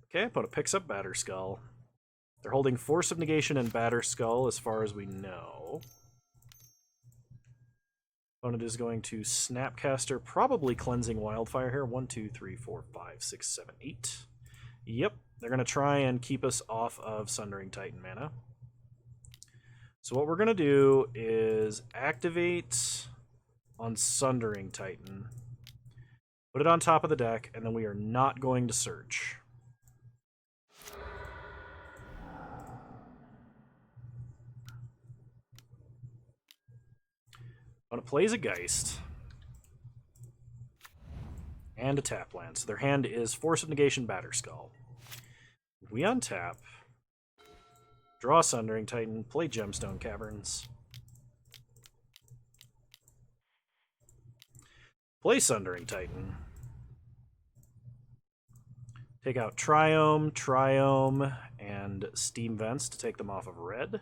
Okay, opponent picks up Batterskull. They're holding Force of Negation and Batterskull as far as we know. Opponent is going to Snapcaster, probably Cleansing Wildfire here. 1, 2, 3, 4, 5, 6, 7, 8. Yep, they're going to try and keep us off of Sundering Titan mana. So what we're going to do is activate on Sundering Titan, put it on top of the deck, and then we are not going to search. Opponent plays a Geist. and a tap land. So their hand is Force of Negation, Batterskull. We untap, draw Sundering Titan, play Gemstone Caverns. Play Sundering Titan. Take out Triome, and Steam Vents to take them off of red.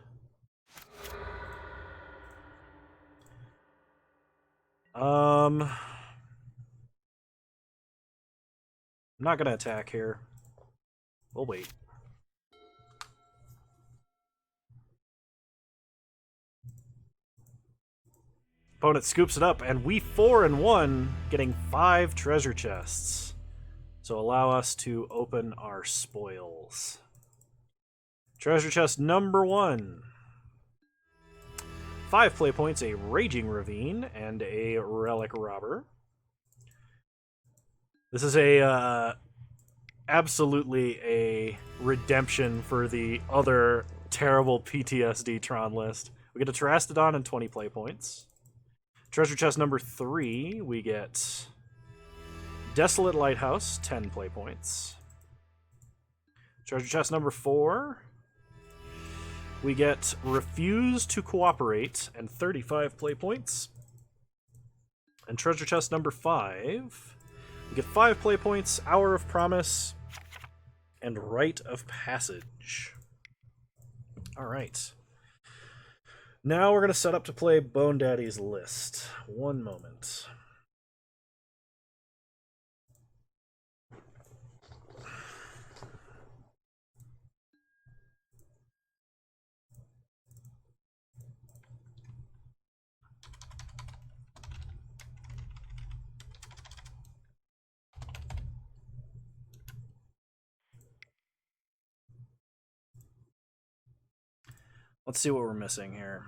I'm not going to attack here. We'll wait. Opponent scoops it up, and we 4-1, getting 5 treasure chests. So allow us to open our spoils. Treasure chest number 1. 5 play points, a Raging Ravine, and a Relic Robber. This is absolutely a redemption for the other terrible PTSD Tron list. We get a Terastodon and 20 play points. Treasure chest number 3, we get Desolate Lighthouse, 10 play points. Treasure chest number 4, we get Refuse to Cooperate and 35 play points. And treasure chest number 5, we get 5 play points, Hour of Promise, and Rite of Passage. Alright. Now we're going to set up to play Bone Daddy's list. One moment. Let's see what we're missing here.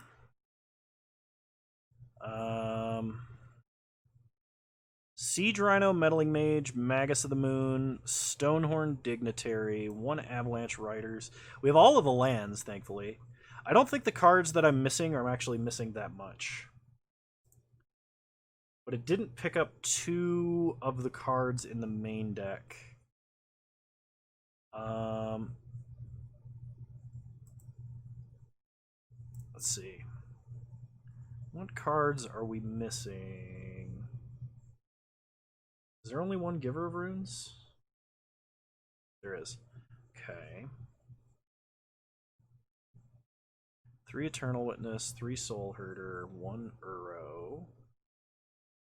Siege Rhino, Meddling Mage, Magus of the Moon, Stonehorn Dignitary, 1 Avalanche Riders. We have all of the lands, thankfully. I don't think the cards that I'm missing are actually missing that much. But it didn't pick up 2 of the cards in the main deck. Let's see. What cards are we missing? Is there only 1 Giver of Runes? There is. Okay. 3 Eternal Witness, 3 Soul Herder, 1 Uro,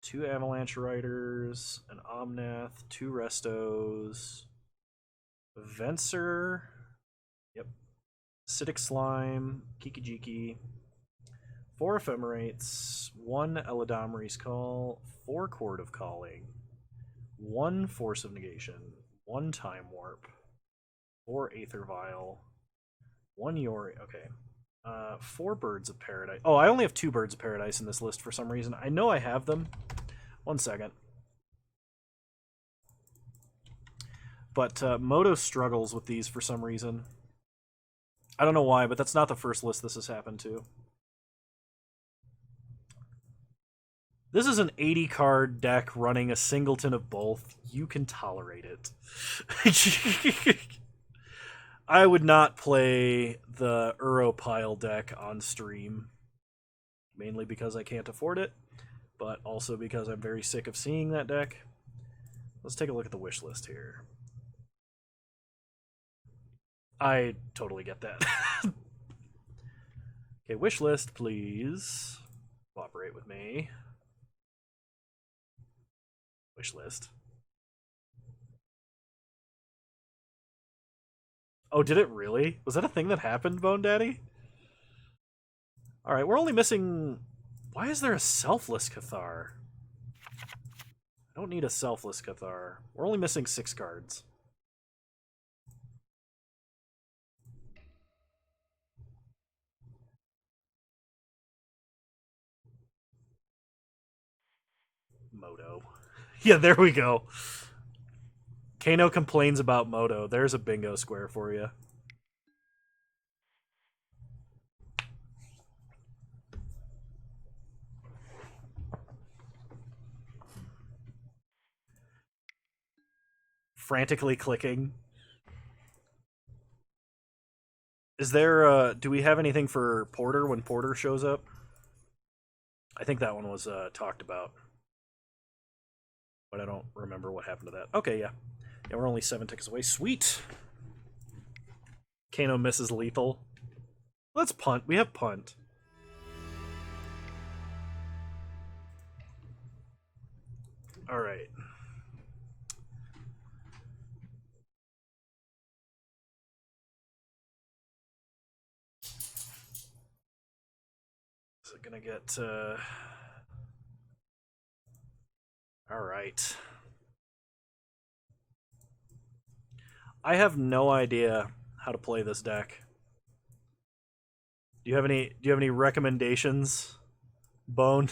2 Avalanche Riders, an Omnath, 2 Restos, Venser, yep, Acidic Slime, Kikijiki, 4 Ephemerates, 1 Eladamri's Call, 4 Chord of Calling, 1 Force of Negation, 1 Time Warp, 4 Aether Vial, 1 Yori, okay. 4 Birds of Paradise. Oh, I only have 2 Birds of Paradise in this list for some reason. I know I have them. One second. But Moto struggles with these for some reason. I don't know why, but that's not the first list this has happened to. This is an 80-card deck running a singleton of both. You can tolerate it. I would not play the Uropile deck on stream. Mainly because I can't afford it, but also because I'm very sick of seeing that deck. Let's take a look at the wish list here. I totally get that. Okay, wish list, please. Cooperate with me. Wish list. Oh, did it really? Was that a thing that happened, Bone Daddy? Alright, we're only missing... Why is there a Selfless Cathar? I don't need a Selfless Cathar. We're only missing 6 cards. Moto. Yeah, there we go. Kano complains about Moto. There's a bingo square for you. frantically clicking. Is there? Do we have anything for Porter when Porter shows up? I think that one was talked about, but I don't remember what happened to that. Okay, yeah, yeah, we're only 7 tickets away. Sweet. Kano misses lethal. Let's punt. We have punt. All right. Is it gonna get? All right. I have no idea how to play this deck. Do you have any recommendations, Bone?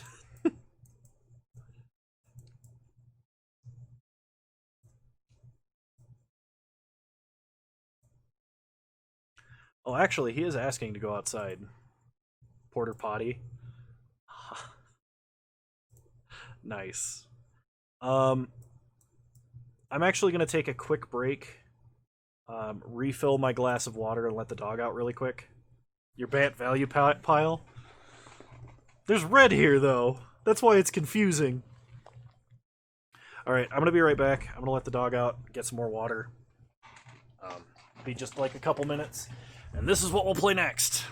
Oh, actually, he is asking to go outside. Porter Potty. Nice. Um, I'm actually gonna take a quick break, refill my glass of water, and let the dog out really quick. Your Bant value pile. There's red here though. That's why it's confusing. All right, I'm gonna be right back. I'm gonna let the dog out, get some more water. Be just like a couple minutes, and this is what we'll play next.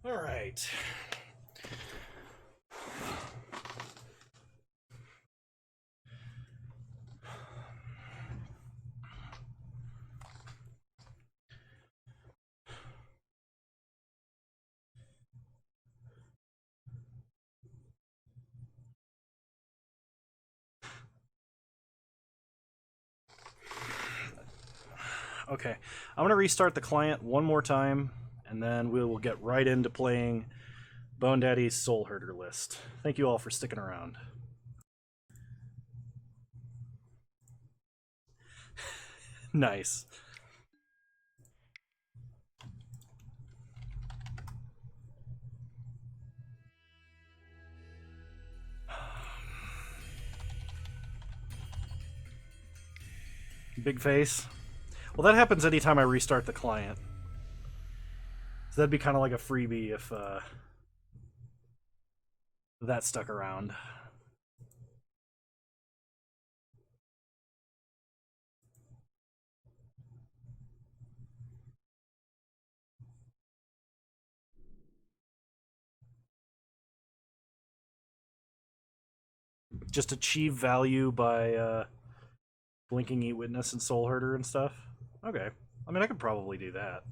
All right. Okay, I'm going to restart the client one more time, and then we will get right into playing Bone Daddy's Soul Herder list. Thank you all for sticking around. Nice. Big face. Well, that happens anytime I restart the client. So that'd be kind of like a freebie if that stuck around. Just achieve value by blinking Eat Witness and Soul Herder and stuff. Okay. I mean, I could probably do that.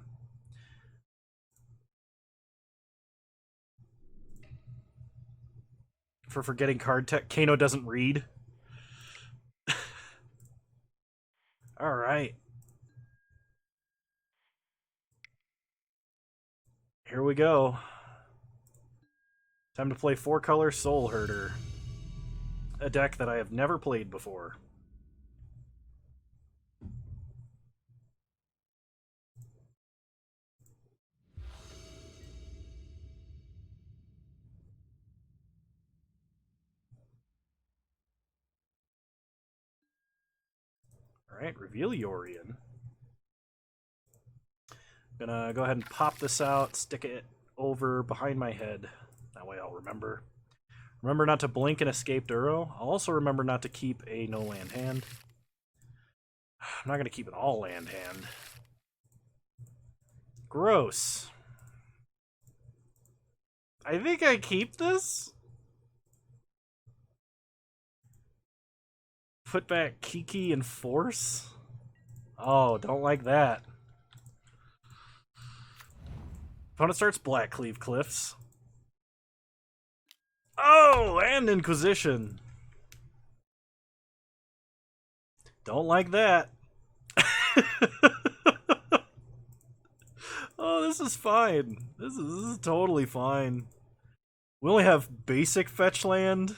For forgetting card tech, Kano doesn't read. All right. Here we go. Time to play 4-color Soul Herder. A deck that I have never played before. Alright, reveal Yorion. Gonna go ahead and pop this out, stick it over behind my head. That way I'll remember. Remember not to blink and escape Duro. I'll also remember not to keep a no-land hand. I'm not gonna keep an all-land hand. Gross. I think I keep this? Put back Kiki and Force? Oh, don't like that. Opponent starts Blackcleave Cliffs. Oh, and Inquisition. Don't like that. Oh, this is fine. This is totally fine. We only have basic fetch land.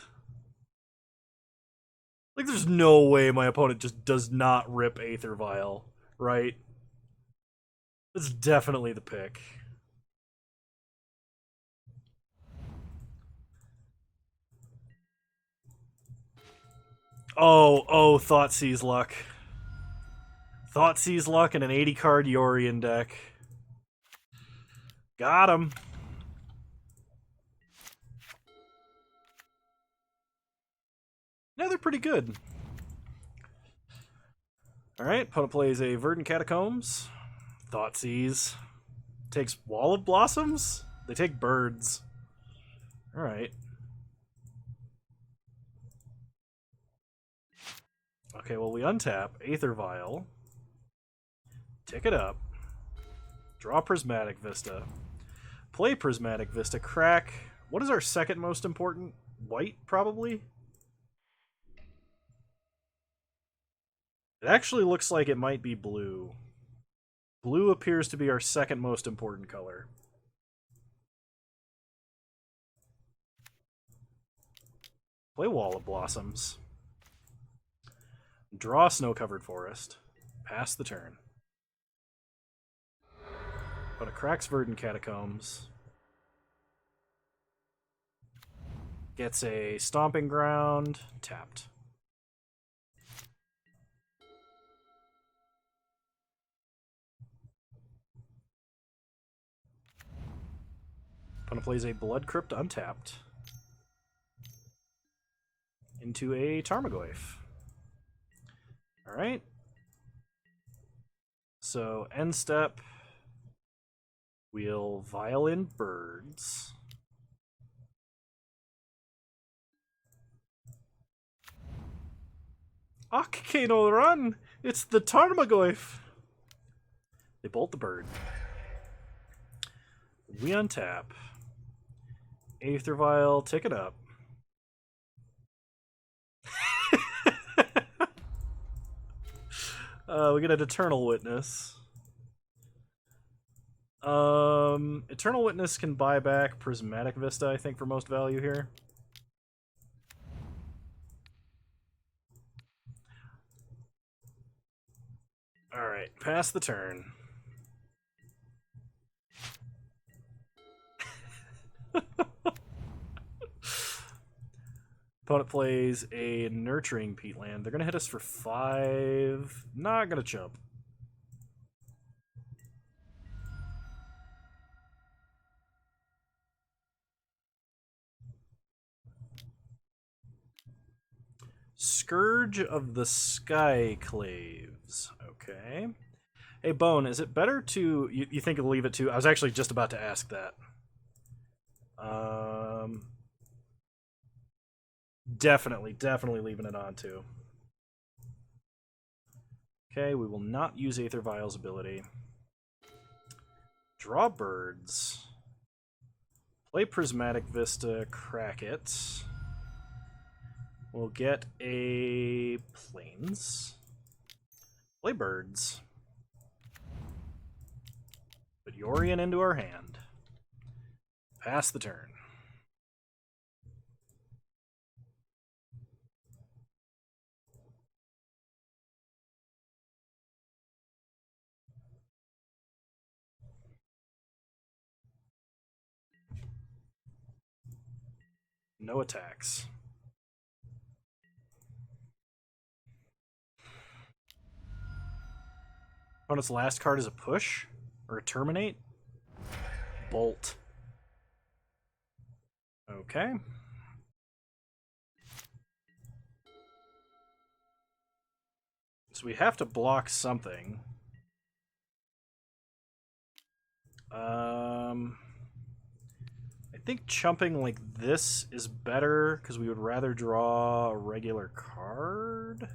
Like, there's no way my opponent just does not rip Aether Vial, right? That's definitely the pick. Oh, Thoughtseize Luck. Thoughtseize Luck and an 80-card Yorion deck. Got him. Yeah, they're pretty good. Alright, opponent plays a Verdant Catacombs. Thoughtseize. Takes Wall of Blossoms? They take birds. Alright. Okay, well, we untap Aether Vial. Tick it up. Draw Prismatic Vista. Play Prismatic Vista. Crack. What is our second most important? White, probably? It actually looks like it might be blue. Blue appears to be our second most important color. Play Wall of Blossoms. Draw Snow-Covered Forest. Pass the turn. But it cracks Verdant Catacombs. Gets a Stomping Ground. Tapped. Opponent plays a Blood Crypt untapped into a Tarmogoyf. Alright. So, end step, we'll Violin Birds. Kano, run! It's the Tarmogoyf! They bolt the bird. We untap. Aether Vial, tick it up. We get an Eternal Witness. Eternal Witness can buy back Prismatic Vista, I think, for most value here. Alright, pass the turn. Opponent plays a Nurturing Peatland. They're going to hit us for 5. Not going to chump. Scourge of the Skyclaves. Okay. Hey, Bone, is it better to... You think it'll leave it to... I was actually just about to ask that. Definitely leaving it on, too. Okay, we will not use Aether Vial's ability. Draw birds. Play Prismatic Vista, crack it. We'll get a Plains. Play birds. Put Yorion into our hand. Pass the turn. No attacks. Opponent's last card is a push? Or a terminate? Bolt. Okay. So we have to block something. I think chumping like this is better because we would rather draw a regular card.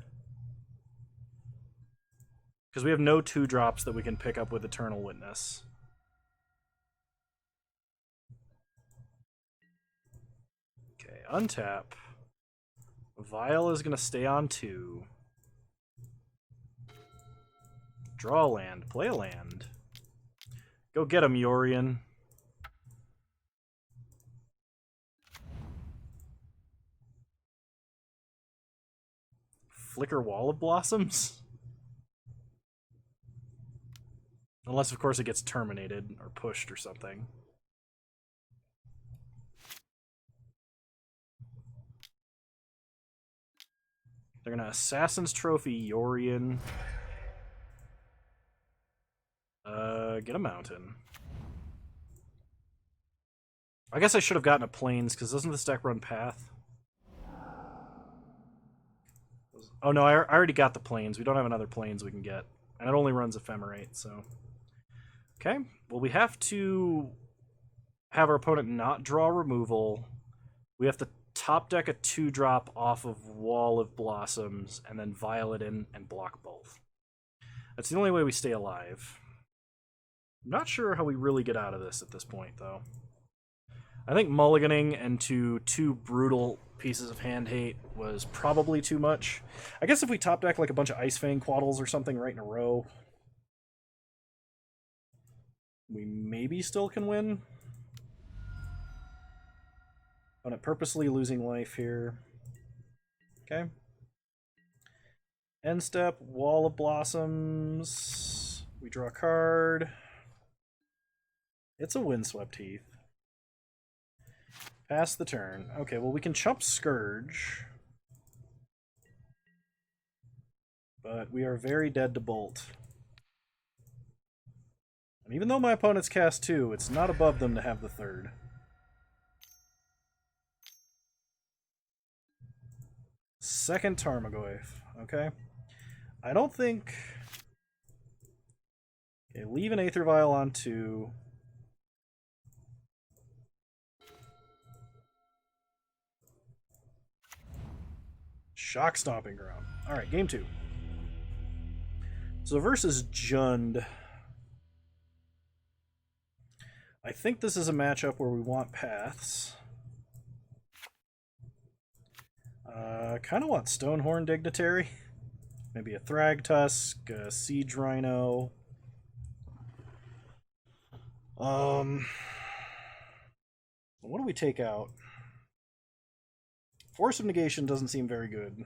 Because we have no 2-drops that we can pick up with Eternal Witness. Okay, untap. Vial is going to stay on 2. Draw a land. Play a land. Go get him, Yorion. Flicker Wall of Blossoms? Unless, of course, it gets terminated or pushed or something. They're going to Assassin's Trophy Yorion. Get a mountain. I guess I should have gotten a Plains, because doesn't this deck run Path? Oh no, I already got the Plains. We don't have another Plains we can get. And it only runs Ephemerate, so... Okay, well we have to have our opponent not draw removal. We have to top deck a 2-drop off of Wall of Blossoms, and then Vial it in and block both. That's the only way we stay alive. I'm not sure how we really get out of this at this point, though. I think mulliganing into 2 brutal pieces of hand hate was probably too much. I guess if we top deck like a bunch of Ice Fang Quaddles or something right in a row, we maybe still can win. On it purposely losing life here. Okay. End step, Wall of Blossoms. We draw a card. It's a Windswept Heath. Pass the turn. Okay, well we can chump Scourge. But we are very dead to Bolt. And even though my opponent's cast 2, it's not above them to have the 3rd. Second Tarmogoyf. Okay. I don't think... Okay, leave an Aether Vial on 2. Shock Stomping Ground. Alright, game 2. So versus Jund. I think this is a matchup where we want paths. Kind of want Stonehorn Dignitary. Maybe a Thragtusk, a Siege Rhino. What do we take out? Force of Negation doesn't seem very good.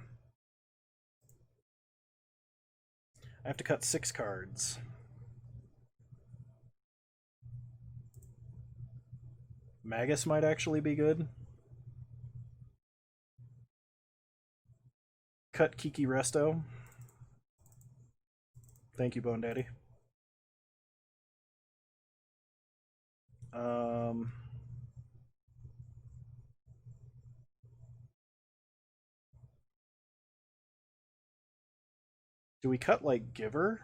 I have to cut 6 cards. Magus might actually be good. Cut Kiki Resto. Thank you, Bone Daddy. Do we cut, like, Giver?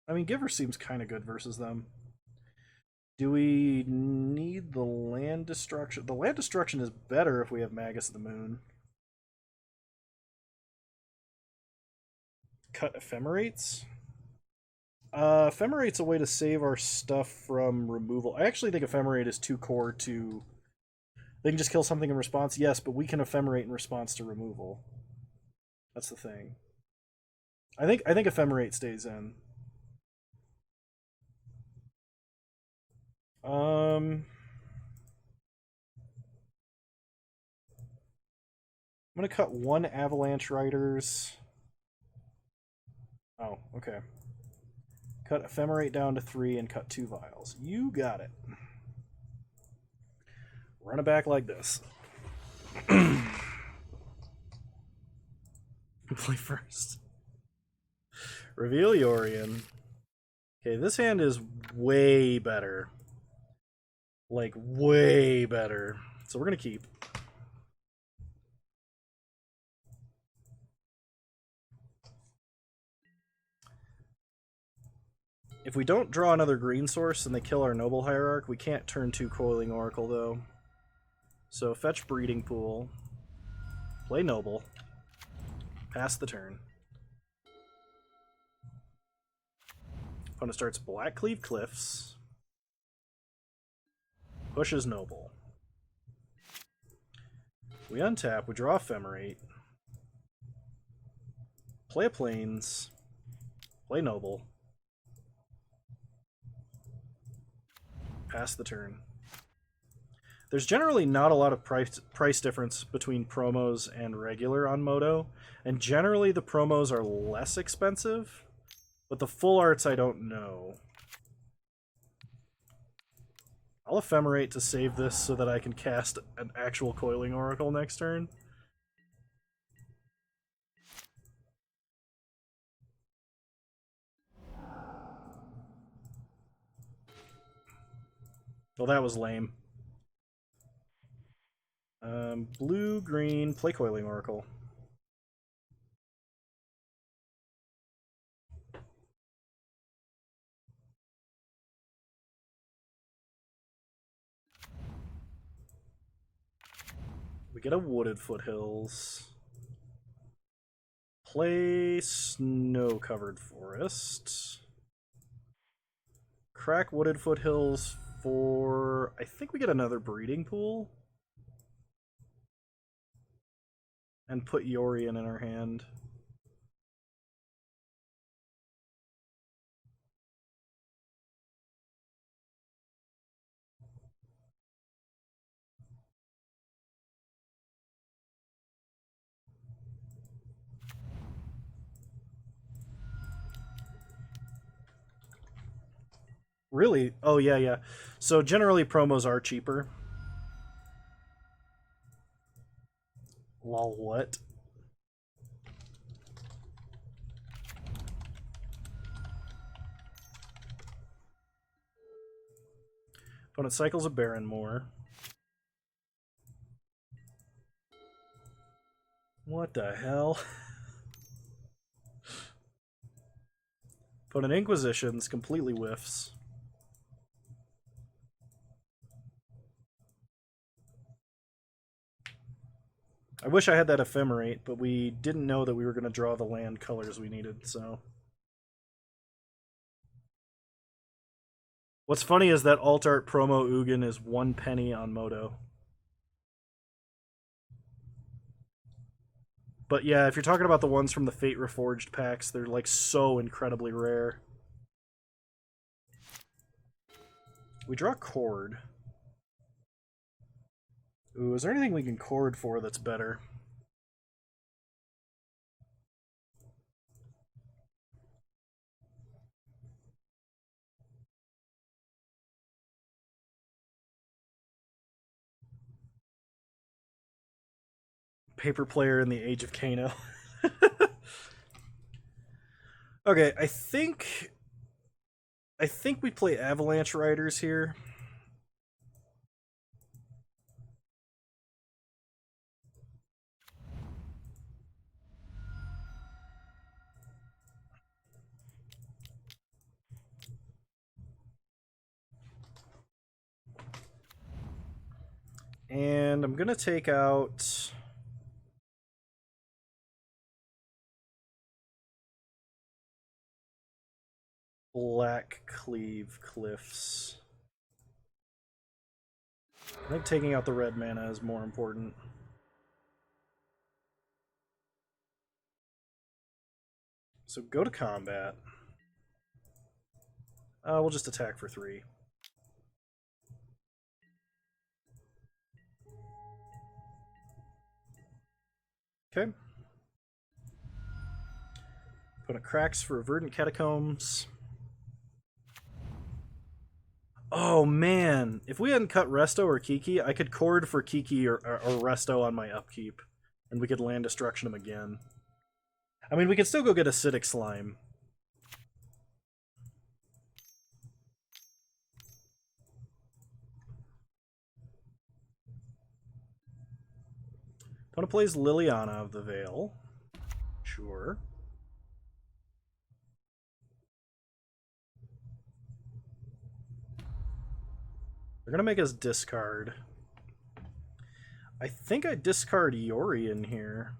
I mean, Giver seems kind of good versus them. Do we need the land destruction? The land destruction is better if we have Magus of the Moon. Cut Ephemerates? Ephemerate's a way to save our stuff from removal. I actually think Ephemerate is too core to... They can just kill something in response, yes, but we can Ephemerate in response to removal. That's the thing. I think Ephemerate stays in. I'm gonna cut 1 Avalanche Riders. Oh, okay. Cut Ephemerate down to 3 and cut 2 Vials. You got it. Run it back like this. Play first. Reveal Yorion. Okay, this hand is way better. Like, way better. So we're gonna keep. If we don't draw another green source and they kill our Noble Hierarch, we can't turn 2 Coiling Oracle, though. So fetch Breeding Pool. Play Noble. Pass the turn. Opponent starts Blackcleave Cliffs. Pushes Noble. We untap, we draw Ephemerate. Play a Plains. Play Noble. Pass the turn. There's generally not a lot of price difference between promos and regular on Moto, and generally the promos are less expensive, but the full arts I don't know. I'll Ephemerate to save this so that I can cast an actual Coiling Oracle next turn. Well, that was lame. Blue, green, play Coiling Oracle. We get a Wooded Foothills. Play Snow-Covered Forest. Crack Wooded Foothills for... I think we get another Breeding Pool. And put Yorion in our hand. Really? Oh, yeah, yeah. So generally promos are cheaper. Lol, what? Opponent cycles a Baron more. What the hell? Opponent Inquisitions completely whiffs. I wish I had that Ephemerate, but we didn't know that we were going to draw the land colors we needed, so... What's funny is that alt art promo Ugin is 1 penny on Moto. But yeah, if you're talking about the ones from the Fate Reforged packs, they're like so incredibly rare. We draw Cord. Ooh, is there anything we can Cord for that's better? Paper player in the Age of Kano. Okay, I think we play Avalanche Riders here. And I'm gonna take out Black Cleave Cliffs. I think taking out the red mana is more important. So go to combat. We'll just attack for 3. Okay. Put a Cracks for Verdant Catacombs. Oh man, if we hadn't cut Resto or Kiki, I could Cord for Kiki or Resto on my upkeep, and we could land Destruction him again. I mean, we could still go get Acidic Slime. Opponent plays Liliana of the Veil. Sure. They're gonna make us discard. I think I discard Yori in here.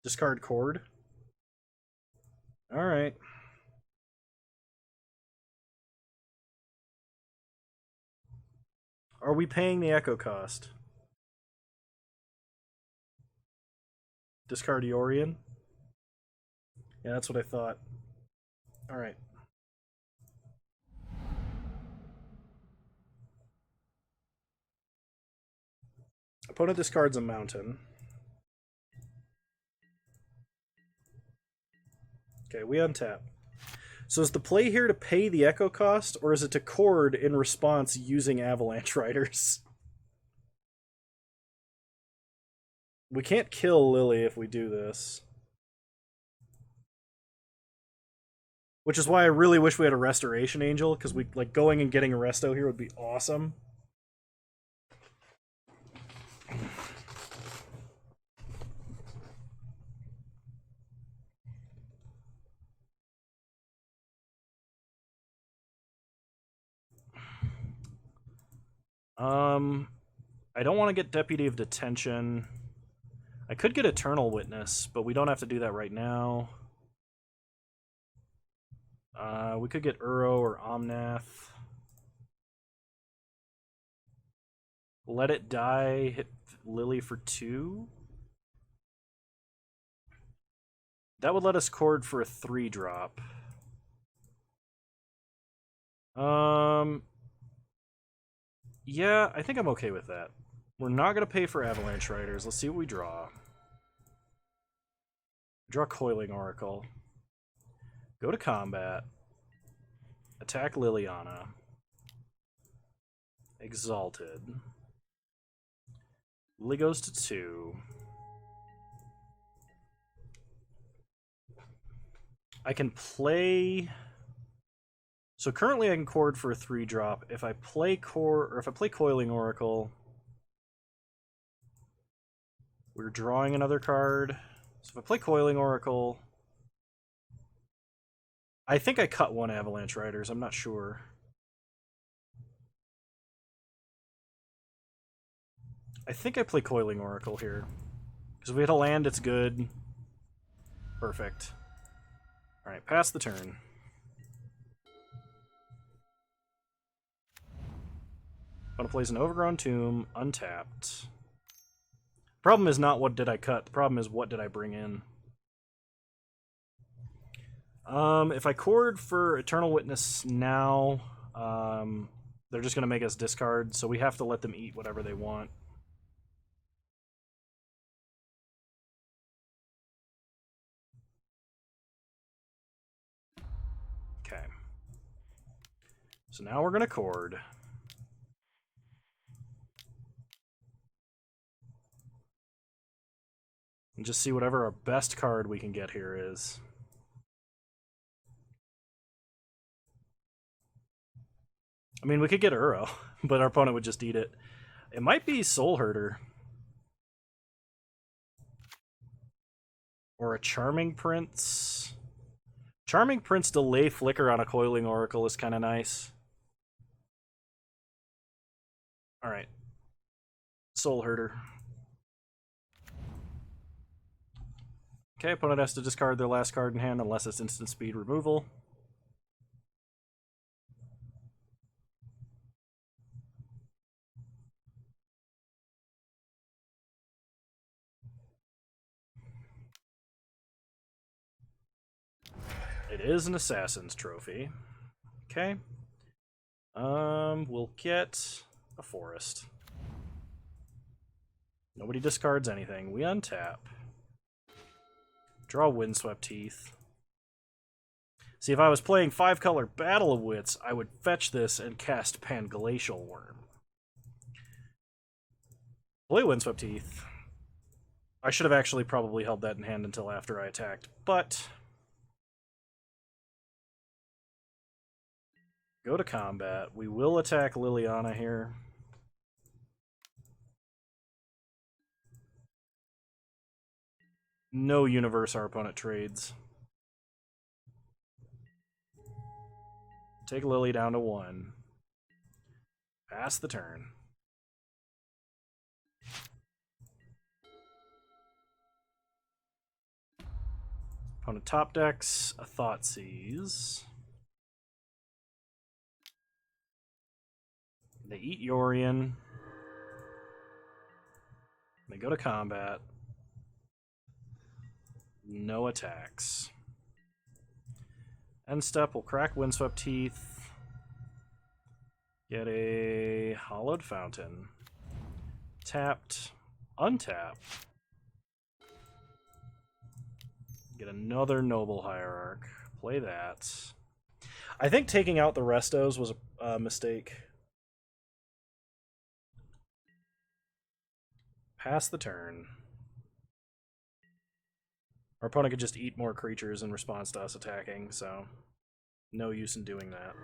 Discard Cord. Alright. Are we paying the Echo cost? Discard Yorion? Yeah, that's what I thought. Alright. Opponent discards a mountain. Okay, we untap. So is the play here to pay the Echo cost, or is it to Cord in response using Avalanche Riders? We can't kill Lily if we do this. Which is why I really wish we had a Restoration Angel, because we like going and getting a Resto here would be awesome. I don't want to get Deputy of Detention. I could get Eternal Witness, but we don't have to do that right now. We could get Uro or Omnath. Let It Die, hit Lily for 2. That would let us Cord for a 3-drop. Yeah, I think I'm okay with that. We're not going to pay for Avalanche Riders. Let's see what we draw. Draw Coiling Oracle. Go to combat. Attack Liliana. Exalted. Lily goes to 2. I can play... So currently I can Cord for a 3-drop. If I play Coiling Oracle, we're drawing another card. So if I play Coiling Oracle, I think I cut one Avalanche Riders. I'm not sure. I think I play Coiling Oracle here. Because if we hit a land, it's good. Perfect. Alright, pass the turn. Opponent plays an Overgrown Tomb, untapped. Problem is not what did I cut, the problem is what did I bring in. If I chord for Eternal Witness now, they're just going to make us discard, so we have to let them eat whatever they want. Okay. So now we're going to chord. And just see whatever our best card we can get here is. I mean, we could get Uro, but our opponent would just eat it. It might be Soul Herder. Or a Charming Prince. Charming Prince delay flicker on a Coiling Oracle is kind of nice. Alright. Soul Herder. Okay, opponent has to discard their last card in hand unless it's instant speed removal. It is an Assassin's Trophy. Okay. We'll get a Forest. Nobody discards anything. We untap. Draw Windswept Heath. See, if I was playing 5-color Battle of Wits, I would fetch this and cast Panglacial Worm. Play Windswept Heath. I should have actually probably held that in hand until after I attacked, but... Go to combat. We will attack Liliana here. No universe our opponent trades. Take Lily down to 1. Pass the turn. Opponent top decks a Thoughtseize. They eat Yorion. They go to combat. No attacks. End step, we'll crack Windswept Heath. Get a Hollowed Fountain. Tapped. Untap. Get another Noble Hierarch. Play that. I think taking out the Restos was a mistake. Pass the turn. Our opponent could just eat more creatures in response to us attacking, so no use in doing that.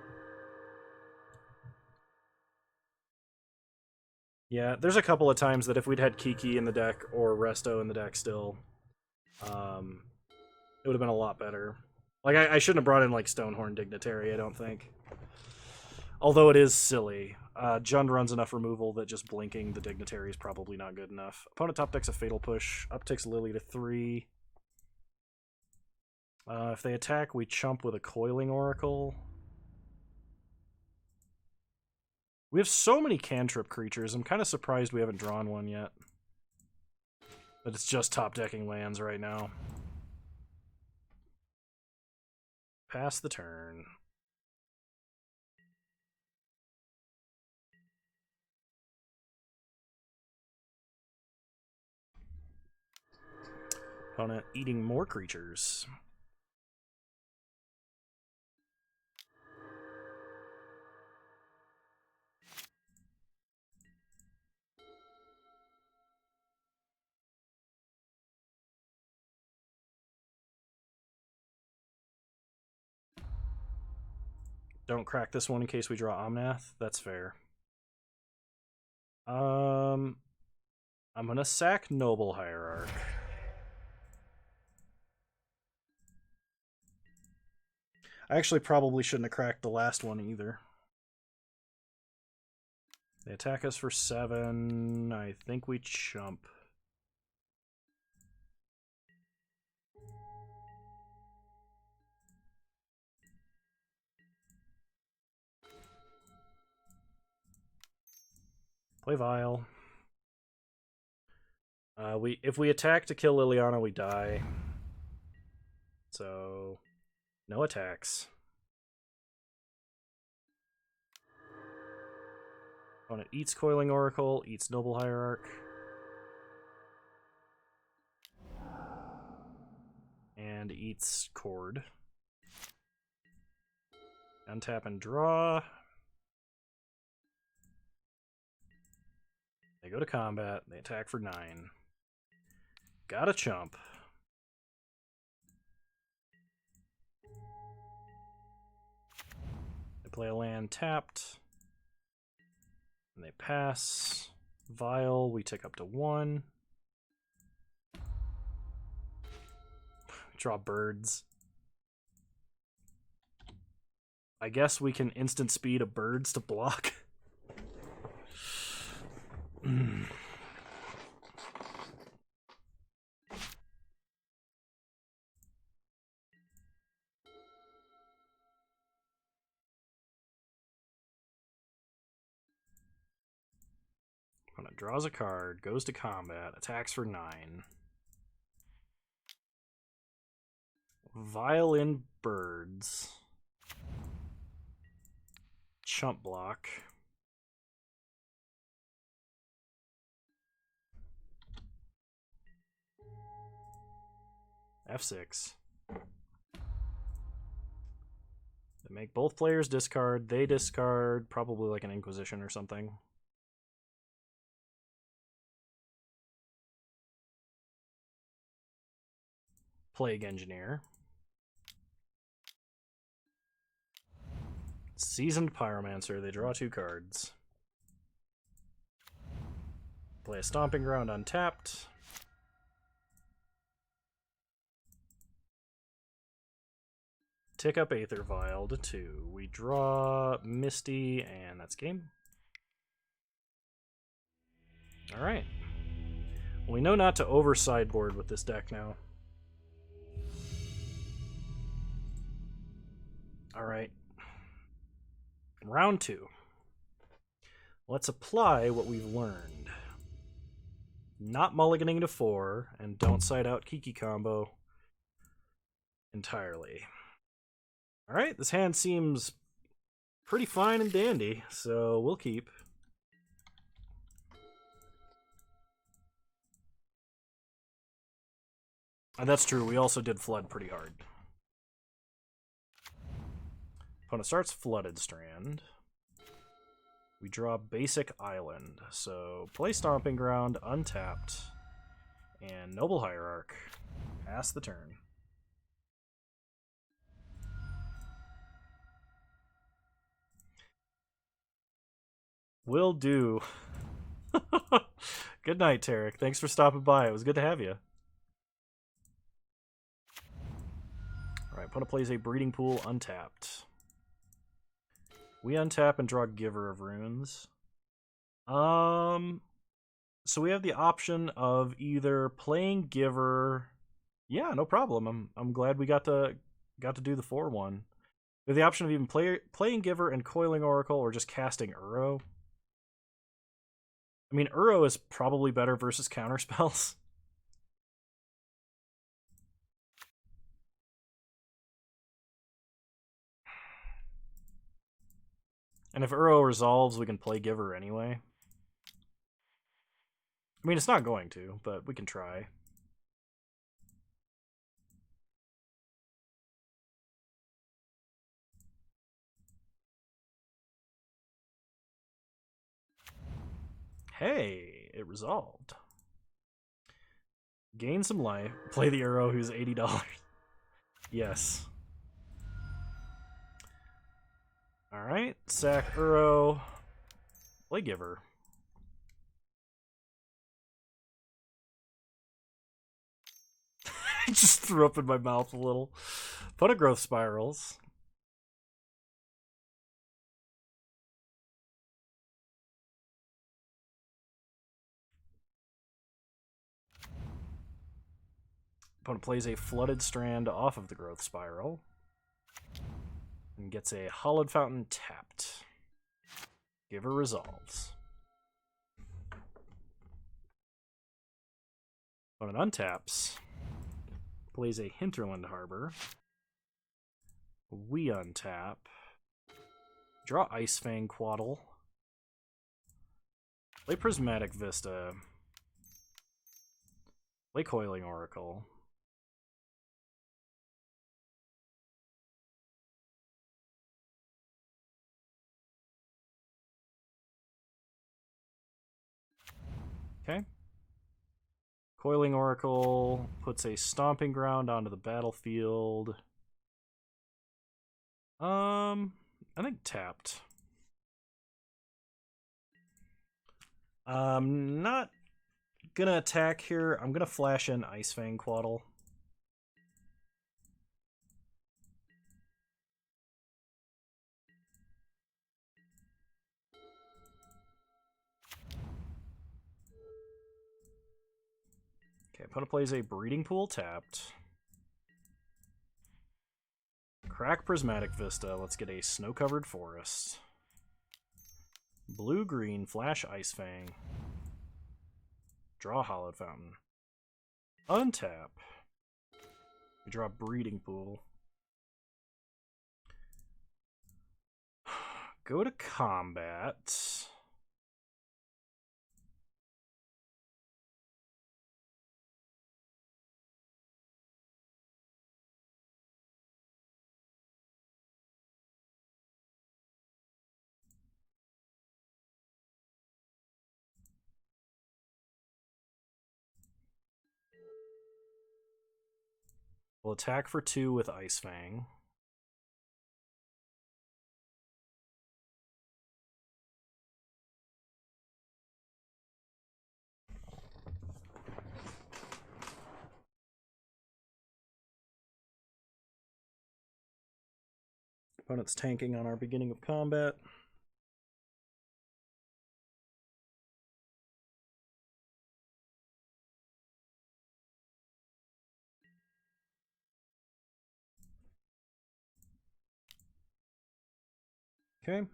Yeah, there's a couple of times that if we'd had Kiki in the deck or Resto in the deck still, it would have been a lot better. Like, I shouldn't have brought in, like, Stonehorn Dignitary, I don't think. Although it is silly. Jund runs enough removal that just blinking the Dignitary is probably not good enough. Opponent top decks a Fatal Push. Upticks Lily to 3. If they attack, we chump with a Coiling Oracle. We have so many cantrip creatures, I'm kind of surprised we haven't drawn one yet. But it's just top decking lands right now. Pass the turn. Opponent eating more creatures. Don't crack this one in case we draw Omnath. That's fair. I'm gonna sack Noble Hierarch. I actually probably shouldn't have cracked the last one either. They attack us for 7. I think we chump. Play Vile. If we attack to kill Liliana, we die. So, no attacks. Opponent eats Coiling Oracle, eats Noble Hierarch. And eats Cord. Untap and draw. They go to combat. They attack for 9. Got a chump. They play a land tapped. And they pass. Vile, we tick up to 1. Draw birds. I guess we can instant speed a birds to block. Opponent draws a card, goes to combat, attacks for 9. Violin birds. Chump block. F6. They make both players discard. They discard, probably like an Inquisition or something. Plague Engineer. Seasoned Pyromancer. They draw 2 cards. Play a Stomping Ground untapped. Tick up Aether Vial to 2. We draw Misty, and that's game. Alright. Well, we know not to over sideboard with this deck now. Alright. Round 2. Let's apply what we've learned. Not mulliganing to 4, and don't side out Kiki combo entirely. Alright, this hand seems pretty fine and dandy, so we'll keep. And that's true, we also did flood pretty hard. Opponent starts Flooded Strand. We draw Basic Island, so play Stomping Ground, untapped, and Noble Hierarch. Pass the turn. Will do. Good night, Tarek. Thanks for stopping by. It was good to have you. Alright, opponent plays a Breeding Pool untapped. We untap and draw Giver of Runes. So we have the option of either playing Giver. Yeah, no problem. I'm glad we got to do the 4-1. We have the option of even playing Giver and Coiling Oracle, or just casting Uro. I mean, Uro is probably better versus counterspells. And if Uro resolves, we can play Giver anyway. I mean, it's not going to, but we can try. Hey, it resolved. Gain some life. Play the Uro who's $80. Yes. Alright, sack Uro. Play Giver. I just threw up in my mouth a little. Put a Growth Spirals. Opponent plays a Flooded Strand off of the Growth Spiral. And gets a Hollowed Fountain tapped. Giver resolves. Opponent untaps. Plays a Hinterland Harbor. We untap. Draw Ice Fang Quaddle. Play Prismatic Vista. Play Coiling Oracle. Okay. Coiling Oracle puts a Stomping Ground onto the battlefield. I think tapped. Not gonna attack here. I'm gonna flash in Ice Fang Quaddle. Okay, opponent plays a Breeding Pool tapped. Crack Prismatic Vista. Let's get a Snow-Covered Forest. Blue-green, flash Ice Fang. Draw Hollowed Fountain. Untap. We draw Breeding Pool. Go to combat. We'll attack for 2 with Ice Fang. Opponent's tanking on our beginning of combat. Okay.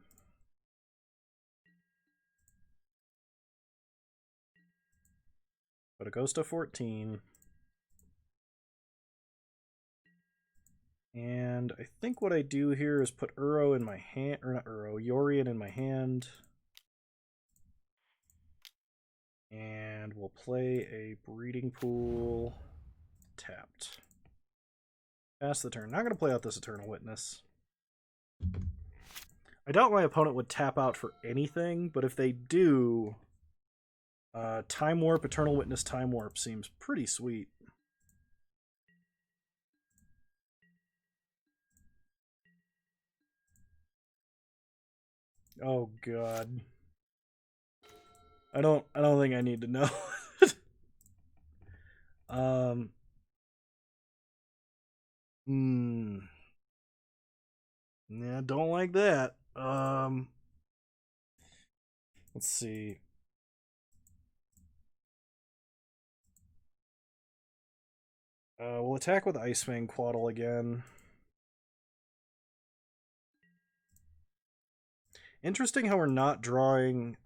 But it goes to 14. And I think what I do here is put Uro in my hand, or not Uro, Yorion in my hand. And we'll play a Breeding Pool tapped. Pass the turn. Not going to play out this Eternal Witness. I doubt my opponent would tap out for anything, but if they do, Time Warp, Eternal Witness, Time Warp seems pretty sweet. Oh god. I don't think I need to know. Yeah, don't like that. Let's see. We'll attack with Ice Fang Quaddle again. Interesting how we're not drawing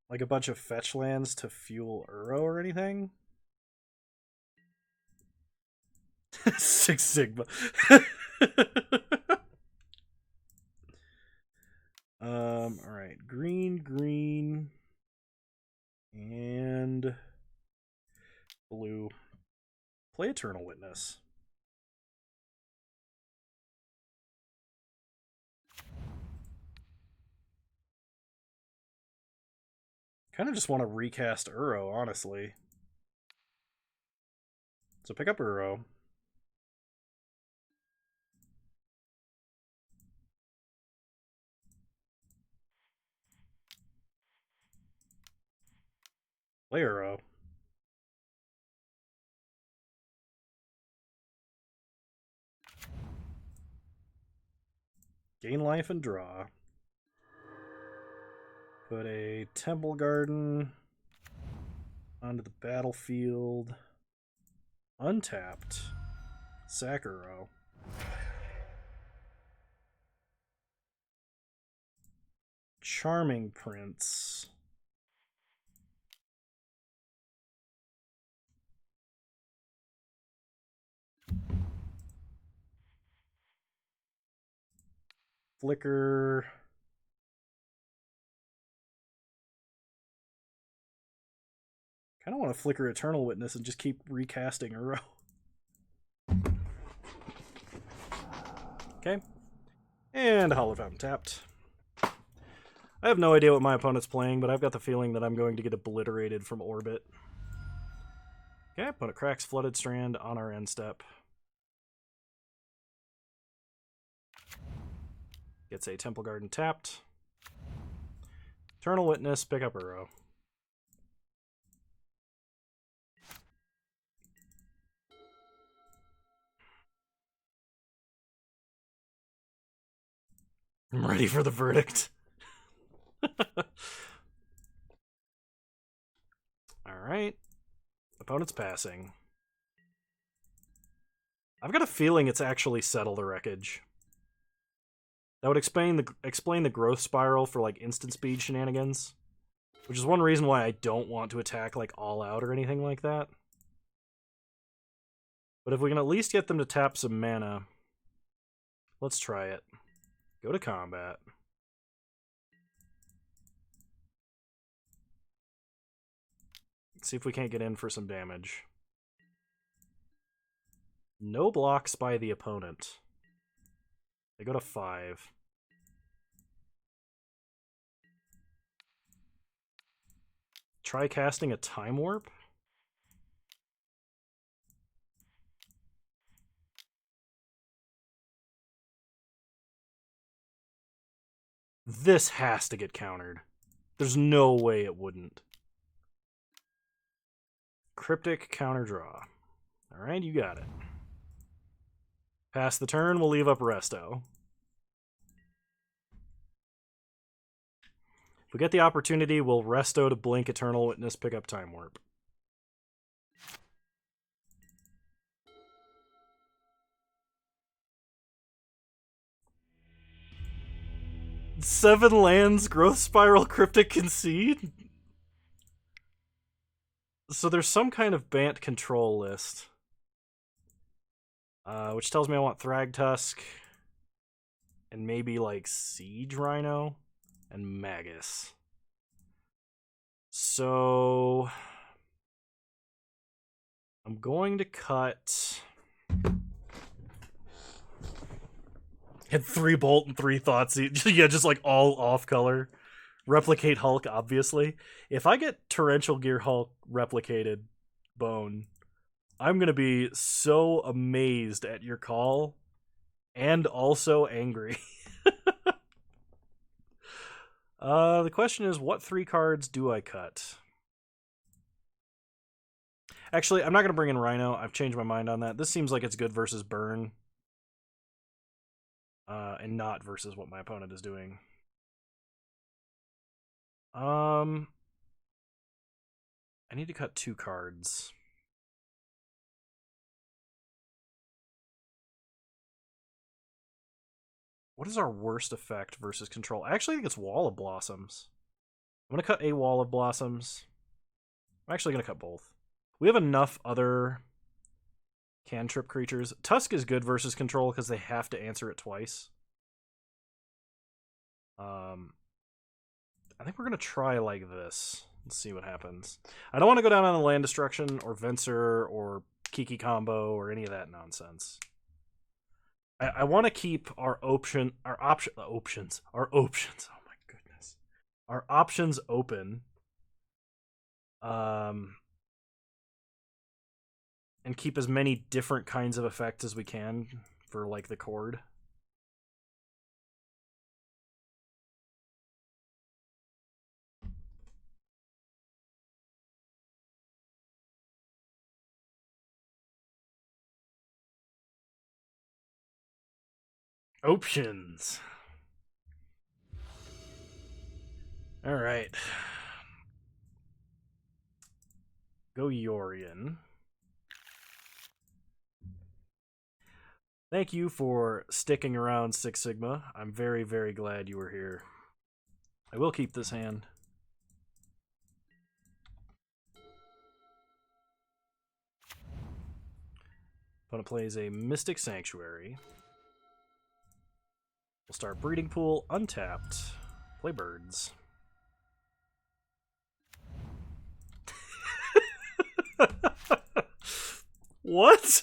like a bunch of fetch lands to fuel Uro or anything. Six Sigma. Alright. Green, green, and blue. Play Eternal Witness. Kind of just want to recast Uro, honestly. So pick up Uro. Play Uro. Gain life and draw. Put a Temple Garden Onto the battlefield. Untapped. Sakura. Charming Prince. Flicker. I don't want to flicker Eternal Witness and just keep recasting a row. Okay. And Hollow Fountain tapped. I have no idea what my opponent's playing, but I've got the feeling that I'm going to get obliterated from orbit. Okay, opponent cracks Flooded Strand on our end step. Gets a Temple Garden tapped. Eternal Witness, pick up a row. I'm ready for the verdict. Alright. Opponent's passing. I've got a feeling it's actually Settle the Wreckage. That would explain the growth spiral for like instant speed shenanigans. Which is one reason why I don't want to attack like all out or anything like that. But if we can at least get them to tap some mana, let's try it. Go to combat. Let's see if we can't get in for some damage. No blocks by the opponent. They go to 5. Try casting a Time Warp? This has to get countered. There's no way it wouldn't. Cryptic counter draw. Alright, you got it. Pass the turn, we'll leave up Resto. If we get the opportunity, we'll Resto to blink Eternal Witness, pick up Time Warp. Seven lands, Growth Spiral, Cryptic Concede? So there's some kind of Bant control list. Which tells me I want Thragtusk. And maybe like Siege Rhino and Magus. So I'm going to cut. Hit 3 Bolt and 3 Thoughts. Yeah, just like all off color. Replicate Hulk, obviously. If I get Torrential Gear Hulk replicated, Bone, I'm going to be so amazed at your call and also angry. The question is, what 3 cards do I cut? Actually, I'm not going to bring in Rhino. I've changed my mind on that. This seems like it's good versus Burn. And not versus what my opponent is doing. I need to cut 2 cards. What is our worst effect versus control? I actually think it's Wall of Blossoms. I'm going to cut a Wall of Blossoms. I'm actually going to cut both. We have enough other cantrip creatures. Tusk is good versus control because they have to answer it twice. I think we're going to try like this. Let's see what happens. I don't want to go down on the Land Destruction or Venser or Kiki combo or any of that nonsense. I want to keep our options. Oh my goodness. Our options open. And keep as many different kinds of effects as we can for like the chord. Options. All right. Go Yorion. Thank you for sticking around, Six Sigma. I'm very, very glad you were here. I will keep this hand. Opponent plays a Mystic Sanctuary. We'll start Breeding Pool, untapped. Play Birds. What?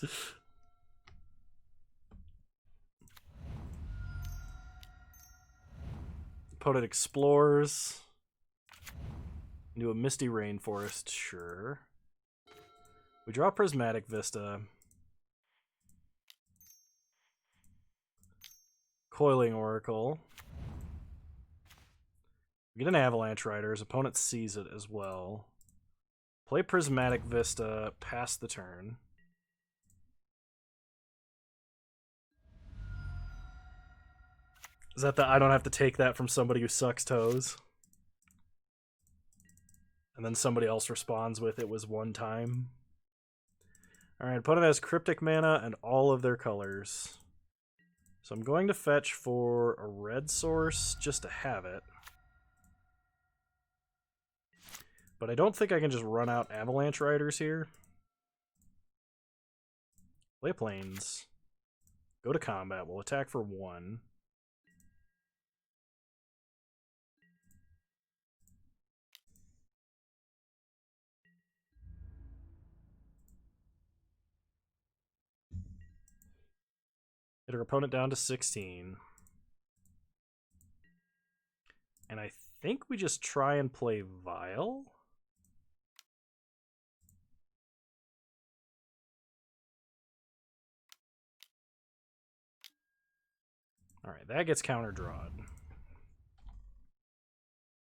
Opponent explores. Into a Misty Rainforest, sure. We draw Prismatic Vista. Coiling Oracle. We get an Avalanche Riders. Opponent sees it as well. Play Prismatic Vista, pass the turn. Is that the I don't have to take that from somebody who sucks toes? And then somebody else responds with it was one time. Alright, opponent has Cryptic Mana and all of their colors. So I'm going to fetch for a red source just to have it. But I don't think I can just run out Avalanche Riders here. Play Plains. Go to combat. We'll attack for 1. Hit our opponent down to 16. And I think we just try and play Vile. Alright, that gets counter-drawed.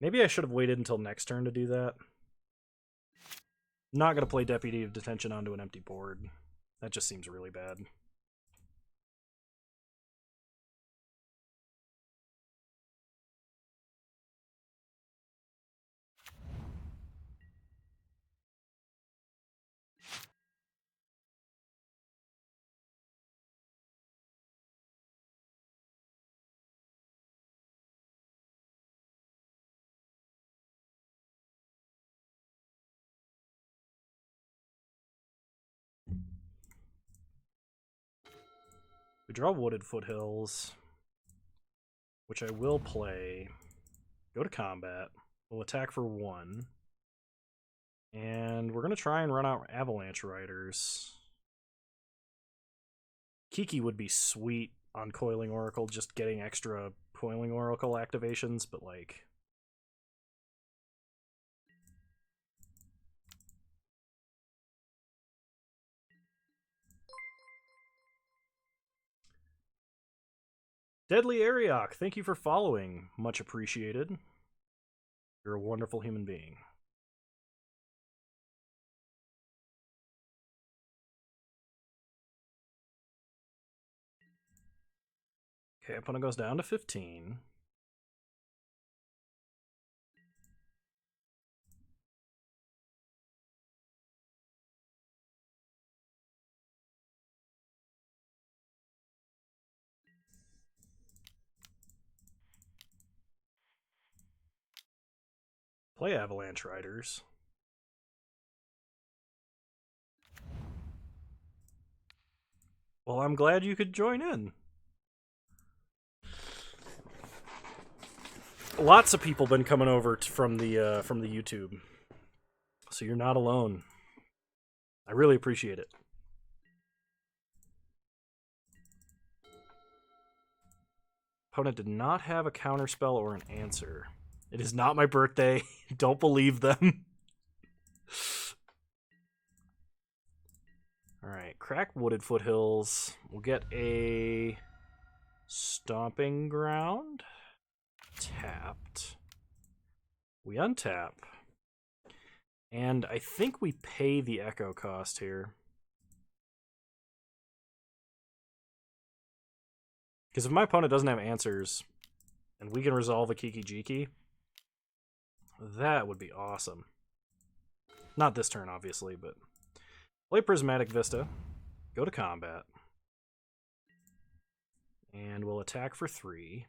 Maybe I should have waited until next turn to do that. Not going to play Deputy of Detention onto an empty board. That just seems really bad. We draw Wooded Foothills, which I will play. Go to combat. We'll attack for 1. And we're going to try and run out Avalanche Riders. Kiki would be sweet on Coiling Oracle, just getting extra Coiling Oracle activations, but like... Deadly Ariok, thank you for following. Much appreciated. You're a wonderful human being. Okay, opponent goes down to 15. Play Avalanche Riders. Well, I'm glad you could join in. Lots of people been coming over from the YouTube, so you're not alone. I really appreciate it. Opponent did not have a counterspell or an answer. It is not my birthday. Don't believe them. Alright, crack Wooded Foothills. We'll get a Stomping Ground. Tapped. We untap. And I think we pay the echo cost here. Because if my opponent doesn't have answers, and we can resolve a Kiki Jiki, that would be awesome. Not this turn, obviously, but play Prismatic Vista, go to combat, and we'll attack for 3.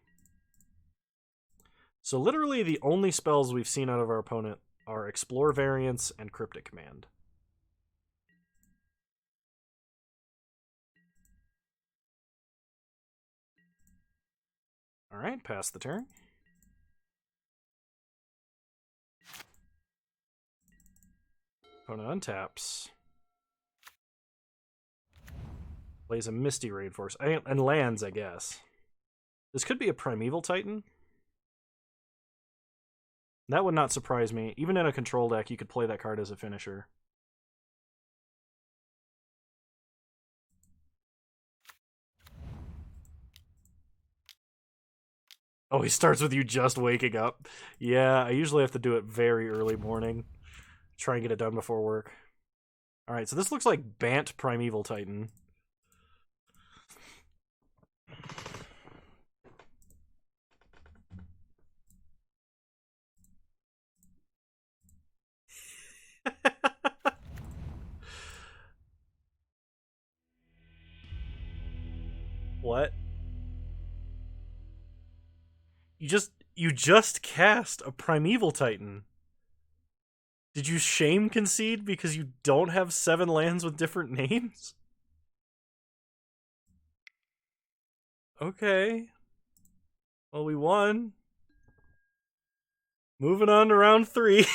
So literally the only spells we've seen out of our opponent are Explore Variants and Cryptic Command. Alright, pass the turn. Opponent untaps. Plays a Misty Raid Force. And lands, I guess. This could be a Primeval Titan. That would not surprise me. Even in a control deck, you could play that card as a finisher. Oh, he starts with you just waking up. Yeah, I usually have to do it very early morning. Try and get it done before work. Alright, so this looks like Bant Primeval Titan. What? You just cast a Primeval Titan. Did you shame concede because you don't have 7 lands with different names? Okay. Well, we won. Moving on to round 3.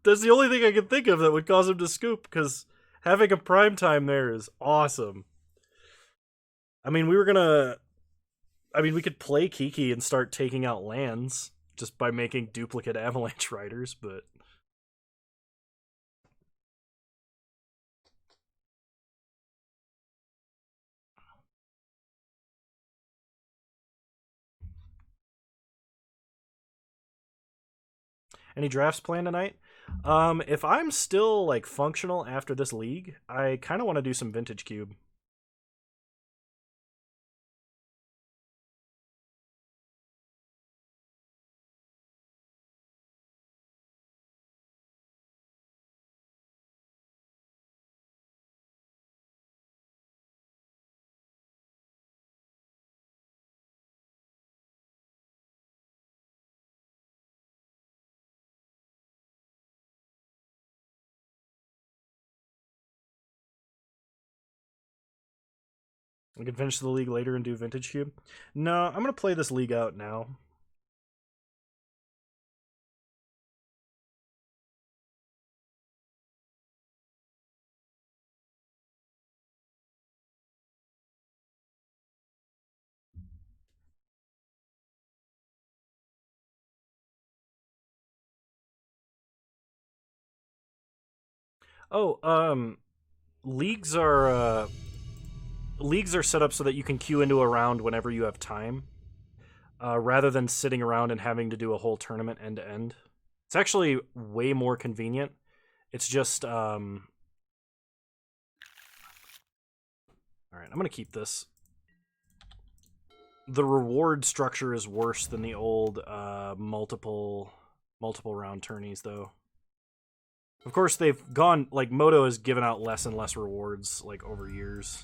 That's the only thing I can think of that would cause him to scoop, because having a prime time there is awesome. I mean, we could play Kiki and start taking out lands just by making duplicate Avalanche Riders, but any drafts planned tonight? If I'm still like functional after this league, I kind of want to do some Vintage Cube. I can finish the league later and do Vintage Cube. No, I'm gonna play this league out now. Oh, leagues are set up so that you can queue into a round whenever you have time, rather than sitting around and having to do a whole tournament end to end. It's actually way more convenient. It's just all right. I'm gonna keep this. The reward structure is worse than the old multiple round tourneys, though. Of course, they've gone, like, Moto has given out less and less rewards, like, over years.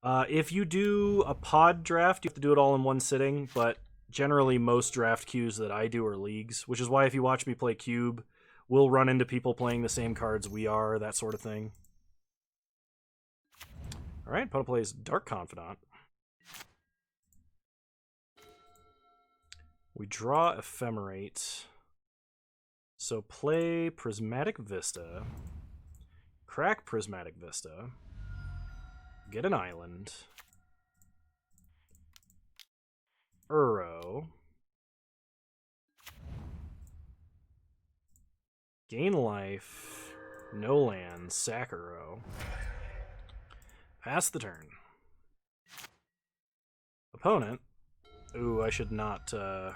If you do a pod draft, you have to do it all in one sitting, but generally most draft queues that I do are leagues, which is why if you watch me play Cube, we'll run into people playing the same cards we are, that sort of thing. Alright, opponent plays Dark Confidant. We draw Ephemerate. So play Prismatic Vista, crack Prismatic Vista, get an island, Uro, gain life, no land, sack Uro, pass the turn. Opponent, Ooh, I should not, I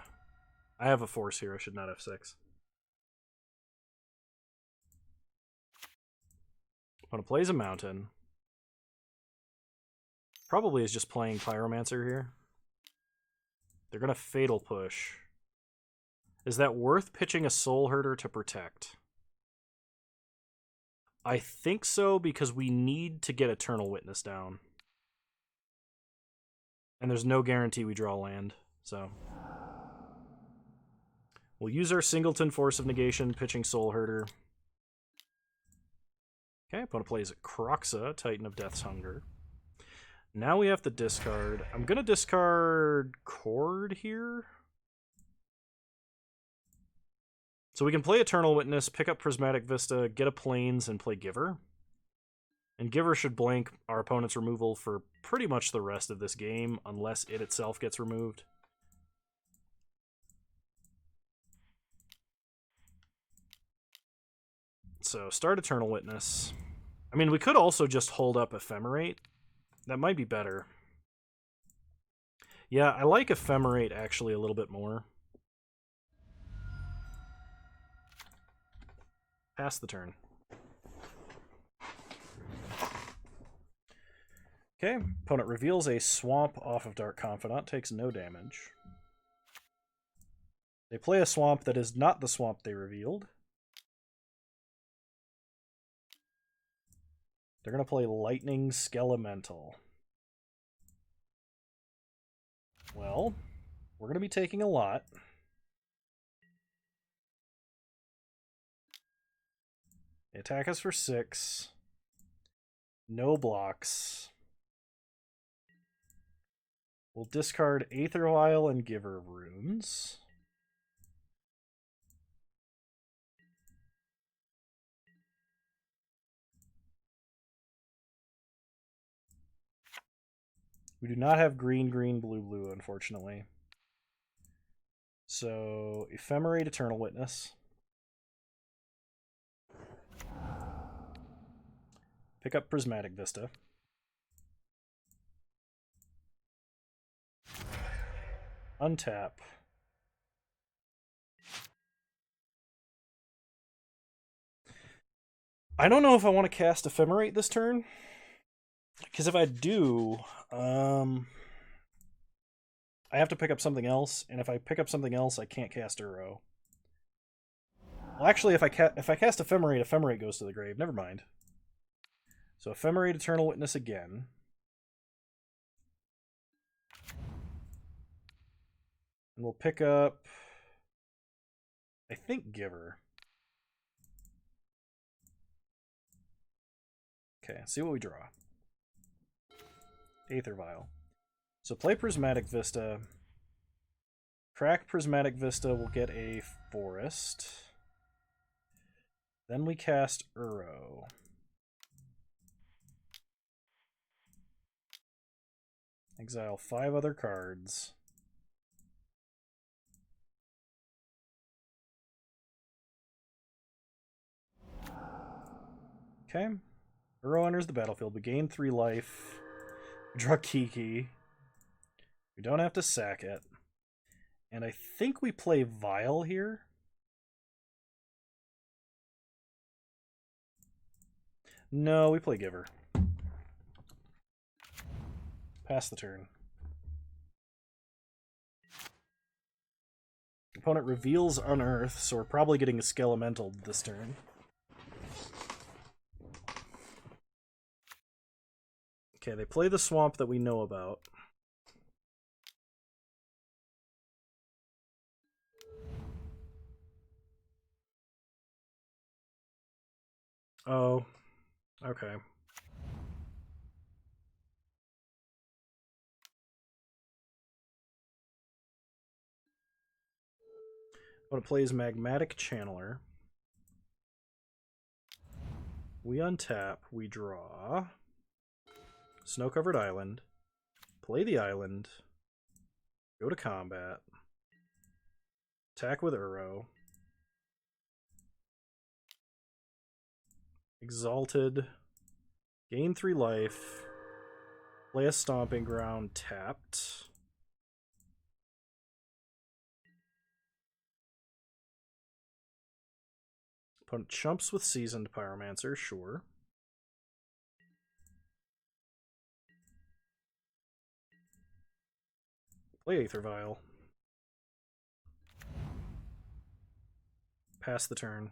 have a force here, I should not have 6. Opponent plays a mountain. Probably is just playing Pyromancer here. They're gonna Fatal Push. Is that worth pitching a Soul Herder to protect? I think so, because we need to get Eternal Witness down. And there's no guarantee we draw land, so... We'll use our Singleton Force of Negation, pitching Soul Herder. Okay, opponent plays Croxa, Titan of Death's Hunger. Now we have to discard. I'm going to discard Chord here. So we can play Eternal Witness, pick up Prismatic Vista, get a Plains, and play Giver. And Giver should blank our opponent's removal for pretty much the rest of this game, unless it itself gets removed. So start Eternal Witness. I mean, we could also just hold up Ephemerate. That might be better. Yeah, I like Ephemerate actually a little bit more. Pass the turn. Okay, opponent reveals a swamp off of Dark Confidant, takes no damage. They play a swamp that is not the swamp they revealed. They're going to play Lightning Skelemental. Well, we're going to be taking a lot. They attack us for 6. No blocks. We'll discard Aether Vial and Giver of Runes. We do not have green, green, blue, blue, unfortunately. So, Ephemerate Eternal Witness. Pick up Prismatic Vista. Untap. I don't know if I want to cast Ephemerate this turn. Because if I do, I have to pick up something else, and if I pick up something else, I can't cast Uro. Well, actually, if I cast Ephemerate, Ephemerate goes to the grave. Never mind. So Ephemerate Eternal Witness again. And we'll pick up, I think, Giver. Okay, see what we draw. Aether Vial. So play Prismatic Vista. Crack Prismatic Vista, we'll get a Forest. Then we cast Uro. Exile 5 other cards. Okay. Uro enters the battlefield. We gain 3 life. We draw Kiki. We don't have to sack it. And I think we play Vial here. No, we play Giver. Pass the turn. Opponent reveals Unearth, so we're probably getting a Skelemental this turn. Okay, they play the swamp that we know about. Oh, okay. Opponent plays Magmatic Channeler. We untap, we draw. Snow-covered island. Play the island. Go to combat. Attack with Uro. Exalted. Gain 3 life. Play a Stomping Ground tapped. Opponent chumps with Seasoned Pyromancer, sure. Play Aether Vial. Pass the turn.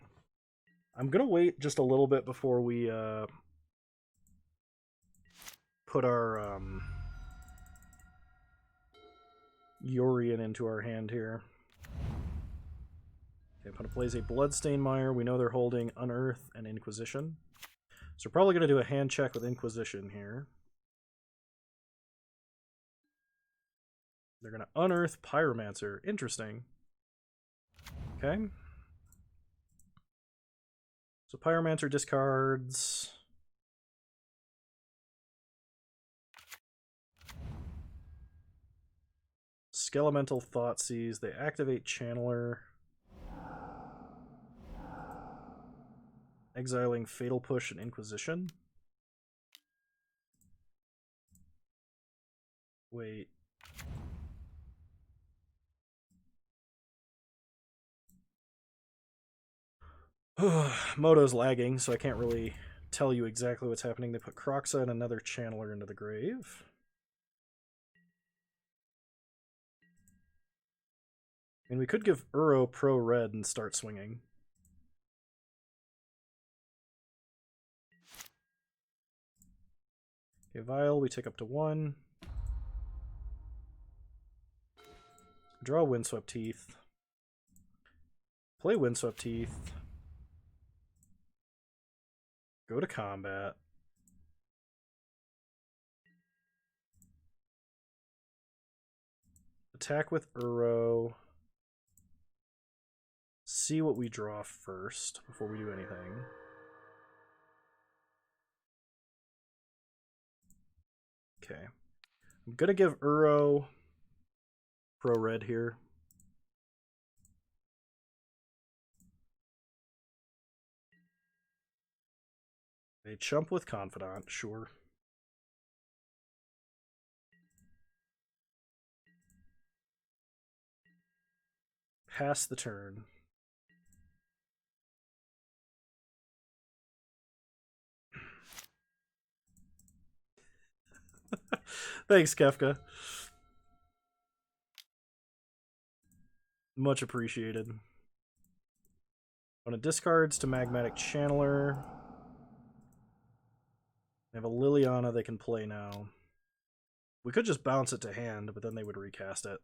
I'm gonna wait just a little bit before we put our Yorion into our hand here. Okay, opponent plays a Bloodstained Mire. We know they're holding Unearth and Inquisition. So we're probably going to do a hand check with Inquisition here. They're going to Unearth Pyromancer. Interesting. Okay. So Pyromancer discards. Skelemental Thoughtseize. They activate Channeler. Exiling Fatal Push and Inquisition. Wait. Moto's lagging, so I can't really tell you exactly what's happening. They put Kroxa and another Channeler into the grave. I mean, we could give Uro pro red and start swinging. Okay, Vial, we take up to 1. Draw Windswept Teeth. Play Windswept Teeth. Go to combat. Attack with Uro. See what we draw first before we do anything. Okay. I'm gonna give Uro pro red here. They chump with Confidant, sure. Pass the turn. Thanks, Kefka. Much appreciated. On a discards to Magmatic Channeler. They have a Liliana they can play now. We could just bounce it to hand, but then they would recast it.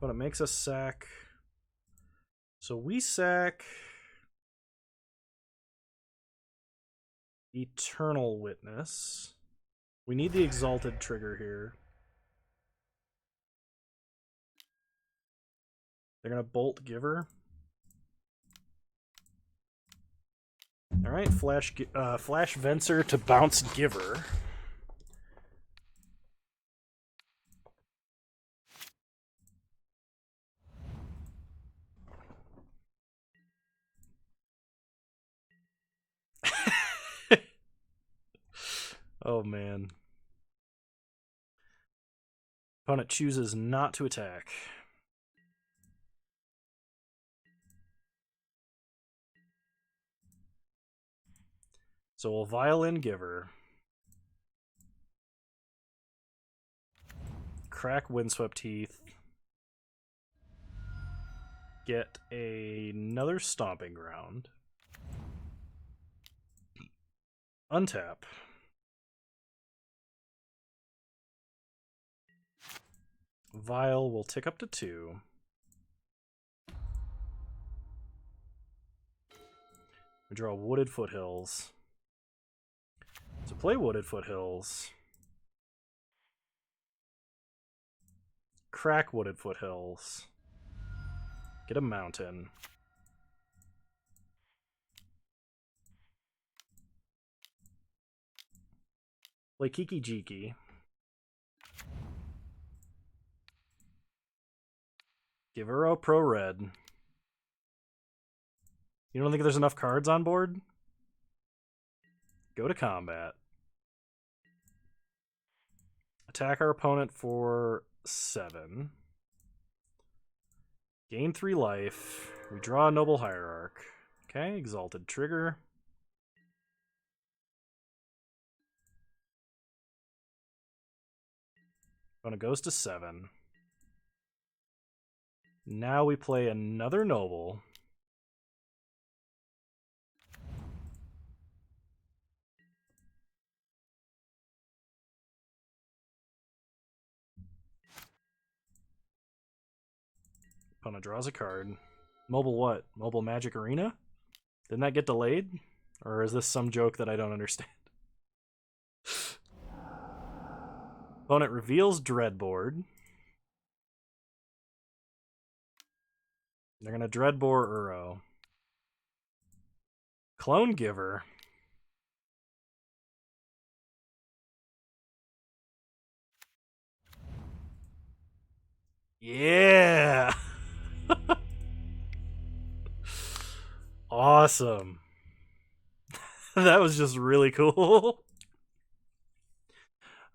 But it makes us sack. So we sack Eternal Witness. We need the Exalted trigger here. They're going to Bolt Giver. Alright, Flash Venser to bounce Giver. Oh man. Opponent chooses not to attack. So we'll Violin Giver. Crack Windswept Teeth. Get another Stomping Ground. Untap. Vial will tick up to 2. We draw Wooded Foothills. So play Wooded Foothills. Crack Wooded Foothills. Get a mountain. Play Kiki Jiki. Give her a pro red. You don't think there's enough cards on board? Go to combat. Attack our opponent for 7. Gain 3 life. We draw a Noble Hierarch. Okay, Exalted Trigger. Opponent goes to 7. Now we play another Noble. Opponent draws a card. Mobile what? Mobile Magic Arena? Didn't that get delayed? Or is this some joke that I don't understand? Opponent reveals Dreadboard. They're going to Dreadbore Uro. Clone Giver. Yeah! Awesome. That was just really cool.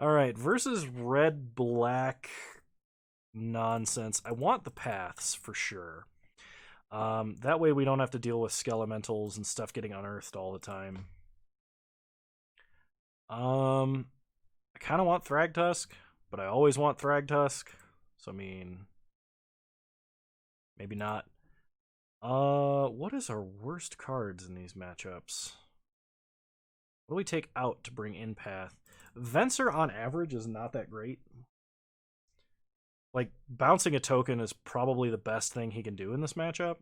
Alright, versus red-black nonsense. I want the paths, for sure. That way we don't have to deal with skelementals and stuff getting unearthed all the time. I kind of want Thragtusk, but I always want Thragtusk. So, I mean, maybe not. What is our worst cards in these matchups? What do we take out to bring in path? Venser on average is not that great. Like, bouncing a token is probably the best thing he can do in this matchup.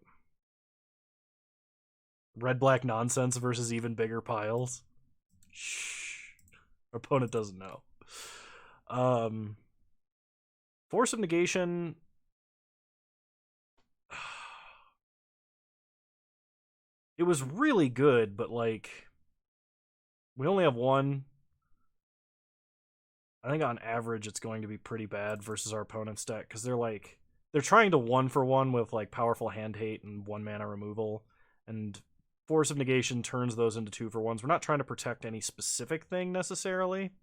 Red-black nonsense versus even bigger piles. Shh. Our opponent doesn't know. Force of Negation. It was really good, but, like, we only have one. I think on average it's going to be pretty bad versus our opponent's deck, because they're trying to 1-for-1 with, like, powerful hand hate and 1-mana removal, and Force of Negation turns those into 2-for-1s. We're not trying to protect any specific thing necessarily.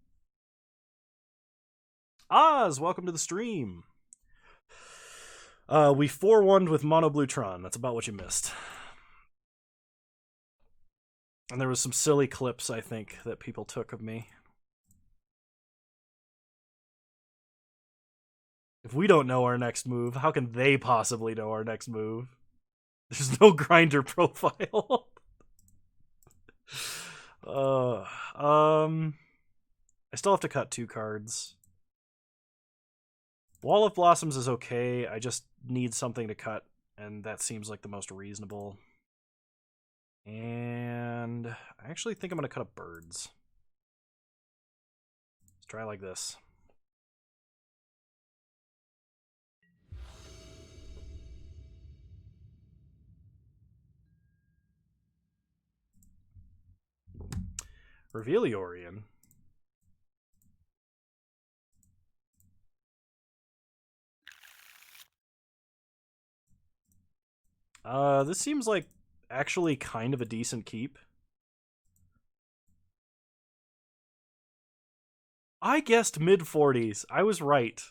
Oz, welcome to the stream. We 4-1'd with Mono Blue Tron. That's about what you missed. And there was some silly clips, I think, that people took of me. If we don't know our next move, how can they possibly know our next move? There's no grinder profile. I still have to cut 2 cards. Wall of Blossoms is okay. I just need something to cut, and that seems like the most reasonable. And I actually think I'm going to cut up birds. Let's try like this. Reveliorian. This seems like actually kind of a decent keep. I guessed mid-40s. I was right.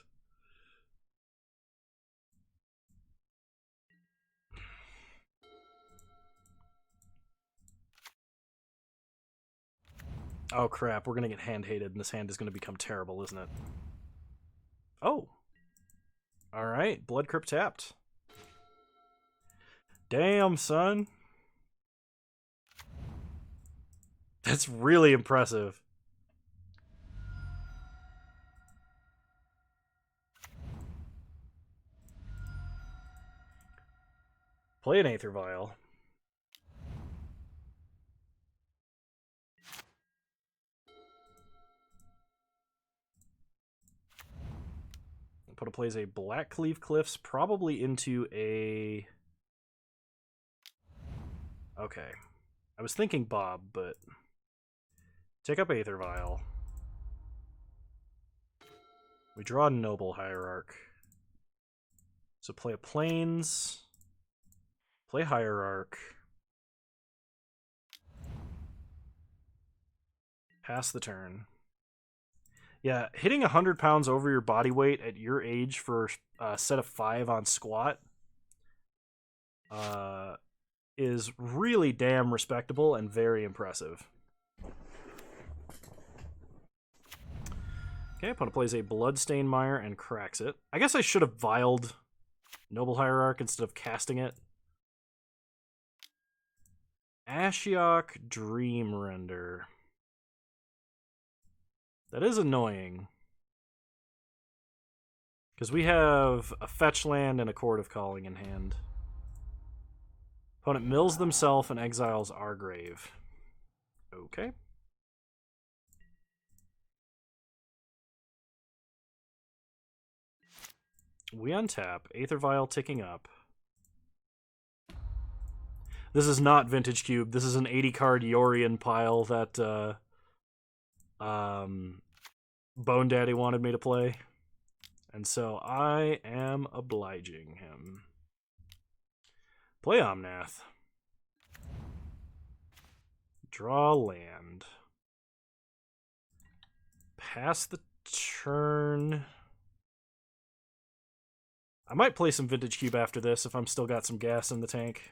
Oh crap, we're gonna get hand-hated and this hand is gonna become terrible, isn't it? Oh. Alright, Blood Crypt tapped. Damn, son. That's really impressive. Play an Aether Vial. Put a plays a Black Cleave Cliffs, probably into a... Okay. I was thinking Bob, but... Take up Aether Vial. We draw a Noble Hierarch. So play a Plains. Play Hierarch. Pass the turn. Yeah, hitting 100 pounds over your body weight at your age for a set of 5 on squat is really damn respectable and very impressive. Okay, opponent plays a Bloodstained Mire and cracks it. I guess I should have vialed Noble Hierarch instead of casting it. Ashiok Dream Render. That is annoying. Because we have a fetch land and a Chord of Calling in hand. Opponent mills themselves and exiles Argrave. Okay. We untap. Aether Vial ticking up. This is not Vintage Cube. This is an 80-card Yorion pile that Bone Daddy wanted me to play. And so I am obliging him. Play Omnath. Draw land. Pass the turn. I might play some Vintage Cube after this if I'm still got some gas in the tank.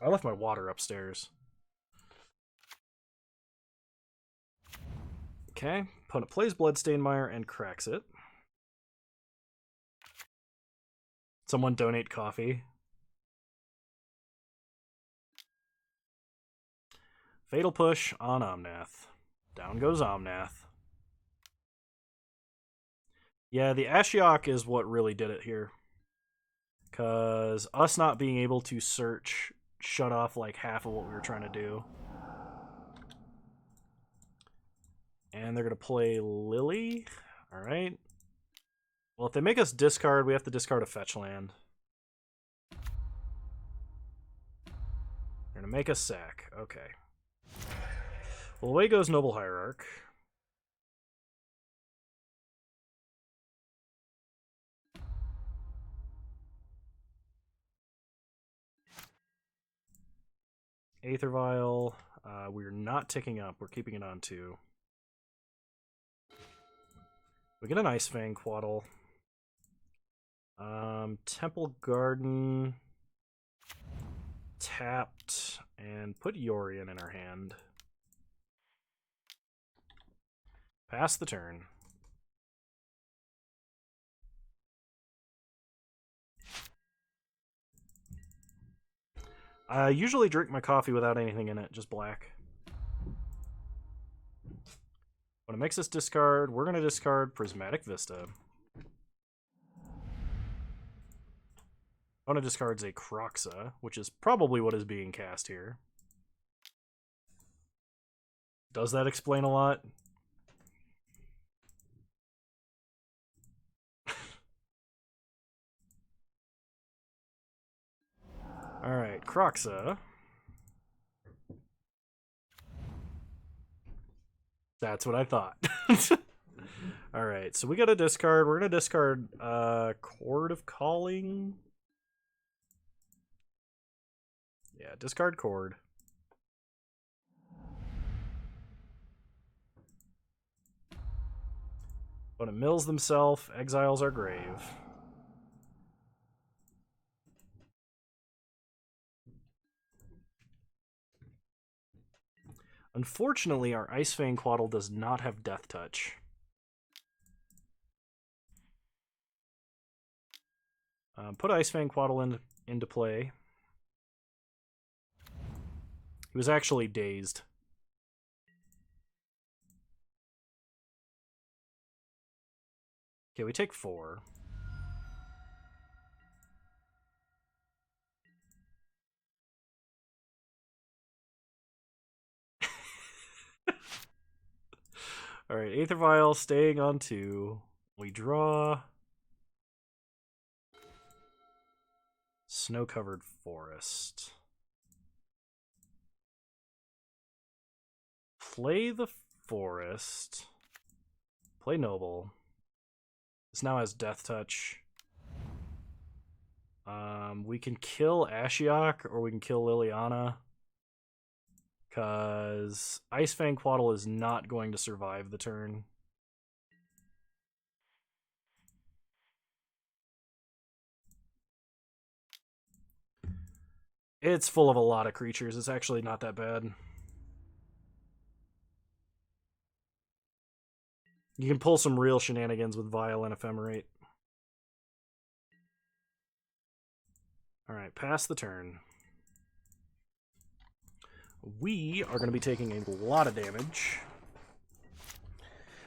I left my water upstairs. Okay, opponent plays Bloodstained Mire and cracks it. Someone donate coffee. Fatal Push on Omnath. Down goes Omnath. Yeah, the Ashiok is what really did it here. Because us not being able to search shut off like half of what we were trying to do. And they're going to play Lily. Alright. Well, if they make us discard, we have to discard a fetch land. They're going to make us sack. Okay. Well, away goes Noble Hierarch. Aether Vial. We're not ticking up. We're keeping it on 2. We get an Ice Fang Quaddle. Temple Garden. Tapped. And put Yorion in our hand. Pass the turn. I usually drink my coffee without anything in it, just black. When it makes us discard, we're going to discard Prismatic Vista. Opponent discards a Kroxa, which is probably what is being cast here. Does that explain a lot? Alright, Kroxa. That's what I thought. Alright, so we got to discard. We're going to discard Chord of Calling. Yeah, discard Chord. Opponent mills themselves, exiles our grave. Unfortunately, our Ice Fang Quaddle does not have Death Touch. Put Ice Fang Quaddle into play. He was actually dazed. Okay, we take 4. Alright, Aether Vial staying on 2. We draw. Snow-covered forest. Play the forest. Play Noble. This now has Death Touch. We can kill Ashiok or we can kill Liliana. Because Ice Fang Quaddle is not going to survive the turn. It's full of a lot of creatures. It's actually not that bad. You can pull some real shenanigans with Vile and Ephemerate. Alright, pass the turn. We are going to be taking a lot of damage.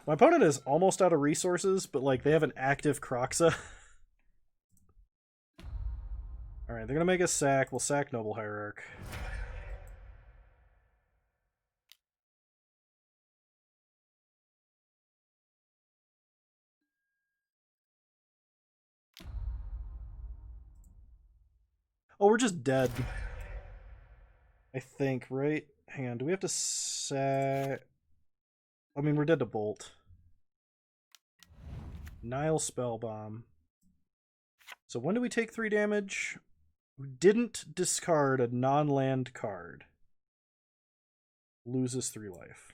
My opponent is almost out of resources, but like they have an active Kroxa. Alright, they're going to make us sack. We'll sack Noble Hierarch. Oh, we're just dead. I think, right? Hang on, do we have to sack... I mean, we're dead to Bolt. Nile Spellbomb. So when do we take 3 damage? We didn't discard a non-land card. Loses 3 life.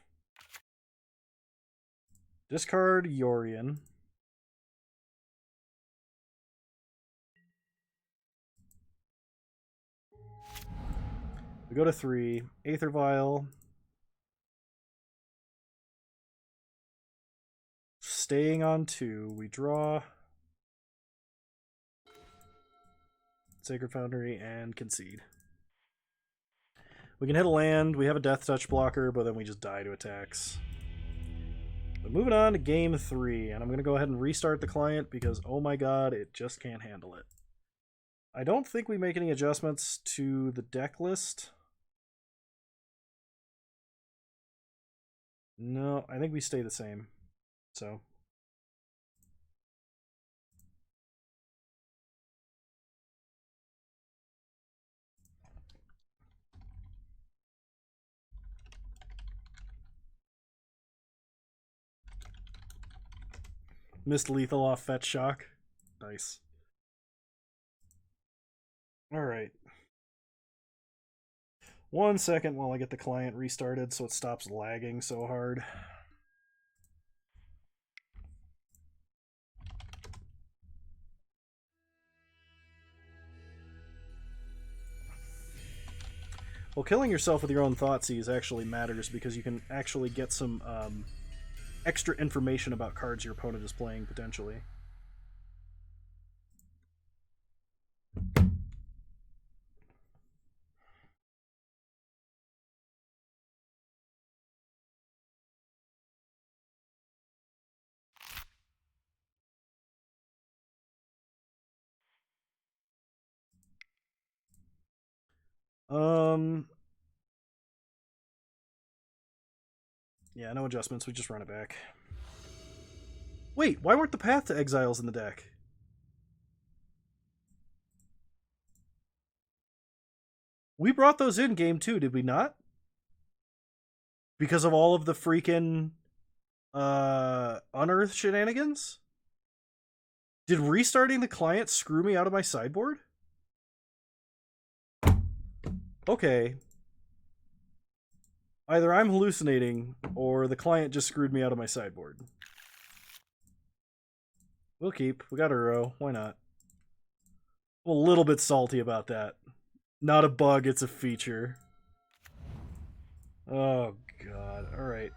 Discard Yorion. We go to 3. Aether Vial. Staying on 2. We draw. Sacred Foundry and concede. We can hit a land. We have a Death Touch blocker, but then we just die to attacks. But moving on to game 3, and I'm going to go ahead and restart the client because, oh my god, it just can't handle it. I don't think we make any adjustments to the deck list. No, I think we stay the same. So. Missed lethal off Fetch Shock. Nice. Alright. 1 second while I get the client restarted so it stops lagging so hard. Well, killing yourself with your own Thoughtseize actually matters because you can actually get some extra information about cards your opponent is playing, potentially. Yeah, no adjustments. We just run it back. Wait, why weren't the Path to Exiles in the deck? We brought those in game 2, did we not? Because of all of the freaking Unearth shenanigans? Did restarting the client screw me out of my sideboard? Okay. Either I'm hallucinating, or the client just screwed me out of my sideboard. We'll keep. We got Uro. Why not? I'm a little bit salty about that. Not a bug, it's a feature. Oh, God. Alright.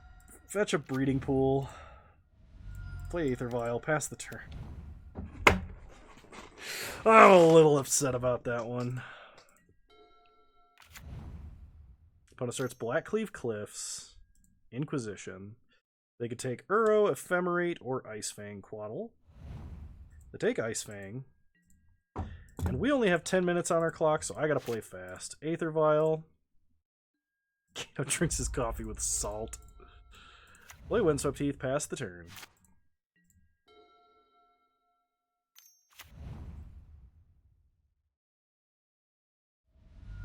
Fetch a Breeding Pool. Play Aether Vial. Pass the turn. I'm a little upset about that one. Opponent starts Blackcleave Cliffs. Inquisition. They could take Uro, Ephemerate, or Icefang Quaddle. They take Icefang. And we only have 10 minutes on our clock, so I gotta play fast. Aether Vial. Kano drinks his coffee with salt. Play Windswept Heath, pass the turn.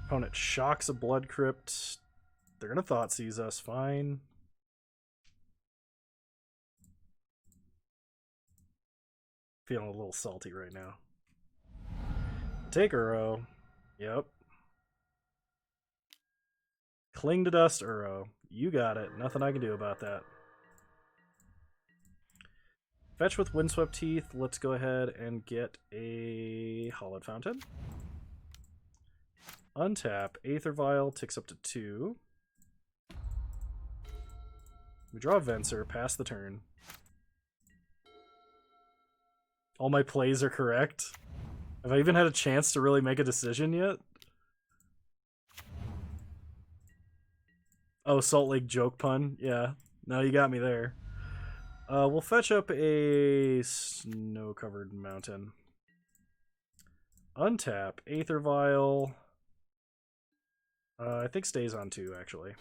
Opponent shocks a Blood Crypt. They're gonna Thoughtseize us, fine. Feeling a little salty right now. Take Uro. Yep. Cling to Dust, Uro. You got it. Nothing I can do about that. Fetch with Windswept Heath. Let's go ahead and get a Hollowed Fountain. Untap. Aether Vial ticks up to 2. We draw a Venser, pass the turn. All my plays are correct. Have I even had a chance to really make a decision yet? Oh, Salt Lake joke pun? Yeah. No, you got me there. We'll fetch up a snow-covered mountain. Untap. Aether Vial. I think stays on 2, actually.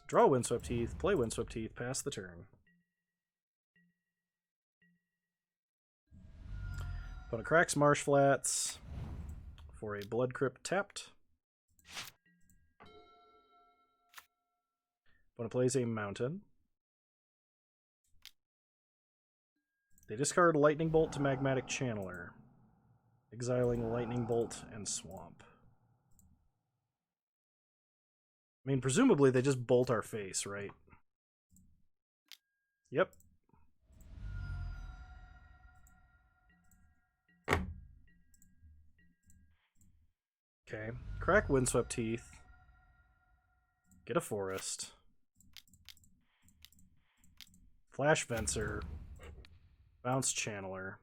Draw Windswept Heath, play Windswept Heath, pass the turn. Opponent cracks Marsh Flats for a Blood Crypt tapped. Opponent plays a mountain. They discard Lightning Bolt to Magmatic Channeler, exiling Lightning Bolt and Swamp. I mean, presumably they just bolt our face, right? Yep. Okay. Crack Windswept Heath. Get a forest. Flash Venser. Bounce Channeler.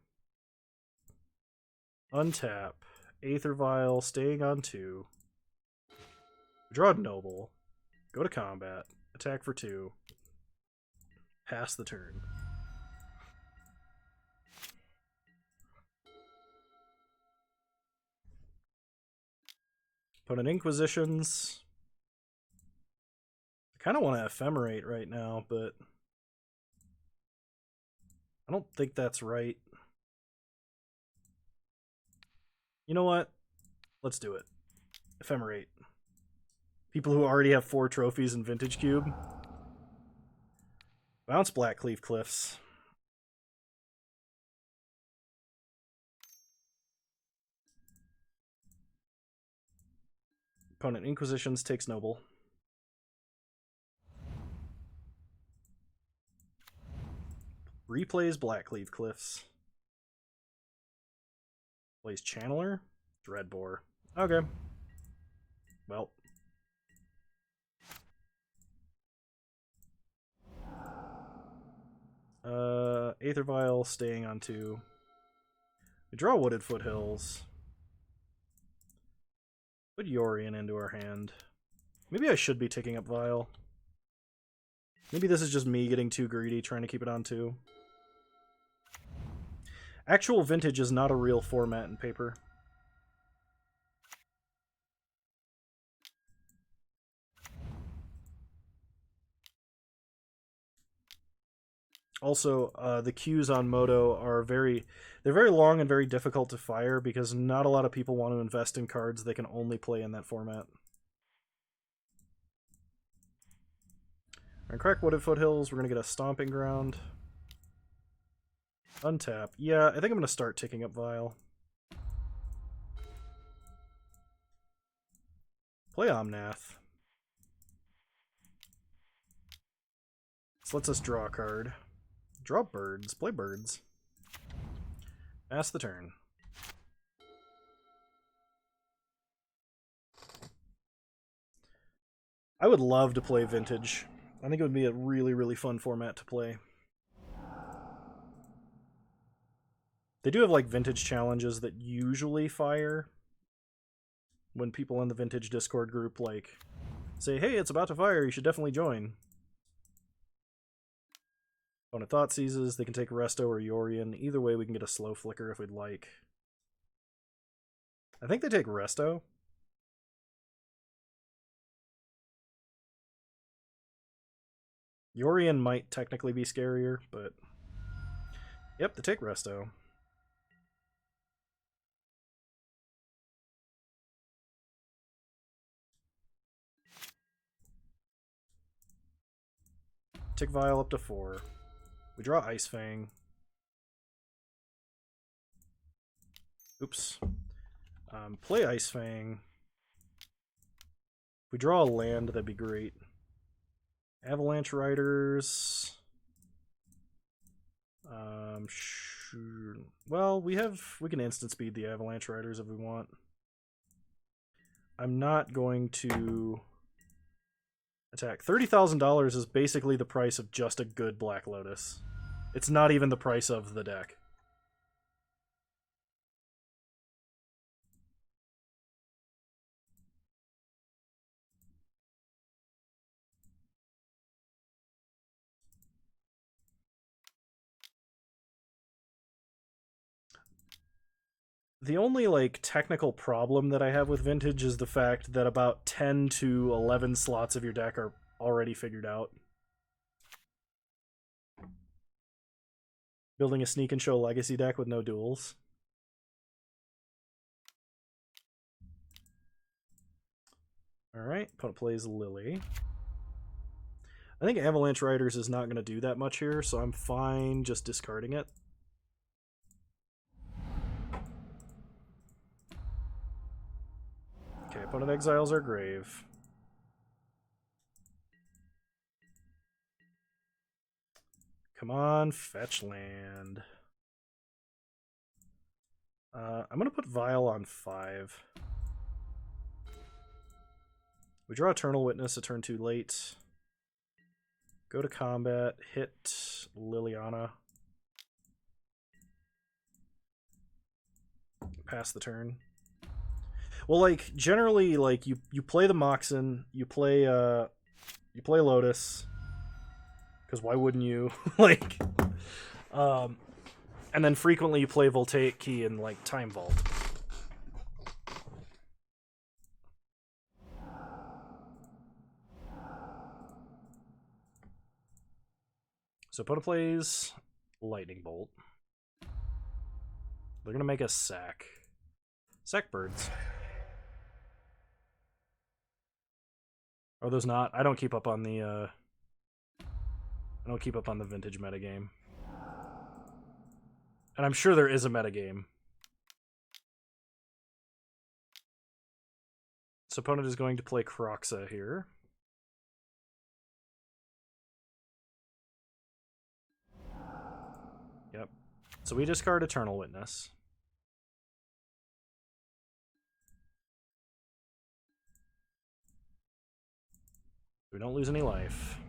Untap. Aether Vial, staying on 2. Draw a Noble. Go to combat. Attack for 2. Pass the turn. Opponent Inquisitions. I kind of want to Ephemerate right now, but I don't think that's right. You know what? Let's do it. Ephemerate. People who already have 4 trophies in Vintage Cube. Bounce Blackcleave Cliffs. Opponent Inquisitions takes Noble. Replays Blackcleave Cliffs. Plays Channeler. Dreadbore. Okay. Well. Aether Vial staying on 2. We draw Wooded Foothills. Put Yorion into our hand. Maybe I should be ticking up Vial. Maybe this is just me getting too greedy, trying to keep it on 2. Actual Vintage is not a real format in Paper. Also, the queues on Moto are they're very long and very difficult to fire because not a lot of people want to invest in cards they can only play in that format. We're gonna crack Wooded Foothills, we're gonna get a Stomping Ground. Untap. Yeah, I think I'm gonna start ticking up Vial. Play Omnath. This lets us draw a card. Draw birds. Play birds. Pass the turn. I would love to play Vintage. I think it would be a really, really fun format to play. They do have like Vintage challenges that usually fire when people in the Vintage Discord group like say, hey, it's about to fire, you should definitely join. Opponent Thought Seizes, they can take Resto or Yorion. Either way, we can get a Slow Flicker if we'd like. I think they take Resto. Yorion might technically be scarier, but... Yep, they take Resto. Tick Vial up to 4. We draw Ice Fang. Oops. Play Ice Fang. If we draw a land, that'd be great. Avalanche Riders. Well, we can instant speed the Avalanche Riders if we want. I'm not going to attack. $30,000 is basically the price of just a good Black Lotus. It's not even the price of the deck. The only like technical problem that I have with Vintage is the fact that about 10 to 11 slots of your deck are already figured out. Building a Sneak and Show Legacy deck with no duels. Alright, opponent plays Lily. I think Avalanche Riders is not going to do that much here, so I'm fine just discarding it. Okay, opponent exiles our grave. Come on, fetch land. I'm going to put Vial on 5. We draw Eternal Witness a turn too late. Go to combat, hit Liliana. Pass the turn. Well, like, generally, like, you play the Moxen, you play Lotus. Because why wouldn't you? Like, and then frequently you play Voltaic Key and, like, Time Vault. So opponent plays Lightning Bolt. They're going to make us sack. Sack birds. Are those not? I don't keep up on the, Vintage metagame. And I'm sure there is a metagame. So opponent is going to play Kroxa here. Yep. So we discard Eternal Witness. We don't lose any life.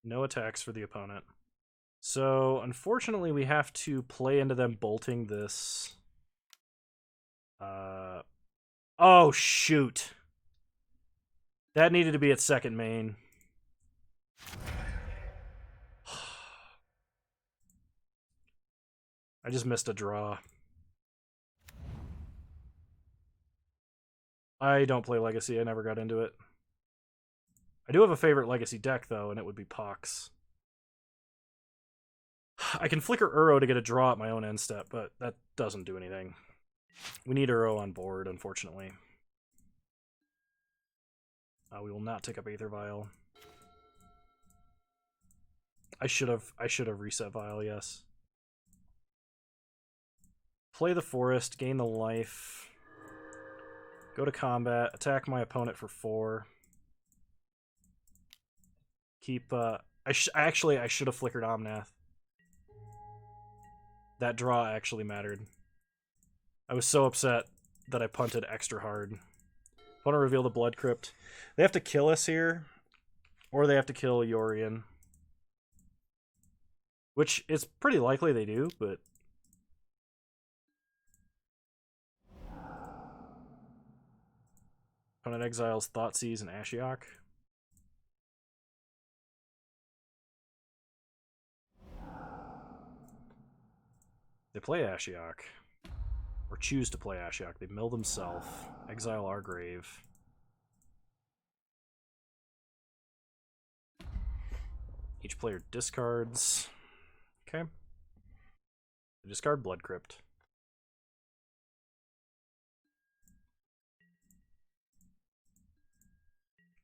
No attacks for the opponent. So, unfortunately, we have to play into them bolting this. Oh, shoot. That needed to be at second main. I just missed a draw. I don't play Legacy. I never got into it. I do have a favorite Legacy deck, though, and it would be Pox. I can flicker Uro to get a draw at my own end step, but that doesn't do anything. We need Uro on board, unfortunately. We will not take up Aether Vial. I should have reset Vial, yes. Play the Forest, gain the life. Go to combat, attack my opponent for 4. Keep, I should have flickered Omnath. That draw actually mattered. I was so upset that I punted extra hard. Want to reveal the Blood Crypt. They have to kill us here, or they have to kill Yorion. Which is pretty likely they do, but... Opponent exiles Thoughtseize and Ashiok. They play Ashiok. Or choose to play Ashiok. They mill themselves. Exile our grave. Each player discards. Okay. They discard Blood Crypt.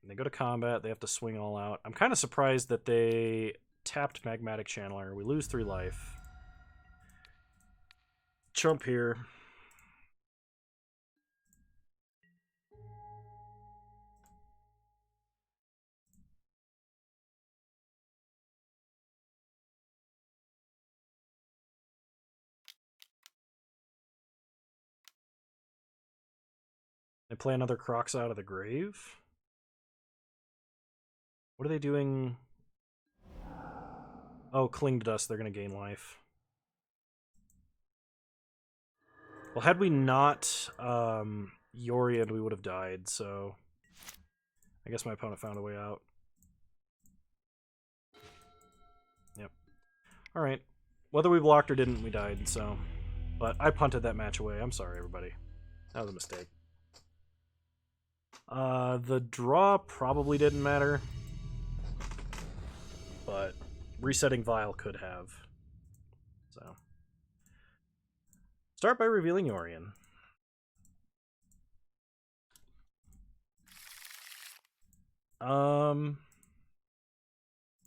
And they go to combat. They have to swing all out. I'm kind of surprised that they tapped Magmatic Channeler. We lose 3 life. Chump here. They play another Crocs out of the grave? What are they doing? Oh, cling to dust, they're going to gain life. Well, had we not Yorian, we would have died, so I guess my opponent found a way out. Yep. Alright. Whether we blocked or didn't, we died, so... But I punted that match away. I'm sorry, everybody. That was a mistake. The draw probably didn't matter. But resetting Vial could have. So... Start by revealing Yorian.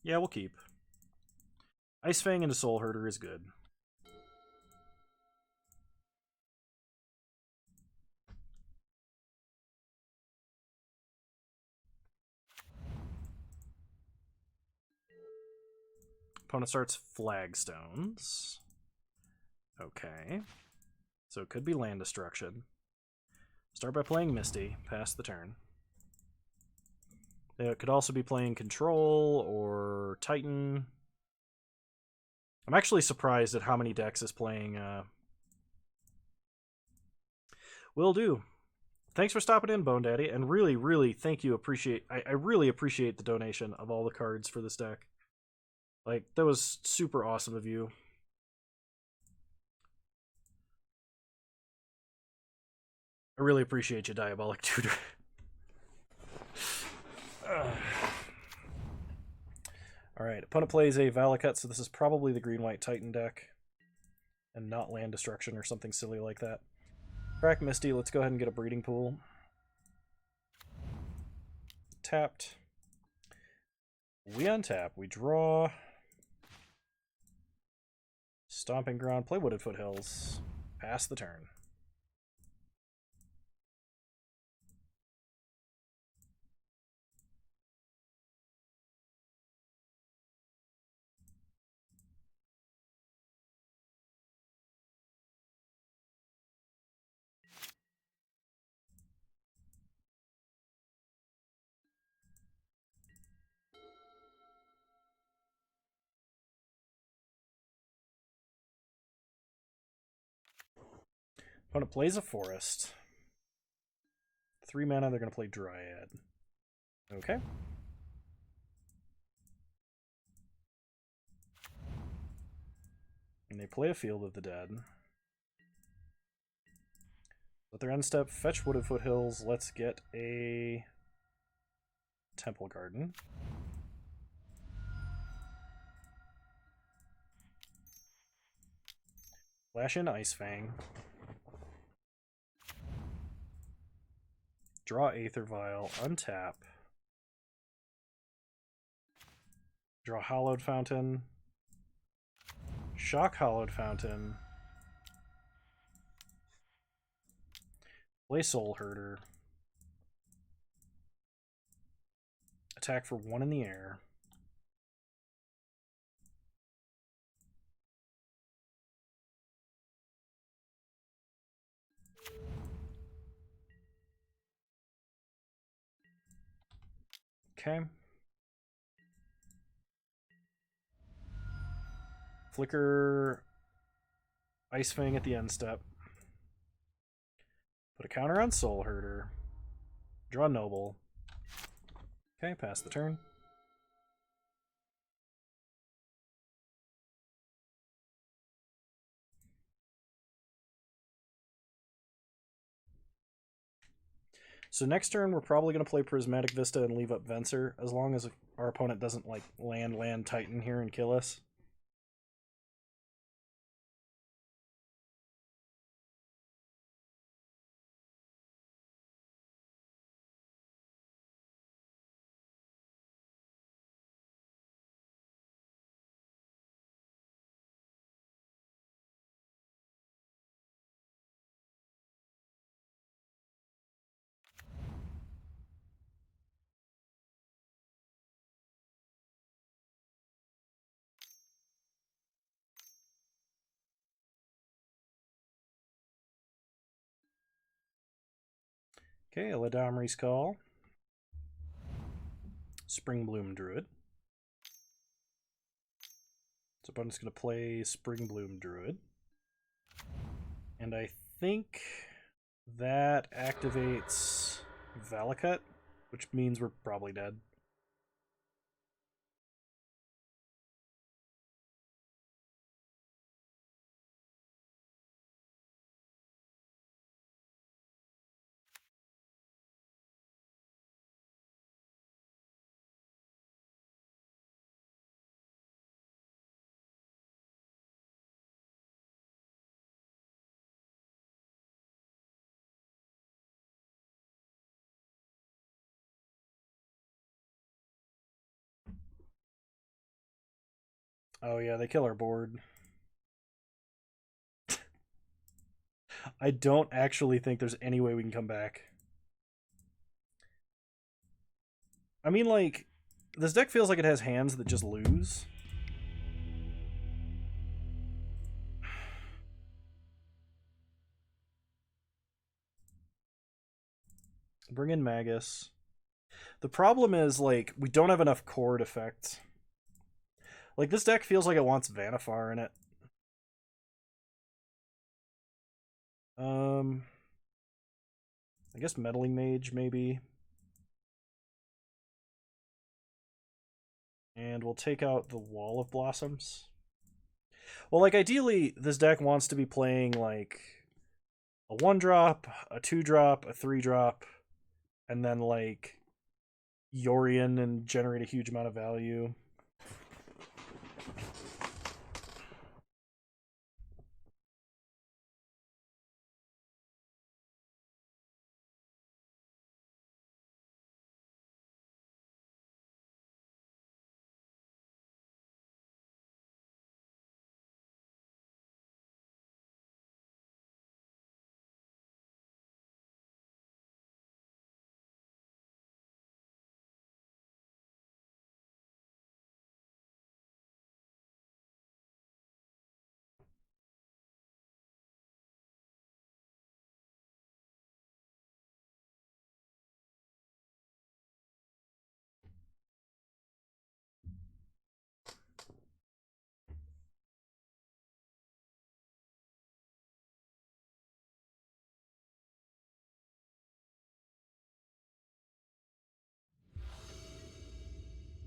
Yeah, we'll keep. Ice Fang into Soul Herder is good. Opponent starts Flagstones. Okay. So it could be land destruction. Start by playing Misty, pass the turn. It could also be playing Control or Titan. I'm actually surprised at how many decks is playing. Will do. Thanks for stopping in, Bone Daddy, and really, really thank you. I really appreciate the donation of all the cards for this deck. Like, that was super awesome of you. I really appreciate you, Diabolic Tutor. Alright, opponent plays a Valakut, so this is probably the green-white Titan deck. And not land destruction or something silly like that. Crack Misty, let's go ahead and get a breeding pool. Tapped. We untap, we draw. Stomping Ground, play Wooded Foothills. Pass the turn. Opponent plays a Forest. 3 mana, they're going to play Dryad. Okay. And they play a Field of the Dead. Let their end step, fetch Wooded Foothills. Let's get a Temple Garden. Flash in Ice Fang. Draw Aether Vial, untap. Draw Hallowed Fountain. Shock Hallowed Fountain. Play Soul Herder. Attack for 1 in the air. Okay. Flicker Ice Fang at the end step. Put a counter on Soul Herder. Draw Noble. Okay, pass the turn. So next turn, we're probably going to play Prismatic Vista and leave up Venser, as long as our opponent doesn't, like, land Titan here and kill us. Okay, Eladamri's Call. Springbloom Druid. So opponent's going to play Springbloom Druid. And I think that activates Valakut, which means we're probably dead. Oh yeah, they kill our board. I don't actually think there's any way we can come back. I mean, like, this deck feels like it has hands that just lose. Bring in Magus. The problem is, like, we don't have enough chord effect. Like, this deck feels like it wants Vanifar in it. I guess Meddling Mage, maybe. And we'll take out the Wall of Blossoms. Well, like, ideally, this deck wants to be playing, like, a 1-drop, a 2-drop, a 3-drop, and then, like, Yorion and generate a huge amount of value.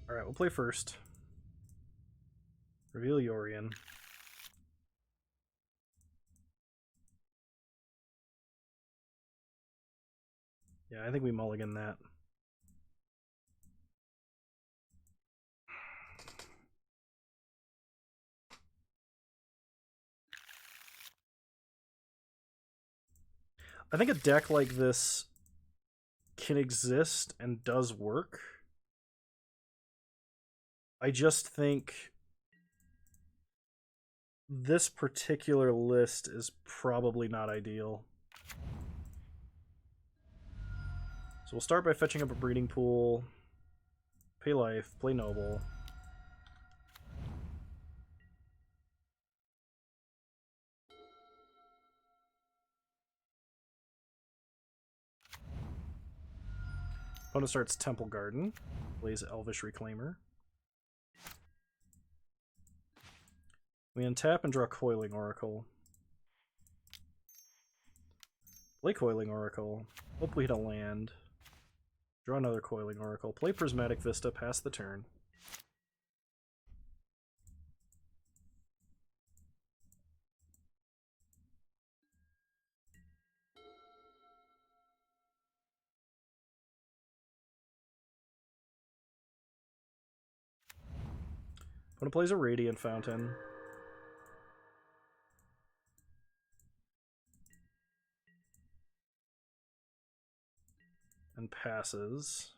Alright, we'll play first. Reveal Yorion. Yeah, I think we mulligan that. I think a deck like this can exist and does work. I just think this particular list is probably not ideal. So we'll start by fetching up a breeding pool, pay life, play noble. Opponent starts Temple Garden, plays Elvish Reclaimer. We untap and draw Coiling Oracle. Play Coiling Oracle. Hope we hit a land. Draw another Coiling Oracle. Play Prismatic Vista, pass the turn. Opponent plays a Radiant Fountain. And passes.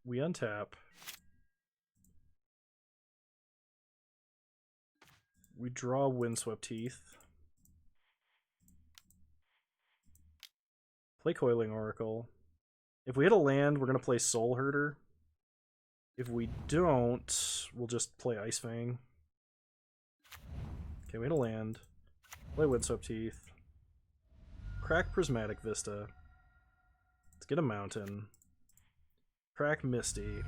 We untap. We draw Windswept Teeth. Play Coiling Oracle. If we hit a land, we're going to play Soul Herder. If we don't, we'll just play Ice Fang. Okay, we hit a land. Play Windswept Teeth. crack Prismatic Vista. Let's get a Mountain. Crack Misty.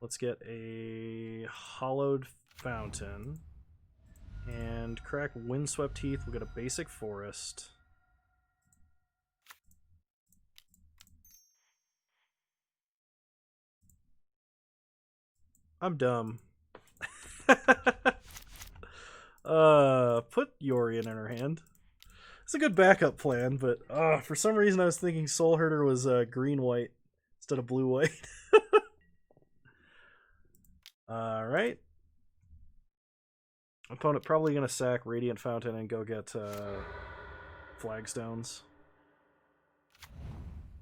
Let's get a Hollowed Fountain. And crack Windswept Heath. We'll get a basic Forest. I'm dumb. Put Yorion in her hand. It's a good backup plan, but for some reason I was thinking Soul Herder was green-white instead of blue-white. Alright. Opponent probably going to sack Radiant Fountain and go get Flagstones.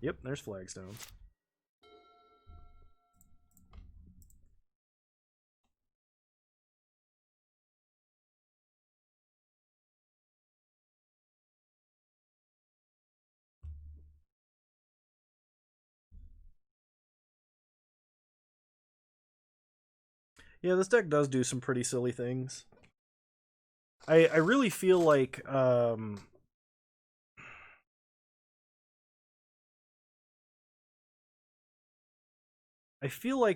Yep, there's Flagstones. Yeah, this deck does do some pretty silly things. I really feel like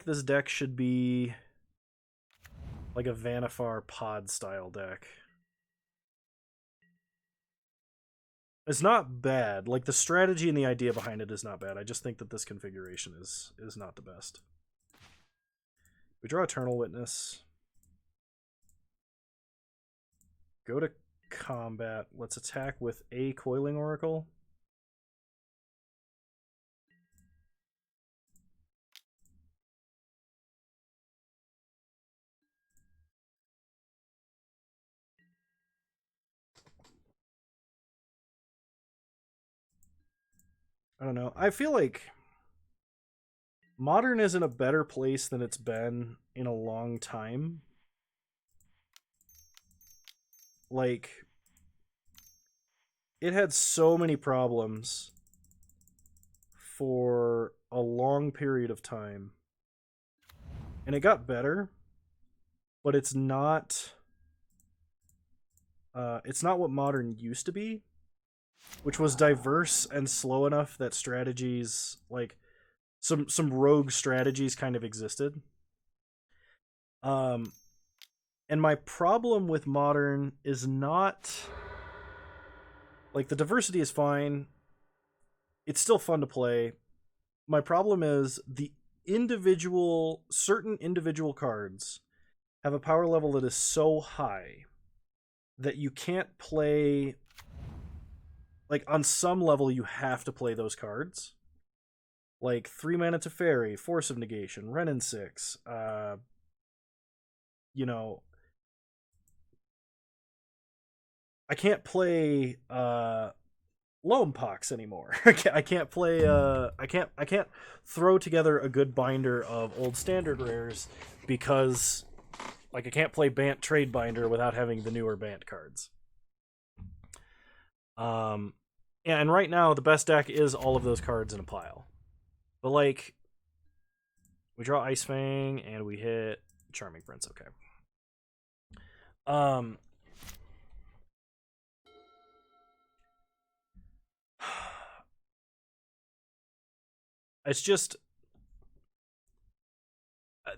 this deck should be like a Vannifar pod style deck. It's not bad. Like, the strategy and the idea behind it is not bad. I just think that this configuration is not the best. We draw Eternal Witness. Go to combat. Let's attack with a Coiling Oracle. I don't know. I feel like Modern is in a better place than it's been in a long time. Like, it had so many problems for a long period of time. And it got better, but it's not what Modern used to be, which was diverse and slow enough that strategies, like some rogue strategies, kind of existed. And my problem with Modern is not, like, the diversity is fine. It's still fun to play. My problem is the certain individual cards have a power level that is so high that you can't play, like, on some level you have to play those cards. Like 3 mana to Fairy, Force of Negation, Wrenn and 6, you know, I can't play Loam Pox anymore. I can't play I can't throw together a good binder of old standard rares because, like, I can't play Bant Trade Binder without having the newer Bant cards. Yeah, and right now the best deck is all of those cards in a pile. But, like, we draw Ice Fang and we hit Charming Prince. Okay. It's just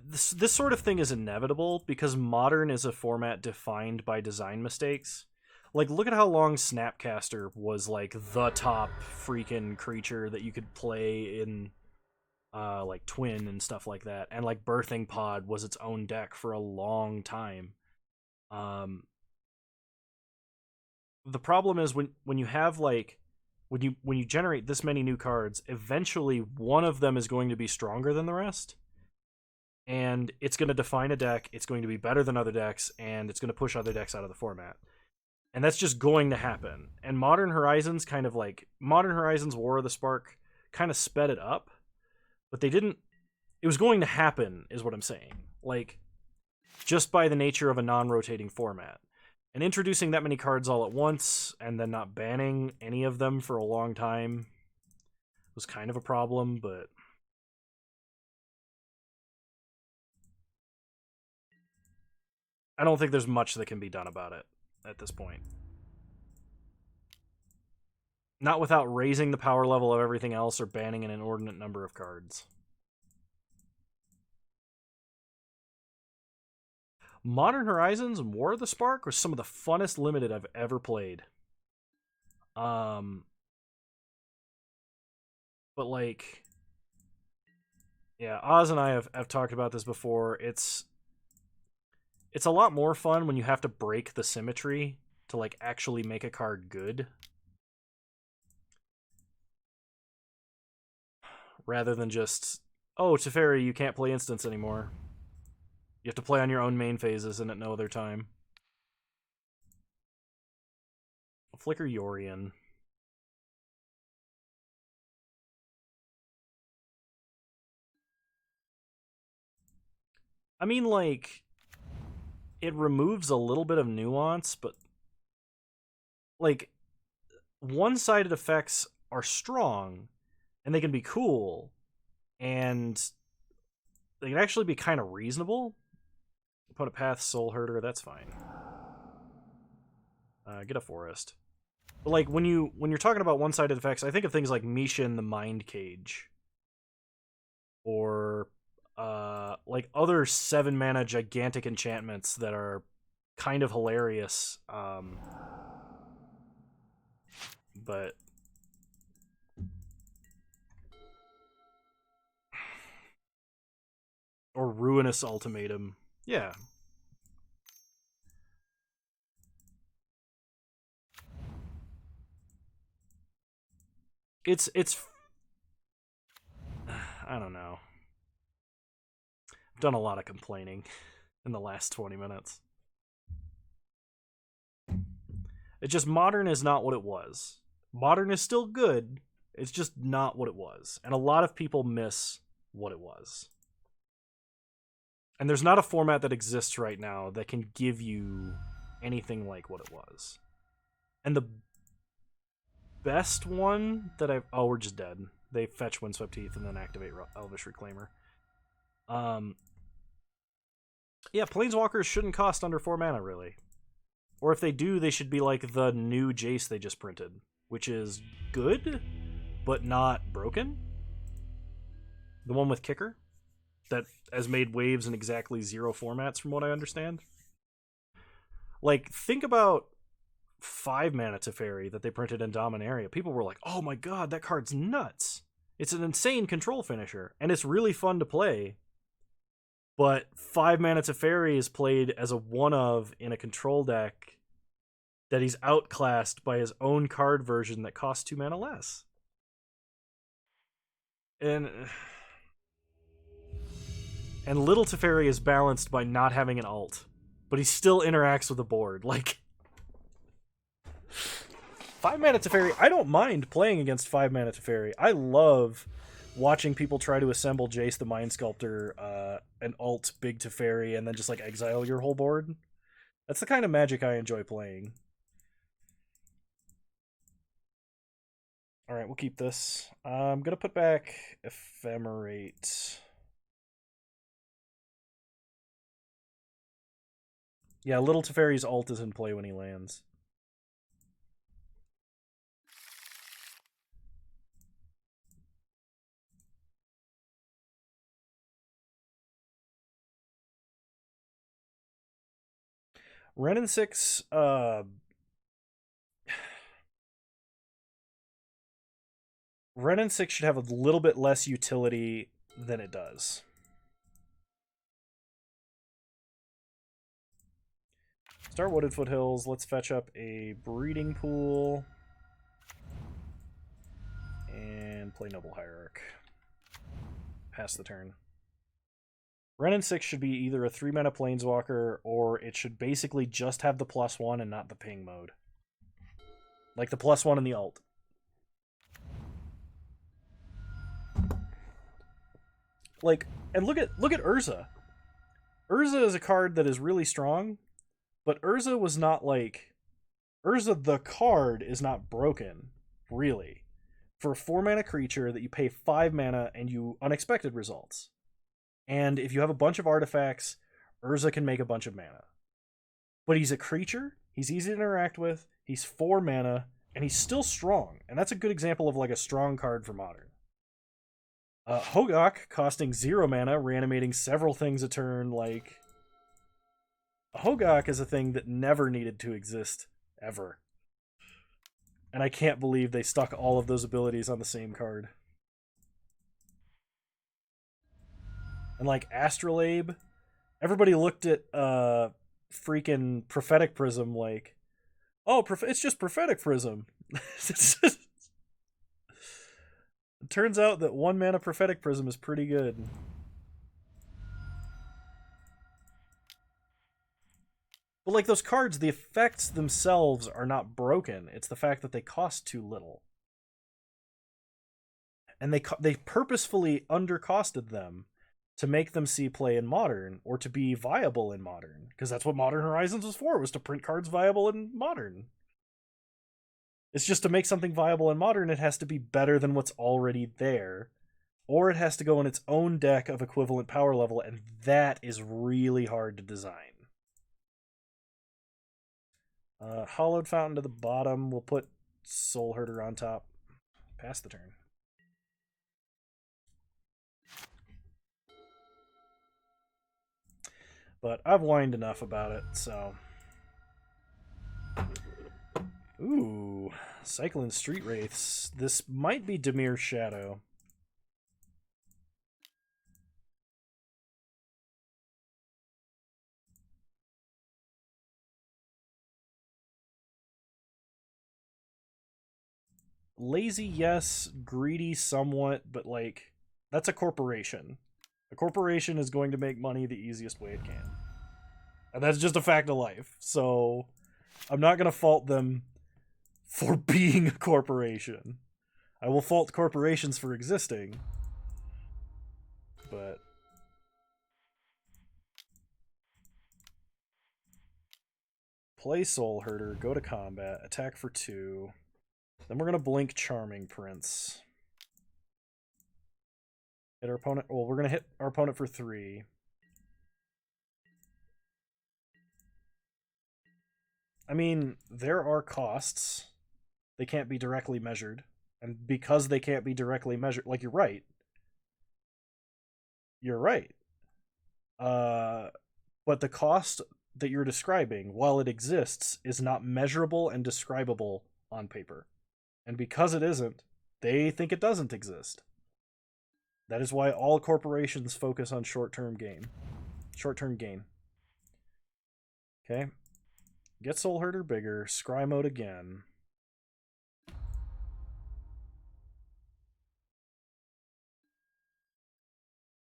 this sort of thing is inevitable because Modern is a format defined by design mistakes. Like, look at how long Snapcaster was, like, the top freaking creature that you could play in like Twin and stuff like that, and like Birthing Pod was its own deck for a long time. The problem is when you have, like, when you generate this many new cards, eventually one of them is going to be stronger than the rest, and it's going to define a deck. It's going to be better than other decks, and it's going to push other decks out of the format. And that's just going to happen. And Modern Horizons War of the Spark kind of sped it up, but they didn't. It was going to happen, is what I'm saying. Like, just by the nature of a non-rotating format. And introducing that many cards all at once, and then not banning any of them for a long time, was kind of a problem, but I don't think there's much that can be done about it at this point. Not without raising the power level of everything else or banning an inordinate number of cards. Modern Horizons and War of the Spark were some of the funnest limited I've ever played. But like, yeah, Oz and I have talked about this before. It's a lot more fun when you have to break the symmetry to like actually make a card good, rather than just, oh, Teferi, you can't play instants anymore. You have to play on your own main phases and at no other time. Flicker Yorion. I mean, like, it removes a little bit of nuance, but like, one-sided effects are strong and they can be cool and they can actually be kind of reasonable. Put a path, Soul Herder, that's fine. Get a forest. But like when you're talking about one-sided effects, I think of things like Mishin the Mind Cage, or like other 7-mana gigantic enchantments that are kind of hilarious. But or Ruinous Ultimatum, yeah. It's I don't know. I've done a lot of complaining in the last 20 minutes. It's just Modern is not what it was. Modern is still good. It's just not what it was. And a lot of people miss what it was. And there's not a format that exists right now that can give you anything like what it was. And the best one that I've... Oh, we're just dead. They fetch Windswept Heath and then activate Elvish Reclaimer. Yeah, Planeswalkers shouldn't cost under 4 mana, really. Or if they do, they should be like the new Jace they just printed, which is good, but not broken. The one with Kicker, that has made waves in exactly 0 formats, from what I understand. Like, think about 5 mana Teferi that they printed in Dominaria. People were like, oh my god, that card's nuts. It's an insane control finisher, and it's really fun to play. But 5 mana Teferi is played as a one-of in a control deck that he's outclassed by his own card version that costs 2 mana less. And Little Teferi is balanced by not having an ult, but he still interacts with the board. Like, 5 mana Teferi, I don't mind playing against 5 mana Teferi. I love watching people try to assemble Jace the Mind Sculptor, an ult big Teferi, and then just like exile your whole board. That's the kind of Magic I enjoy playing. Alright, we'll keep this. I'm gonna put back Ephemerate. Yeah, Little Teferi's ult is in play when he lands. Wrenn and 6, Wrenn and 6 should have a little bit less utility than it does. Start Wooded Foothills. Let's fetch up a Breeding Pool. And play Noble Hierarch. Pass the turn. Wrenn and 6 should be either a 3-mana Planeswalker, or it should basically just have the +1 and not the ping mode. Like the +1 and the ult. Like, and look at Urza. Urza is a card that is really strong, but Urza was not like... Urza the card is not broken, really. For a 4-mana creature that you pay 5 mana and you unexpected results. And if you have a bunch of artifacts, Urza can make a bunch of mana. But he's a creature, he's easy to interact with, he's 4 mana, And he's still strong, and that's a good example of like a strong card for modern. Hogak costing 0 mana, reanimating several things a turn. Like, Hogak is a thing that never needed to exist ever, and I can't believe they stuck all of those abilities on the same card. And like Astrolabe, everybody looked at freaking Prophetic Prism like, oh, it's just Prophetic Prism. It turns out that 1 mana Prophetic Prism is pretty good. But like those cards, the effects themselves are not broken. It's the fact that they cost too little. And they purposefully undercosted them to make them see play in Modern, or to be viable in Modern, because that's what Modern Horizons was for, was to print cards viable in Modern. It's just to make something viable in Modern, it has to be better than what's already there, or it has to go in its own deck of equivalent power level, and that is really hard to design. Hollowed Fountain to the bottom. We'll put Soul Herder on top. Pass the turn. But I've whined enough about it, so... Ooh, Cycling Street Wraiths. This might be Demir's Shadow. Lazy, yes. Greedy, somewhat, but like, that's a corporation. A corporation is going to make money the easiest way it can. And that's just a fact of life. So, I'm not going to fault them for being a corporation. I will fault corporations for existing. But... play Soul Herder, go to combat, attack for 2. Then we're going to blink Charming Prince. Hit our opponent. Well, we're going to hit our opponent for 3. I mean, there are costs. They can't be directly measured. And because they can't be directly measured, like, you're right. You're right. But the cost that you're describing, while it exists, is not measurable and describable on paper. And because it isn't, they think it doesn't exist. That is why all corporations focus on short-term gain. Short-term gain. Okay. Get Soul Herder bigger. Scry mode again.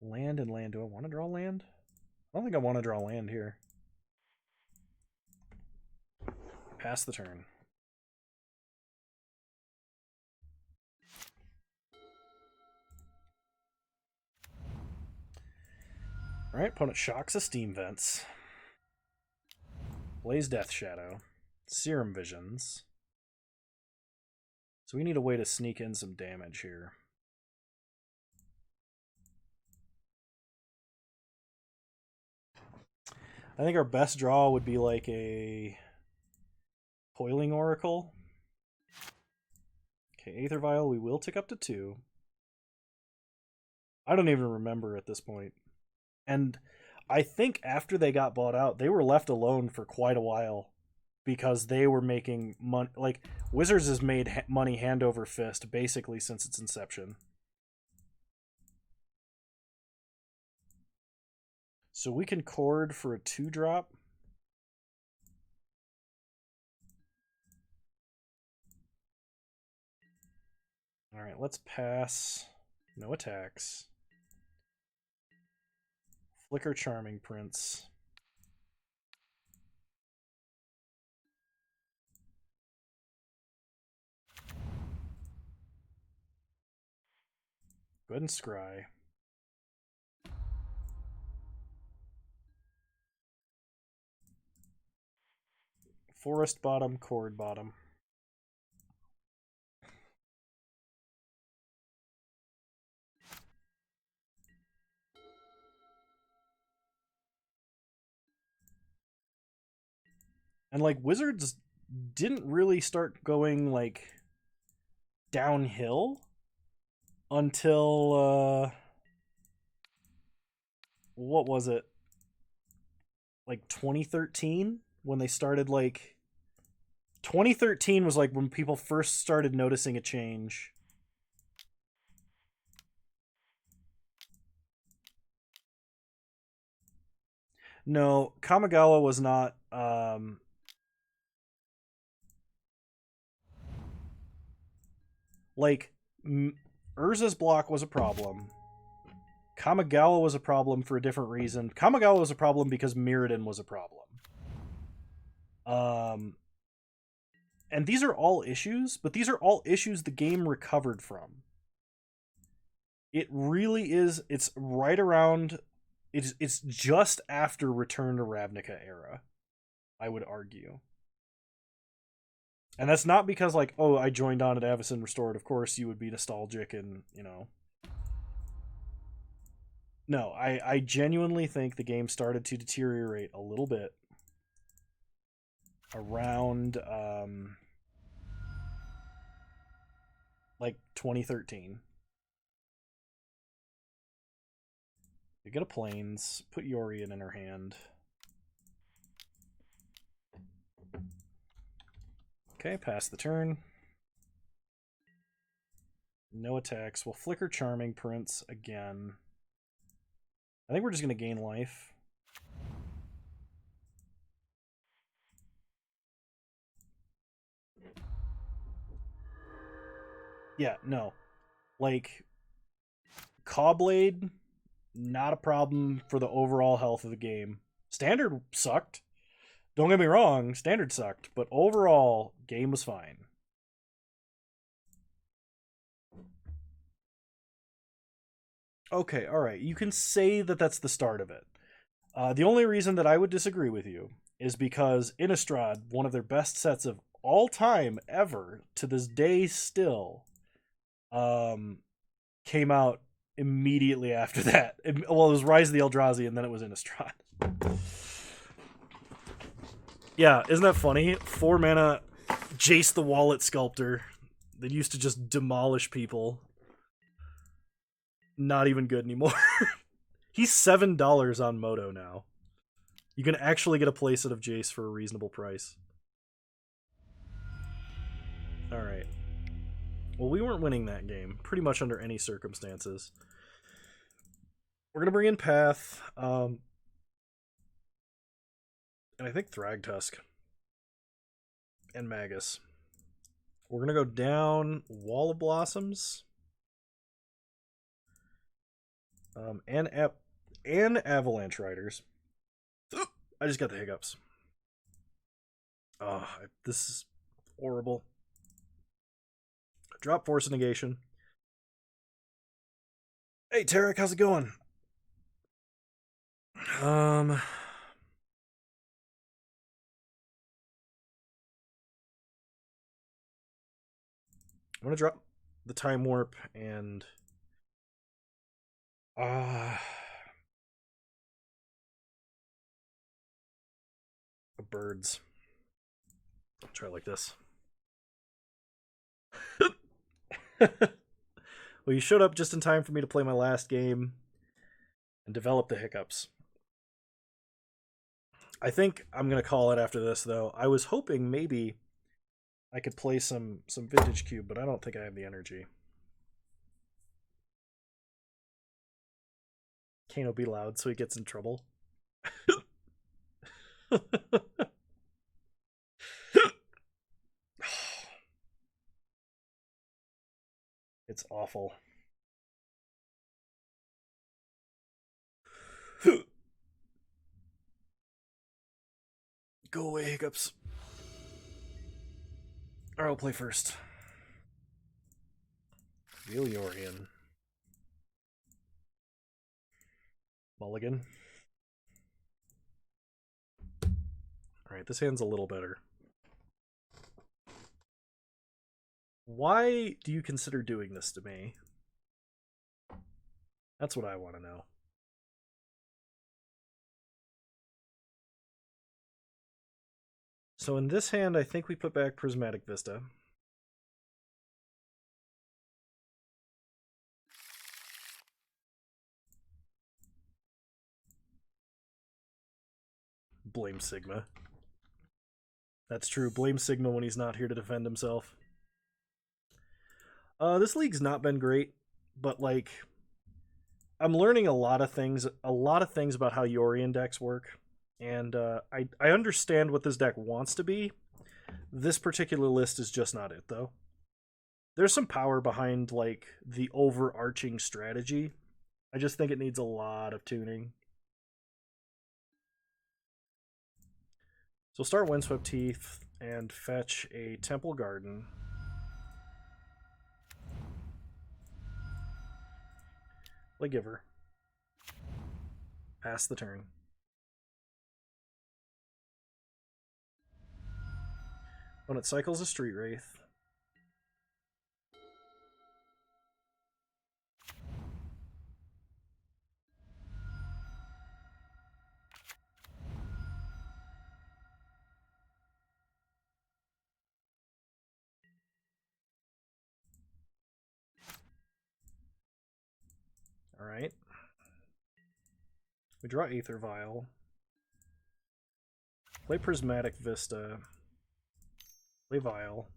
Land and land. Do I want to draw land? I don't think I want to draw land here. Pass the turn. Alright, opponent shocks a Steam Vents. Blaze Death Shadow. Serum Visions. So we need a way to sneak in some damage here. I think our best draw would be like a Coiling Oracle. Okay, Aether Vial we will tick up to 2. I don't even remember at this point. And I think after they got bought out, they were left alone for quite a while because they were making money. Like, Wizards has made money hand over fist basically since its inception. So we can Chord for a 2-drop. Alright, let's pass. No attacks. Flicker Charming Prince. Go ahead and scry. Forest bottom, Chord bottom. And like Wizards didn't really start going like downhill until what was it? Like 2013 when they started like 2013 was like when people first started noticing a change. No, Kamigawa was not like Urza's block was a problem. Kamigawa was a problem for a different reason. Kamigawa was a problem because Mirrodin was a problem. Um, and these are all issues, but these are all issues the game recovered from. It really is. It's right around. It's just after Return to Ravnica era, I would argue. And that's not because like, oh, I joined on at Avacyn Restored. Of course, you would be nostalgic and No, I genuinely think the game started to deteriorate a little bit around like 2013. You get a plains, put Yorian in her hand. Okay, pass the turn. No attacks. We'll flicker Charming Prince again. I think we're just going to gain life. Yeah, no. Like, Cawblade, not a problem for the overall health of the game. Standard sucked. Don't get me wrong, Standard sucked, but overall, game was fine. Okay, alright, you can say that that's the start of it. The only reason that I would disagree with you is because Innistrad, one of their best sets of all time ever, to this day still, came out immediately after that. Well, it was Rise of the Eldrazi, and then it was Innistrad. Yeah, isn't that funny? 4 mana Jace the Wallet Sculptor that used to just demolish people. Not even good anymore. He's $7 on Moto now. You can actually get a playset of Jace for a reasonable price. Alright. Well, we weren't winning that game, pretty much under any circumstances. We're going to bring in Path, and I think Thragtusk, and Magus. We're going to go down Wall of Blossoms, and Avalanche Riders. I just got the hiccups. Oh, this is horrible. Drop Force Negation. Hey, Tarek, how's it going? I'm gonna drop the Time Warp and birds. I'll try it like this. Well, you showed up just in time for me to play my last game and develop the hiccups. I think I'm gonna call it after this, though. I was hoping maybe I could play some Vintage Cube, but I don't think I have the energy. Kano be loud so he gets in trouble. It's awful. Go away, hiccups. Or I'll play first. Yorian. Mulligan. Alright, this hand's a little better. Why do you consider doing this to me? That's what I want to know. So in this hand, I think we put back Prismatic Vista. Blame Sigma. That's true. Blame Sigma when he's not here to defend himself. This league's not been great, but like I'm learning a lot of things about how Yorion decks work, and I understand what this deck wants to be. This particular list is just not it, though. There's some power behind like the overarching strategy. I just think it needs a lot of tuning. So start Windswept Teeth and fetch a Temple Garden. Play Giver. Pass the turn. When it cycles a Street Wraith. Alright. We draw Aether Vial. Play Prismatic Vista. Play Vial.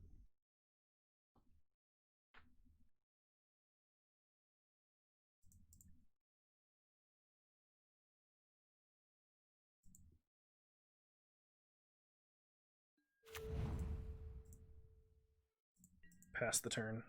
Pass the turn.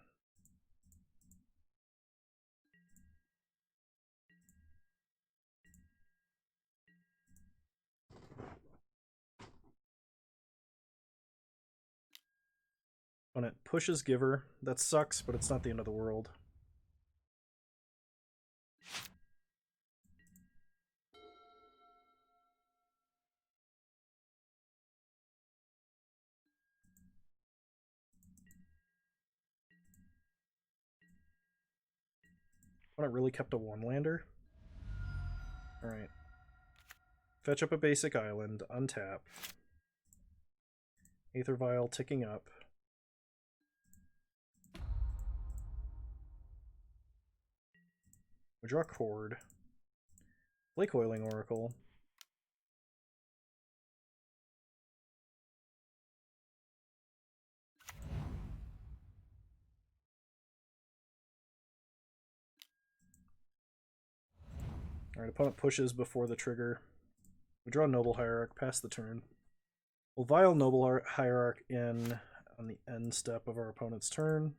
When it pushes Giver, that sucks, but it's not the end of the world. When it really kept a one-lander. Alright. Fetch up a basic island, untap. Aether Vial ticking up. We draw Chord. Play Coiling Oracle. Alright, opponent pushes before the trigger. We draw Noble Hierarch, pass the turn. We'll Vial Noble Hierarch in on the end step of our opponent's turn.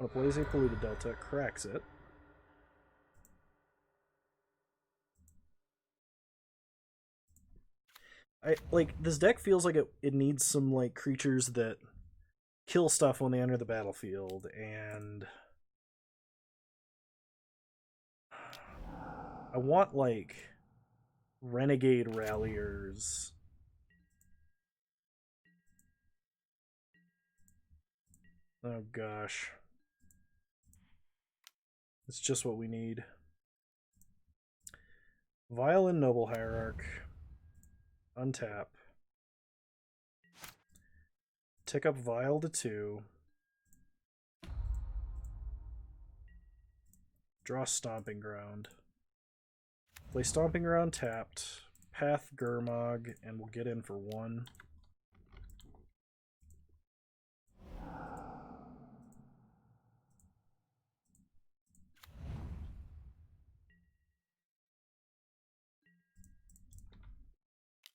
On a Blazing Polluted Delta, cracks it. This deck feels like it needs some like creatures that kill stuff when they enter the battlefield, and I want like Renegade Ralliers. Oh gosh. It's just what we need. Violin Noble Hierarch. Untap. Tick up Vial to 2. Draw Stomping Ground. Play Stomping Ground tapped. Path Gurmag, and we'll get in for 1.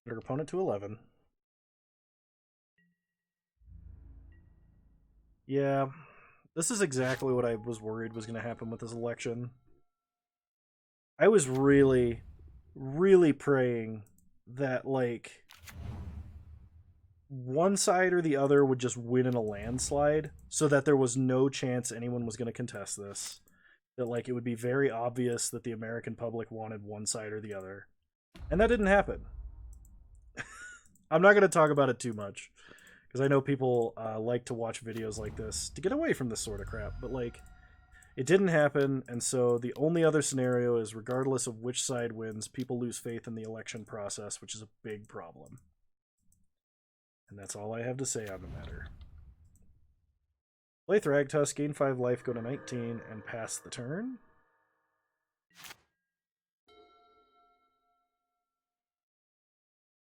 Your opponent to 11. Yeah, this is exactly what I was worried was going to happen with this election. I was really, really praying that, like, one side or the other would just win in a landslide so that there was no chance anyone was going to contest this. That, like, it would be very obvious that the American public wanted one side or the other. And that didn't happen. I'm not going to talk about it too much, because I know people like to watch videos like this to get away from this sort of crap. But, like, It didn't happen, and so the only other scenario is regardless of which side wins, people lose faith in the election process, which is a big problem. And that's all I have to say on the matter. Play Thragtusk, gain 5 life, go to 19, and pass the turn.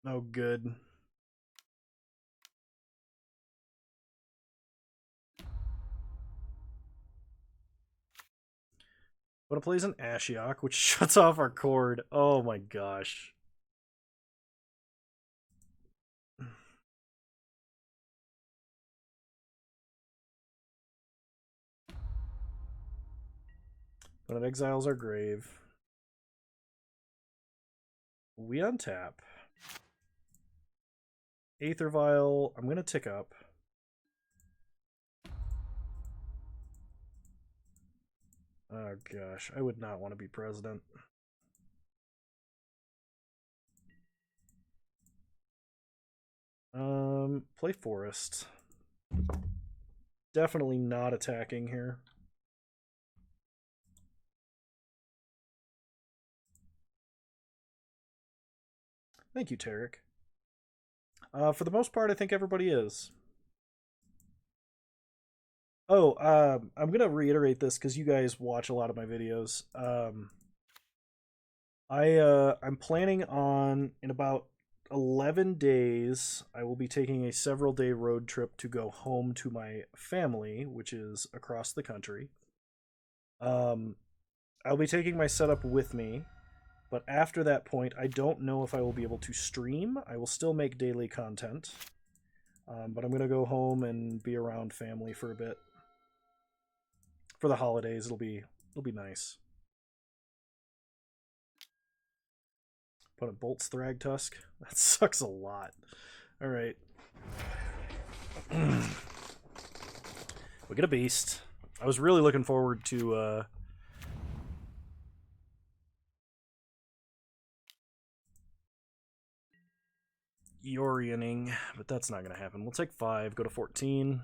Oh, good. But it plays an Ashiok, which shuts off our cord. Oh my gosh. But it exiles our grave. We untap. Aether Vial, I'm going to tick up. Oh gosh, I would not want to be president. Play Forest. Definitely not attacking here. Thank you, Tarek. For the most part, I think everybody is. Oh, I'm gonna reiterate this because you guys watch a lot of my videos. I'm planning on in about 11 days. I will be taking a several-day road trip to go home to my family, which is across the country. I'll be taking my setup with me, but after that point, I don't know if I will be able to stream. I will still make daily content, but I'm gonna go home and be around family for a bit. For the holidays, it'll be nice. Opponent bolts Thragtusk. That sucks a lot. Alright. We get a beast. I was really looking forward to Yorioning, but that's not going to happen. We'll take 5, go to 14.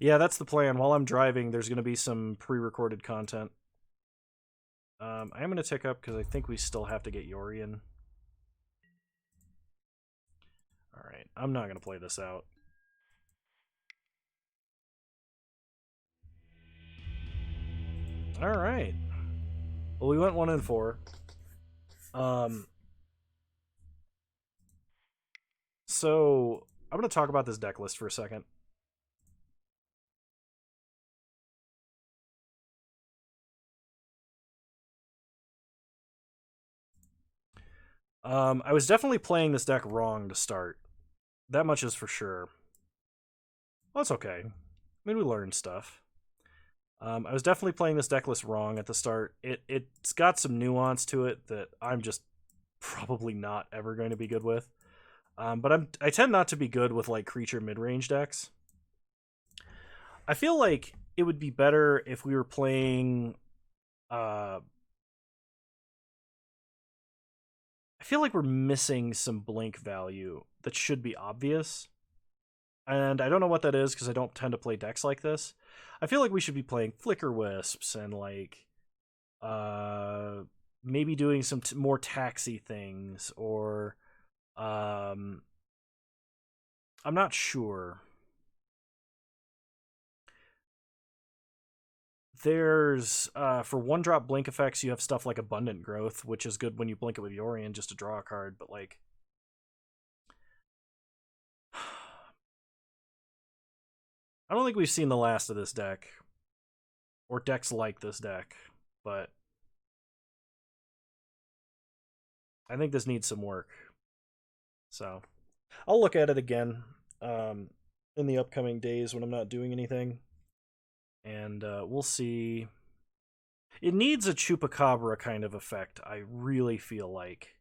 Yeah, that's the plan. While I'm driving, there's going to be some pre-recorded content. I am going to tick up because I think we still have to get Yorion. Alright, I'm not going to play this out. Alright. Well, we went 1 and 4. So, I'm going to talk about this deck list for a second. I was definitely playing this deck wrong to start. That much is for sure. Well, that's okay. I mean, we learned stuff. I was definitely playing this deck list wrong at the start. It's got some nuance to it that I'm just probably not ever going to be good with. But I tend not to be good with like creature mid-range decks. I feel like it would be better if we were playing. I feel like we're missing some blink value that should be obvious. And I don't know what that is because I don't tend to play decks like this. I feel like we should be playing Flicker Wisps and like maybe doing some more taxi things or I'm not sure. There's for 1-drop blink effects you have stuff like Abundant Growth, which is good when you blink it with Yorion just to draw a card, but like I don't think we've seen the last of this deck or decks like this deck, but I think this needs some work. So I'll look at it again in the upcoming days when I'm not doing anything, and we'll see. It needs a Chupacabra kind of effect, I really feel like.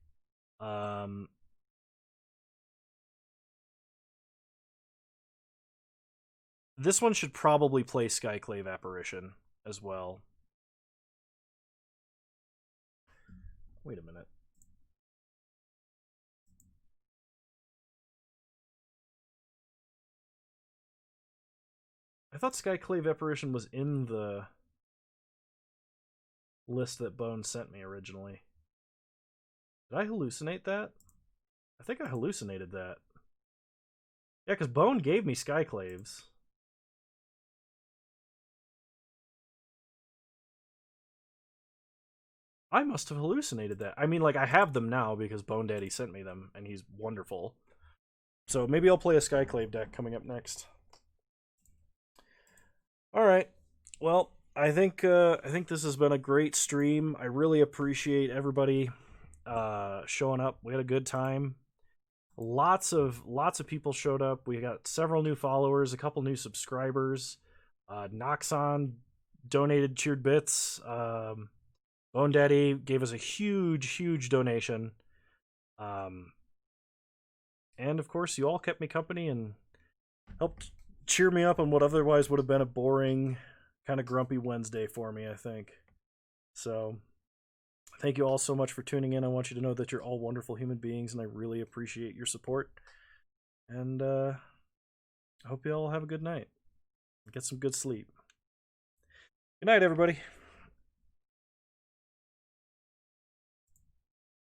This one should probably play Skyclave Apparition as well. Wait a minute. thought Skyclave Apparition was in the list that Bone sent me originally. Did I hallucinate that? I think I hallucinated that. Yeah, because Bone gave me Skyclaves. I must have hallucinated that. I mean, like, I have them now because Bone Daddy sent me them, and he's wonderful. So maybe I'll play a Skyclave deck coming up next. All right. Well, I think this has been a great stream. I really appreciate everybody showing up. We had a good time. Lots of people showed up. We got several new followers, a couple new subscribers. Noxon donated cheered bits. Bone Daddy gave us a huge donation. And of course, you all kept me company and helped cheer me up on what otherwise would have been a boring, kind of grumpy Wednesday for me, I think. So, thank you all so much for tuning in. I want you to know that you're all wonderful human beings, and I really appreciate your support. And I hope you all have a good night. Get some good sleep. Good night, everybody.